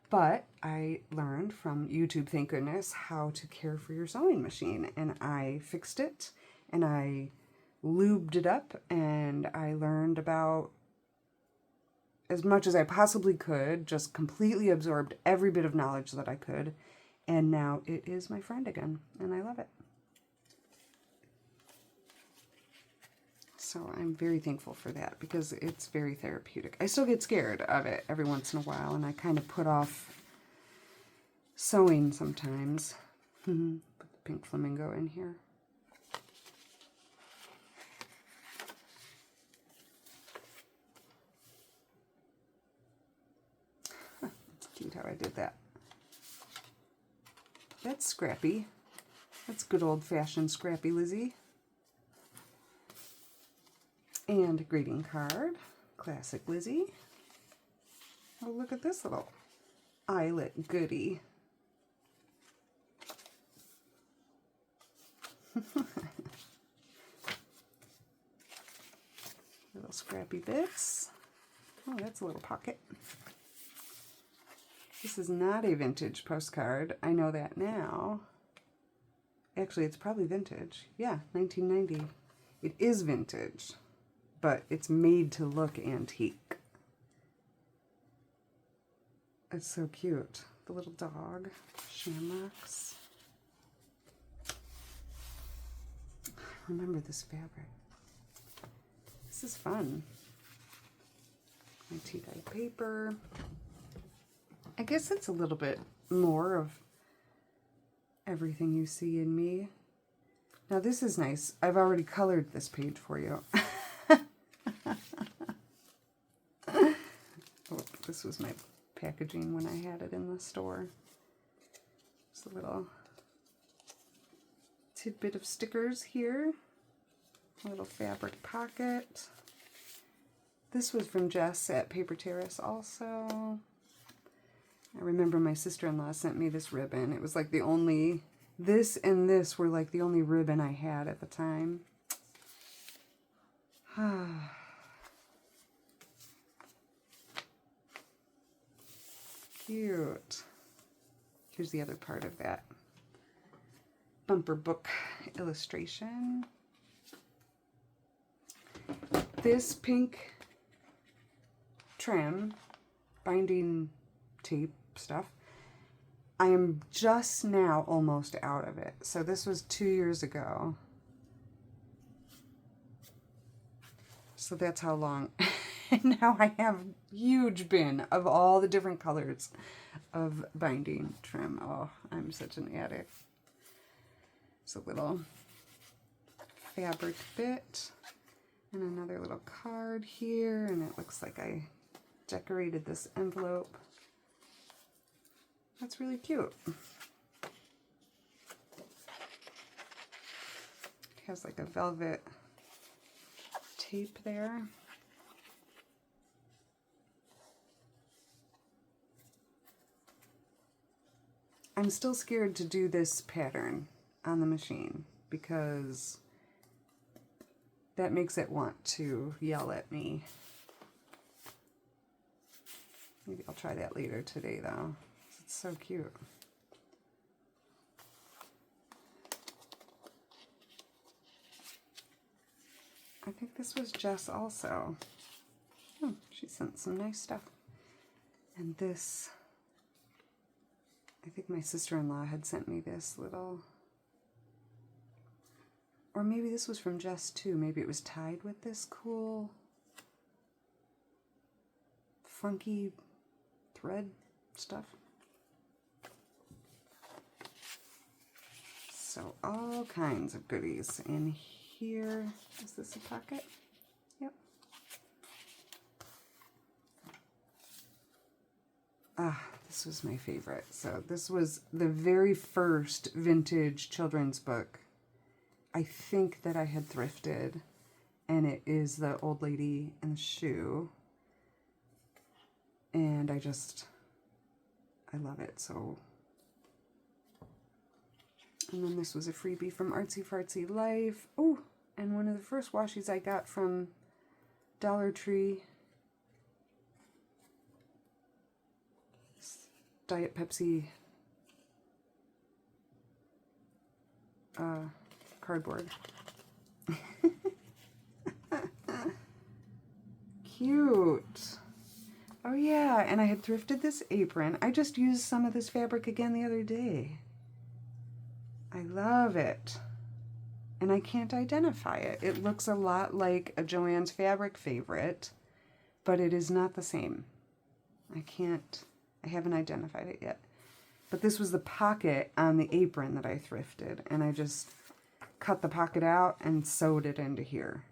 But I learned from YouTube, thank goodness, how to care for your sewing machine. And I fixed it and I lubed it up, and I learned about as much as I possibly could, just completely absorbed every bit of knowledge that I could, and now it is my friend again, and I love it. So I'm very thankful for that because it's very therapeutic. I still get scared of it every once in a while, and I kind of put off sewing sometimes. Put the pink flamingo in here. Cute how I did that. That's scrappy. That's good old-fashioned scrappy Lizzie. And a greeting card. Classic Lizzie. Oh, look at this little eyelet goodie. Little scrappy bits. Oh, that's a little pocket. This is not a vintage postcard. I know that now. Actually, it's probably vintage. Yeah, 1990. It is vintage, but it's made to look antique. It's so cute. The little dog, shamrocks. Remember this fabric. This is fun. My tea-dyed paper. I guess it's a little bit more of everything you see in me. Now this is nice. I've already colored this page for you. Oh, this was my packaging when I had it in the store. Just a little tidbit of stickers here. A little fabric pocket. This was from Jess at Paper Terrace also. I remember my sister-in-law sent me this ribbon. It was like the only, this and this were like the only ribbon I had at the time. Cute. Here's the other part of that bumper book illustration. This pink trim, binding tape stuff, I am just now almost out of it. So this was 2 years ago. So that's how long. And now I have a huge bin of all the different colors of binding trim. Oh, I'm such an addict. It's a little fabric bit and another little card here, and it looks like I decorated this envelope. That's really cute. It has like a velvet tape there. I'm still scared to do this pattern on the machine because that makes it want to yell at me. Maybe I'll try that later today though. It's so cute. I think this was Jess also. Oh, she sent some nice stuff. And this, I think my sister-in-law had sent me this little, or maybe this was from Jess too. Maybe it was tied with this cool, funky thread stuff. So all kinds of goodies in here. Is this a pocket? Yep. Ah, this was my favorite. So this was the very first vintage children's book I think that I had thrifted, and it is The Old Lady and the Shoe. And I love it so. And then this was a freebie from Artsy Fartsy Life. Oh, and one of the first washies I got from Dollar Tree. Diet Pepsi cardboard. Cute. Oh yeah, and I had thrifted this apron. I just used some of this fabric again the other day. I love it. And I can't identify it. It looks a lot like a Joann's Fabric favorite, but it is not the same. I haven't identified it yet. But this was the pocket on the apron that I thrifted, and I just cut the pocket out and sewed it into here.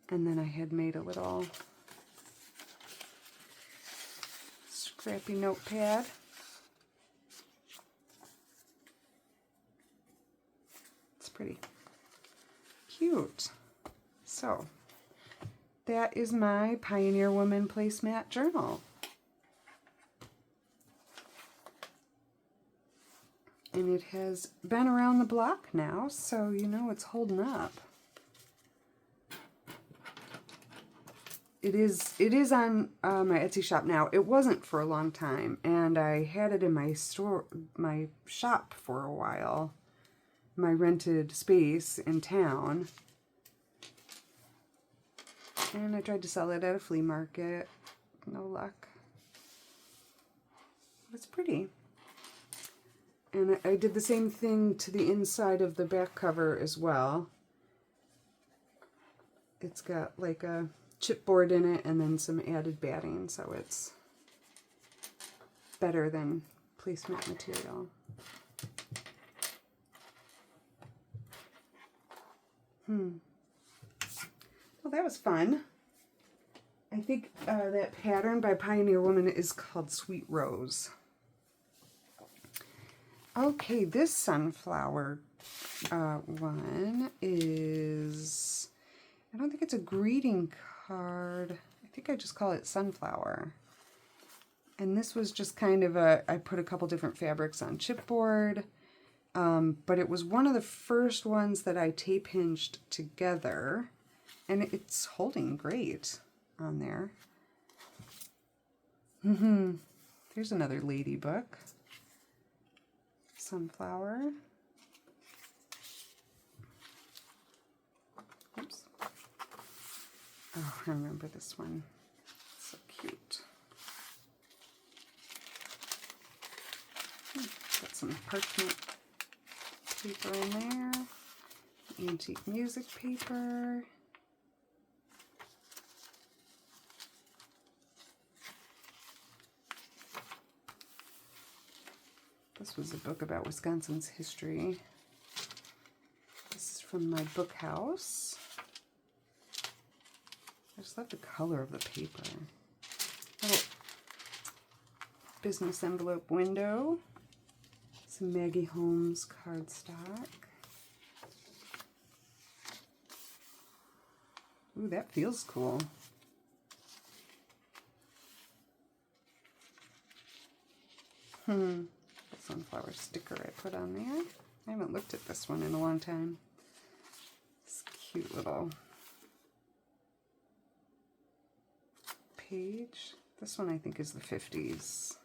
And then I had made a little scrappy notepad. It's pretty cute. So that is my Pioneer Woman placemat journal. And it has been around the block now, so you know it's holding up. It is on my Etsy shop now. It wasn't for a long time, and I had it in my shop for a while, my rented space in town. And I tried to sell it at a flea market. No luck. But it's pretty. And I did the same thing to the inside of the back cover as well. It's got like a chipboard in it and then some added batting, so it's better than placemat material. Well, that was fun. I think that pattern by Pioneer Woman is called Sweet Rose. Okay, this sunflower one is, I don't think it's a greeting card. I think I just call it Sunflower. And this was just kind of I put a couple different fabrics on chipboard, but it was one of the first ones that I tape hinged together, and it's holding great on there. There's another lady book. Sunflower. Oops. Oh, I remember this one. So cute. Got some parchment paper in there. Antique music paper. This was a book about Wisconsin's history. This is from my book house. I just love the color of the paper. Little business envelope window. Some Maggie Holmes cardstock. Ooh, that feels cool. Sunflower sticker I put on there. I haven't looked at this one in a long time. This cute little page. This one I think is the 50s.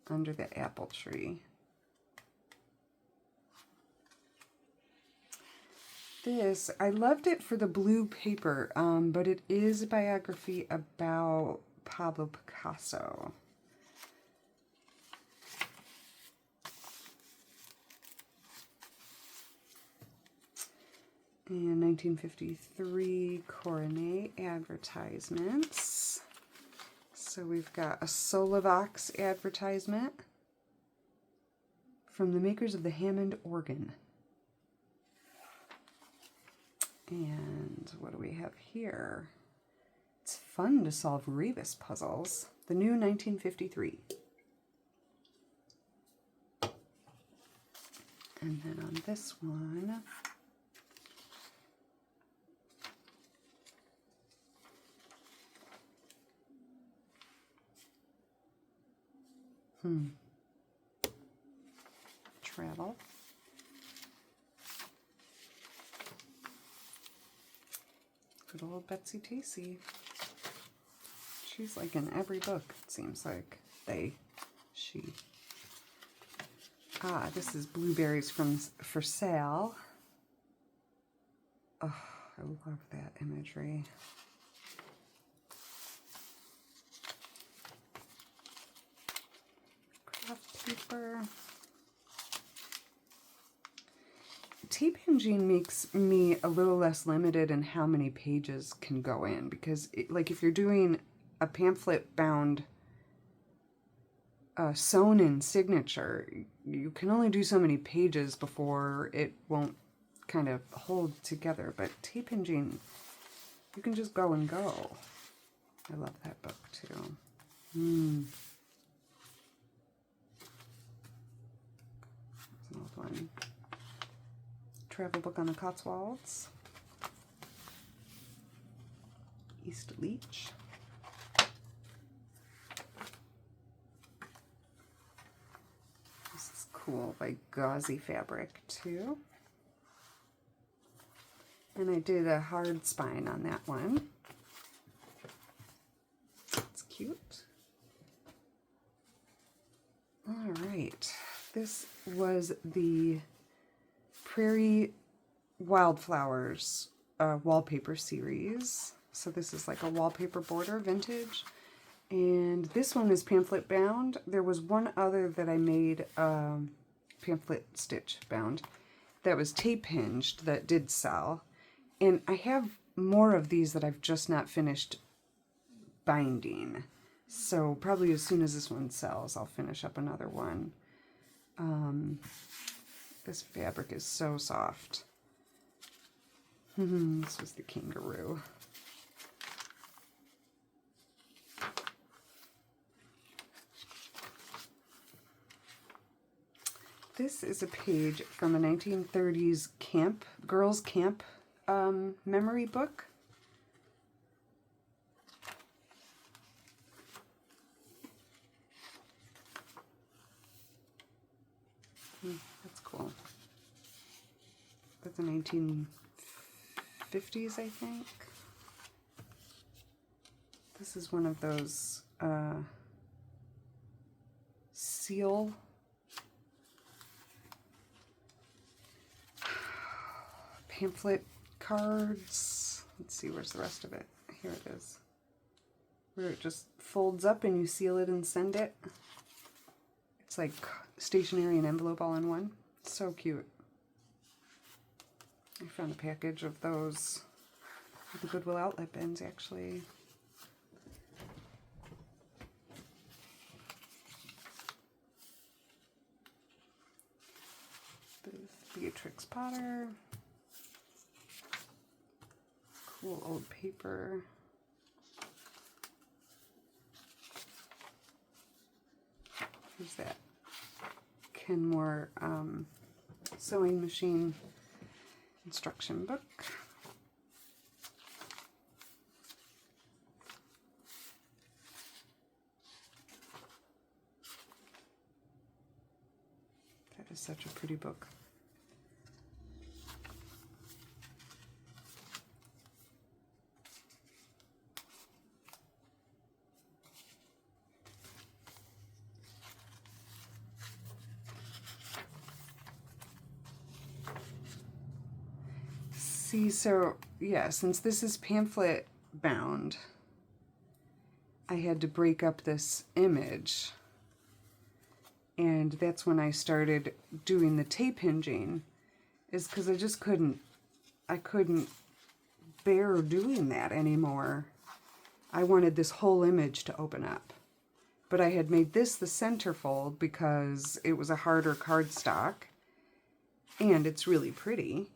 Under the apple tree. This, I loved it for the blue paper, but it is a biography about Pablo Picasso. And 1953 Coronet advertisements. So we've got a Solavox advertisement from the makers of the Hammond organ. And what do we have here? It's fun to solve rebus puzzles. The new 1953. And then on this one, travel. Good old Betsy Tacy. She's like in every book, it seems like. She. Ah, this is Blueberries for Sale. Oh, I love that imagery. Craft paper. Tape hinging makes me a little less limited in how many pages can go in, because like if you're doing a pamphlet bound sewn in signature, you can only do so many pages before it won't kind of hold together. But tape hinging, you can just go and go. I love that book too. There's an old one. Travel book on the Cotswolds. East Leach. This is cool, by Gauzy Fabric too. And I did a hard spine on that one. It's cute. All right, this was the Prairie Wildflowers wallpaper series. So this is like a wallpaper border, vintage. And this one is pamphlet bound. There was one other that I made pamphlet stitch bound that was tape hinged that did sell. And I have more of these that I've just not finished binding. So probably as soon as this one sells, I'll finish up another one. This fabric is so soft. This was the kangaroo. This is a page from a 1930s girls' camp memory book. That's cool. That's the 1950s, I think. This is one of those seal pamphlet cards. Let's see, where's the rest of it? Here it is. Where it just folds up and you seal it and send it. It's like stationery and envelope all in one. So cute. I found a package of those at the Goodwill outlet bins, actually. Beatrix Potter. Cool old paper. Here's that Kenmore sewing machine instruction book. is such a pretty book. See, so yeah, since this is pamphlet bound, I had to break up this image, and that's when I started doing the tape hinging, is because I couldn't bear doing that anymore. I wanted this whole image to open up, but I had made this the centerfold because it was a harder cardstock, and it's really pretty.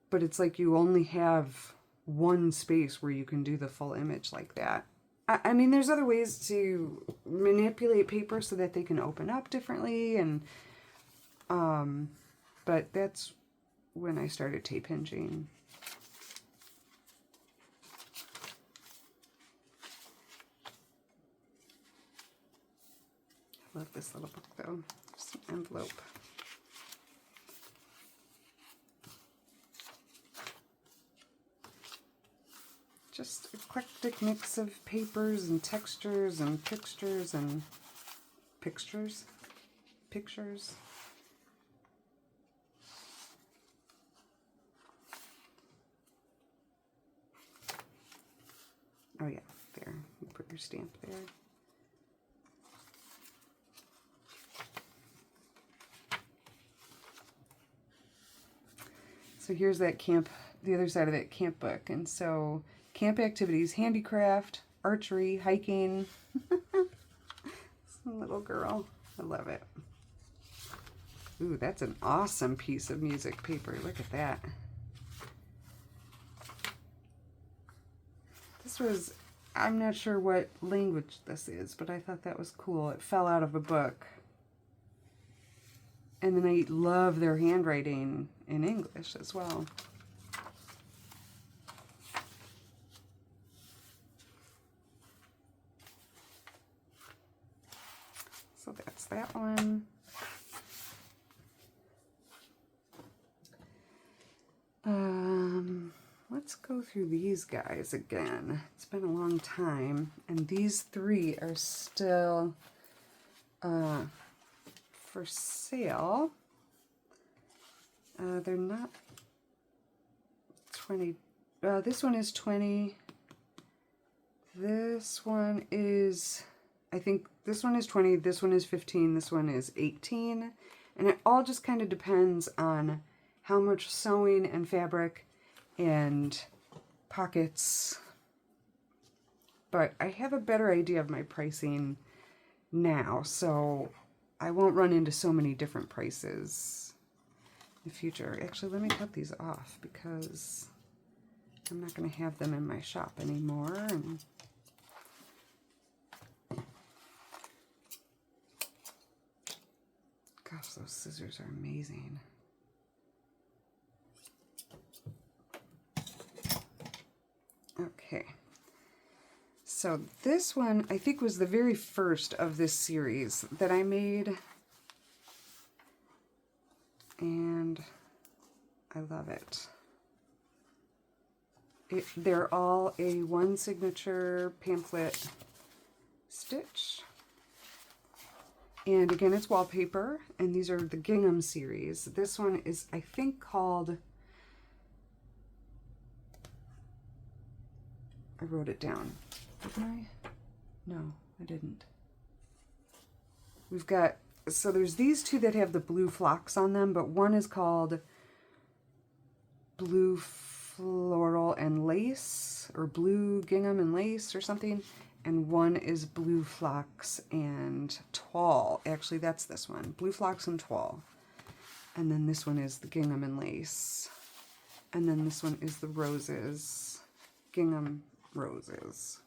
But it's like you only have one space where you can do the full image like that. I mean, there's other ways to manipulate paper so that they can open up differently, and but that's when I started tape hinging. I love this little book though. Just an envelope. Just eclectic mix of papers and textures and pictures and pictures. Oh yeah, there. You put your stamp there. So here's that camp, the other side of that camp book. And so camp activities, handicraft, archery, hiking. Some little girl. I love it. Ooh, that's an awesome piece of music paper. Look at that. This was, I'm not sure what language this is, but I thought that was cool. It fell out of a book. And then I love their handwriting in English as well. So that's that one. Let's go through these guys again. It's been a long time, and these three are still for sale. They're not 20. This one is 20. This one is, I think this one is 20, this one is 15, this one is 18. And it all just kind of depends on how much sewing and fabric and pockets. But I have a better idea of my pricing now, so I won't run into so many different prices in the future. Actually, let me cut these off because I'm not going to have them in my shop anymore. And gosh, those scissors are amazing. Okay. So this one, I think, was the very first of this series that I made. And I love it. They're all a one signature pamphlet stitch. And again, it's wallpaper, and these are the gingham series. This one is, I think, called, I wrote it down. Didn't I? No, I didn't. We've got, so there's these two that have the blue flocks on them, but one is called Blue Floral and Lace, or Blue Gingham and Lace or something, and one is Blue Phlox and Toile. Actually, that's this one, Blue Phlox and Toile. And then this one is the Gingham and Lace. And then this one is the Roses, Gingham Roses.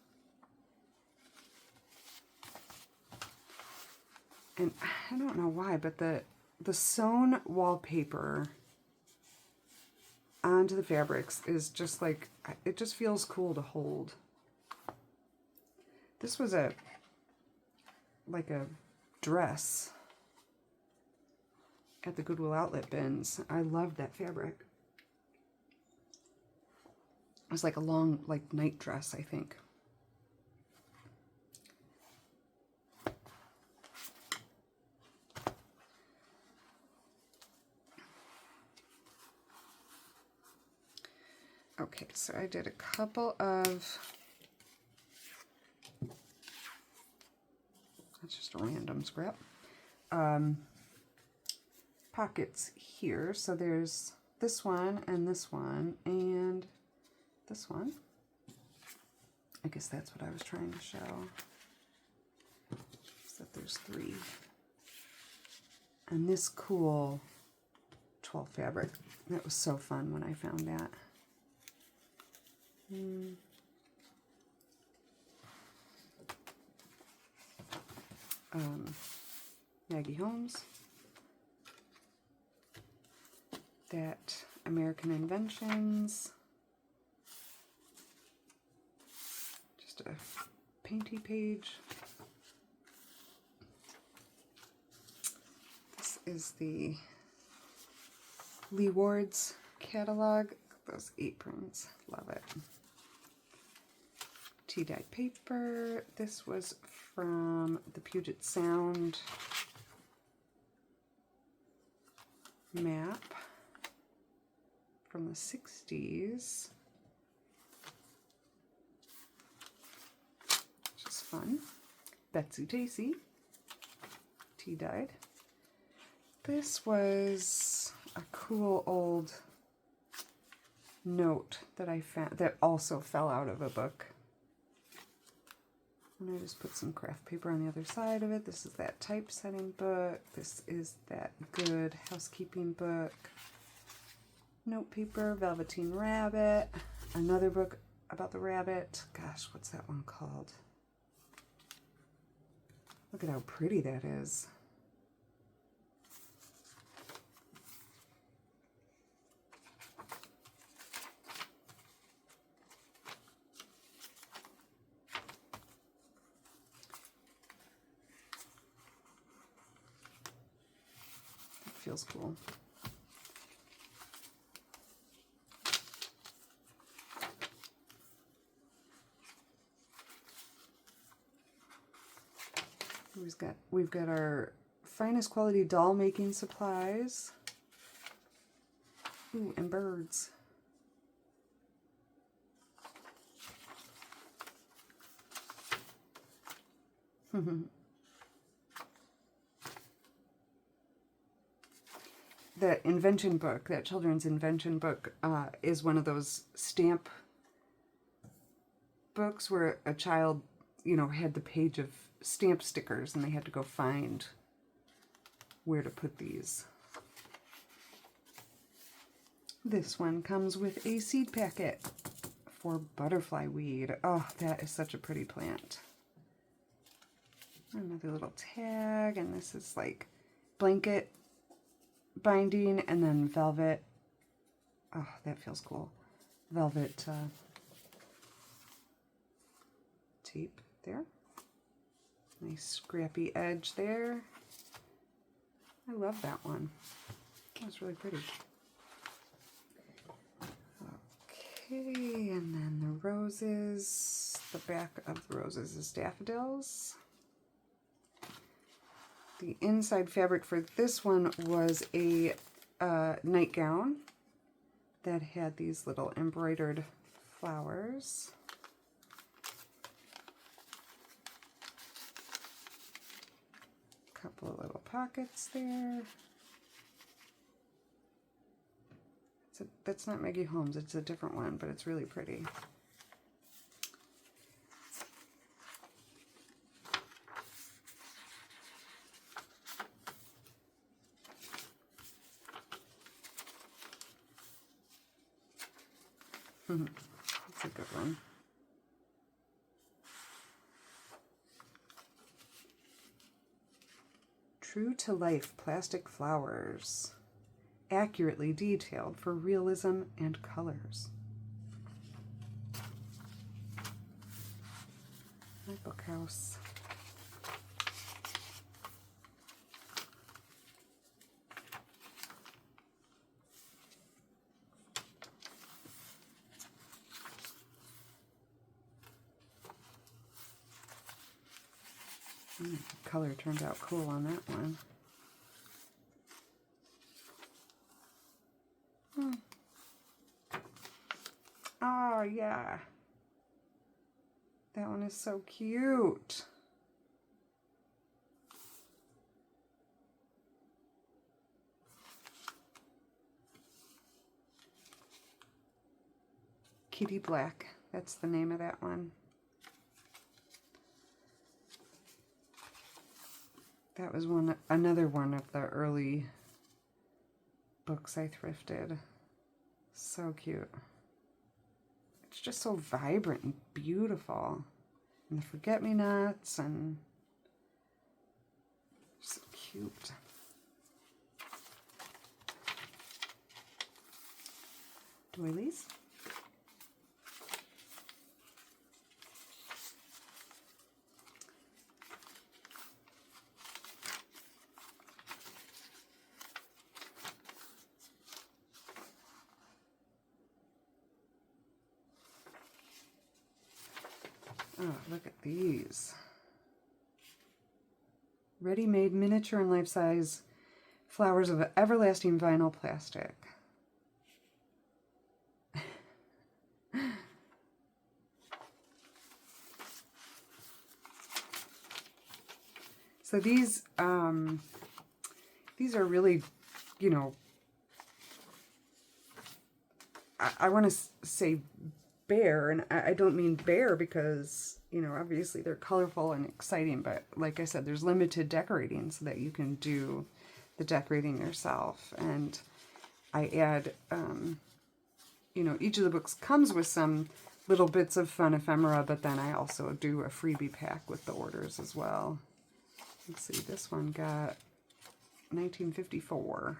And I don't know why, but the sewn wallpaper onto the fabrics is just like, it just feels cool to hold. This was like a dress. at the Goodwill outlet bins. I loved that fabric. It was like a long, like, night dress, I think. Okay, so I did a couple of, that's just a random scrap, pockets here. So there's this one and this one and this one. I guess that's what I was trying to show, is that there's 3. And this cool 12 fabric, that was so fun when I found that. Maggie Holmes, that American Inventions, just a painty page. This is the Lee Ward's catalog. Those aprons, love it. Tea-dyed paper. This was from the Puget Sound map from the 60s, which is fun. Betsy Tacy, tea-dyed. This was a cool old note that I found that also fell out of a book. And I just put some craft paper on the other side of it. This is that typesetting book. This is that Good Housekeeping book. Note paper, Velveteen Rabbit. Another book about the rabbit. Gosh, what's that one called? Look at how pretty that is. Feels cool. We've got our finest quality doll making supplies. Ooh, and birds. That invention book, that children's invention book, is one of those stamp books where a child, you know, had the page of stamp stickers and they had to go find where to put these. This one comes with a seed packet for butterfly weed. Oh, that is such a pretty plant. Another little tag, and this is like blanket binding and then velvet. Oh, that feels cool. Velvet tape there. Nice scrappy edge there. I love that one. That's really pretty. Okay, and then the roses. The back of the roses is daffodils. The inside fabric for this one was a nightgown that had these little embroidered flowers. A couple of little pockets there. That's not Maggie Holmes, it's a different one, but it's really pretty. That's a good one. True to life plastic flowers, accurately detailed for realism and colors. My bookhouse. Color turned out cool on that one. Oh, yeah. That one is so cute. Kitty Black. That's the name of that one. That was another one of the early books I thrifted. So cute. It's just so vibrant and beautiful. And the forget-me-nots and so cute. Doilies. Oh, look at these. Ready-made miniature and life-size flowers of everlasting vinyl plastic. So these are really, you know, I want to say bare, and I don't mean bare because, you know, obviously they're colorful and exciting, but like I said, there's limited decorating so that you can do the decorating yourself. And I add, you know, each of the books comes with some little bits of fun ephemera, but then I also do a freebie pack with the orders as well. Let's see, this one got 1954.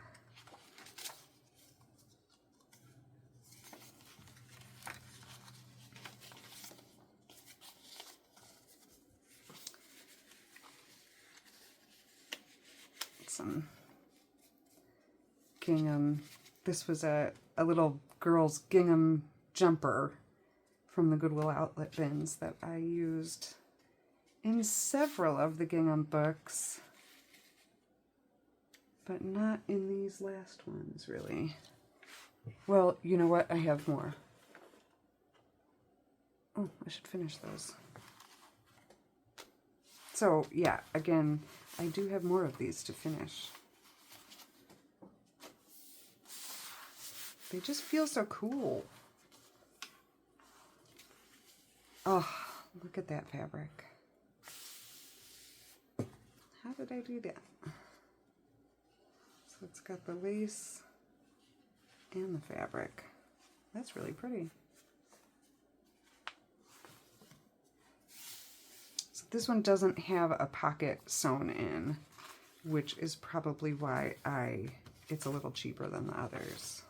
Some gingham. This was a little girl's gingham jumper from the Goodwill outlet bins that I used in several of the gingham books, but not in these last ones, really. Well, you know what? I have more. Oh, I should finish those. So, yeah, again, I do have more of these to finish. They just feel so cool. Oh, look at that fabric. How did I do that? So it's got the lace and the fabric. That's really pretty. So this one doesn't have a pocket sewn in, which is probably why it's a little cheaper than the others.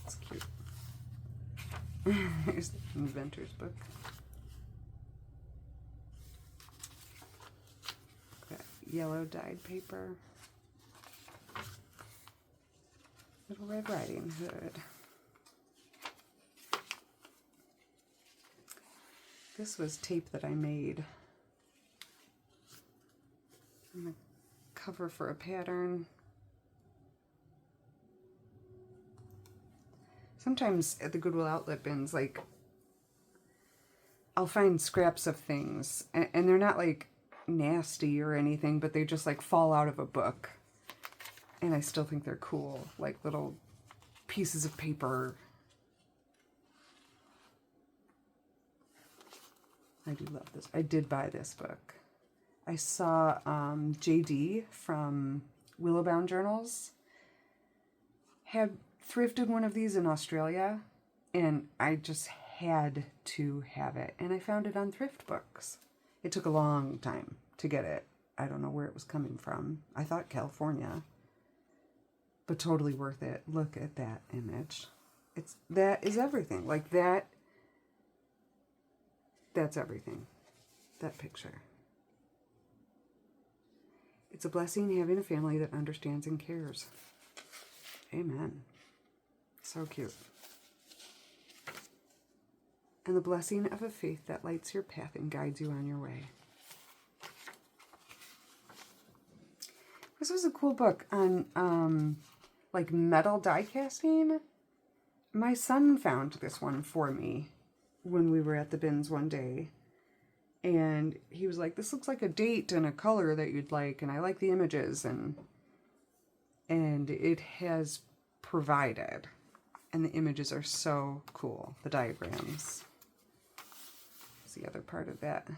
It's cute. Here's the inventor's book. Got yellow dyed paper. Little Red Riding Hood. This was tape that I made. And the cover for a pattern. Sometimes at the Goodwill outlet bins, like, I'll find scraps of things, and they're not like nasty or anything, but they just like fall out of a book. And I still think they're cool, like little pieces of paper. I do love this. I did buy this book. I saw JD from Willowbound Journals had thrifted one of these in Australia, and I just had to have it. And I found it on Thrift Books. It took a long time to get it. I don't know where it was coming from. I thought California. But totally worth it. Look at that image. That is everything. Like that's everything. That picture. It's a blessing having a family that understands and cares. Amen. So cute. And the blessing of a faith that lights your path and guides you on your way. This was a cool book on like metal die casting. My son found this one for me when we were at the bins one day. And he was like, this looks like a date and a color that you'd like, and I like the images, and it has provided. And the images are so cool, the diagrams. That's the other part of that.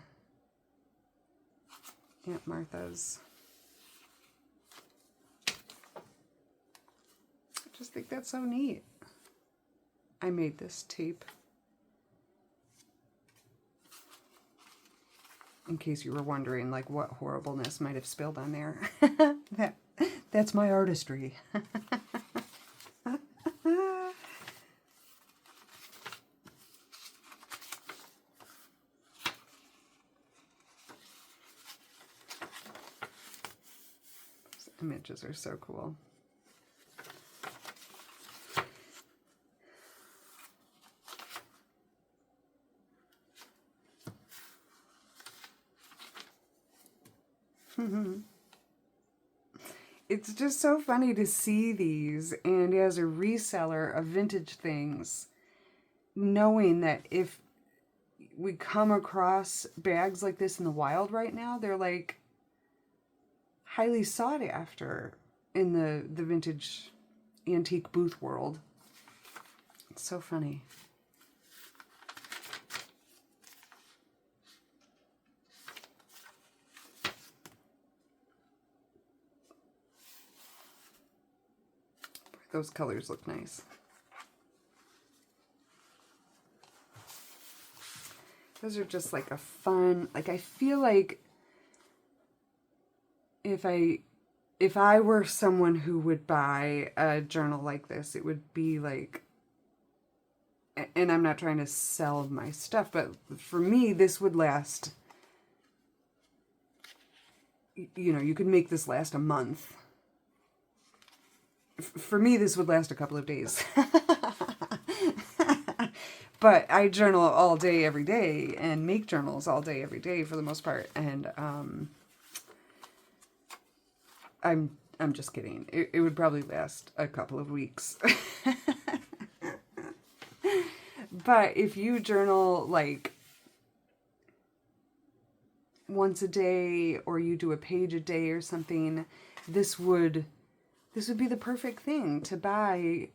Aunt Martha's. I just think that's so neat. I made this tape in case you were wondering, like, what horribleness might have spilled on there. That's my artistry. Those images are so cool. It's just so funny to see these, and as a reseller of vintage things, knowing that if we come across bags like this in the wild right now, they're like highly sought after in the vintage antique booth world. It's so funny. Those colors look nice. Those are just like a fun, like I feel like if I were someone who would buy a journal like this, it would be like, and I'm not trying to sell my stuff, but for me, this would last, you know, you could make this last a month. For me, this would last a couple of days. But I journal all day, every day, and make journals all day, every day for the most part. And I'm just kidding. It would probably last a couple of weeks. But if you journal like once a day, or you do a page a day or something, this would be the perfect thing to buy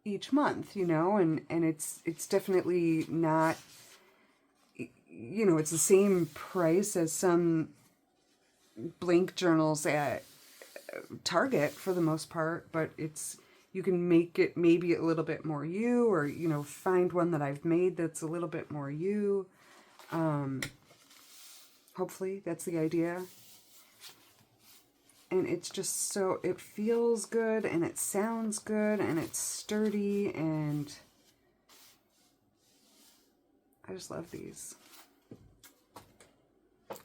each month, you know, and it's definitely not, you know, it's the same price as some blank journals at Target for the most part, but you can make it maybe a little bit more you, or, you know, find one that I've made that's a little bit more you. Hopefully that's the idea. And it's just so, it feels good, and it sounds good, and it's sturdy, and I just love these.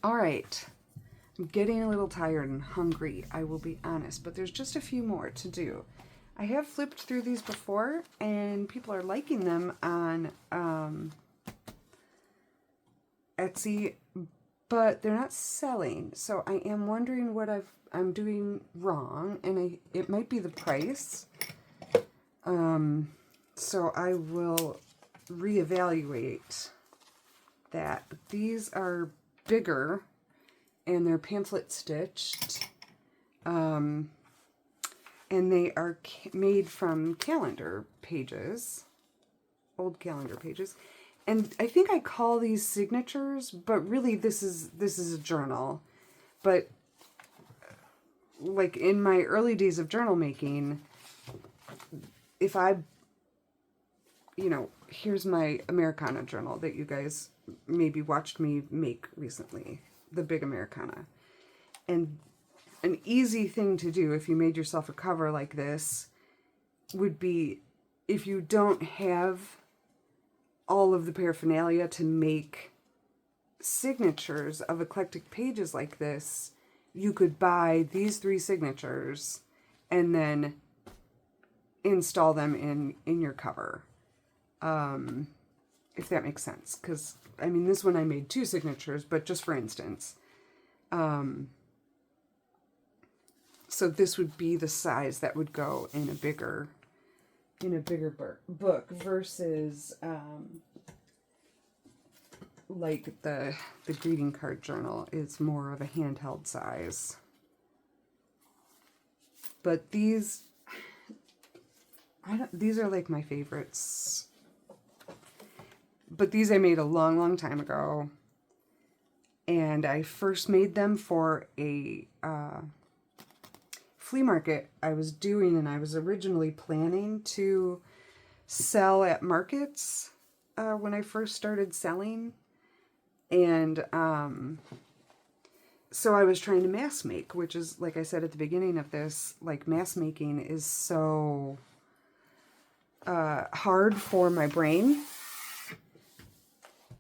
All right. I'm getting a little tired and hungry, I will be honest, but there's just a few more to do. I have flipped through these before, and people are liking them on Etsy, but they're not selling. So I am wondering what I'm doing wrong, and it might be the price. So I will reevaluate that. But these are bigger, and they're pamphlet stitched, and they are made from calendar pages, old calendar pages. And I think I call these signatures, but really this is a journal. But like in my early days of journal making, if I, you know, here's my Americana journal that you guys maybe watched me make recently, the big Americana. And an easy thing to do if you made yourself a cover like this would be, if you don't have all of the paraphernalia to make signatures of eclectic pages like this, you could buy these 3 signatures and then install them in your cover. If that makes sense. Because, I mean, this one I made 2 signatures, but just for instance. So this would be the size that would go in a bigger book versus like the greeting card journal is more of a handheld size. But these are like my favorites. But these I made a long, long time ago. And I first made them for a flea market I was doing, and I was originally planning to sell at markets when I first started selling. And so I was trying to mass make, which is, like I said at the beginning of this, like mass making is so hard for my brain.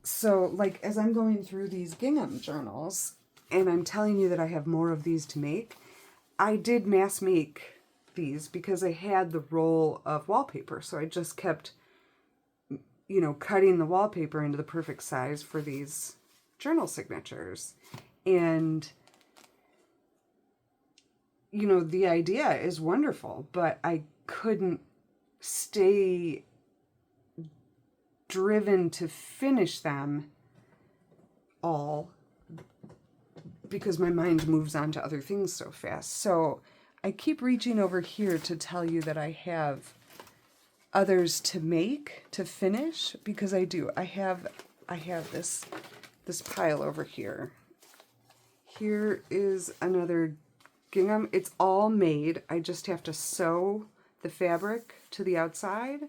So, like, as I'm going through these gingham journals, and I'm telling you that I have more of these to make, I did mass make these because I had the roll of wallpaper. So I just kept, you know, cutting the wallpaper into the perfect size for these journal signatures. And, you know, the idea is wonderful, but I couldn't stay driven to finish them all because my mind moves on to other things so fast. So I keep reaching over here to tell you that I have others to make, to finish, because I do. I have this pile over here. Here is another gingham. It's all made. I just have to sew the fabric to the outside.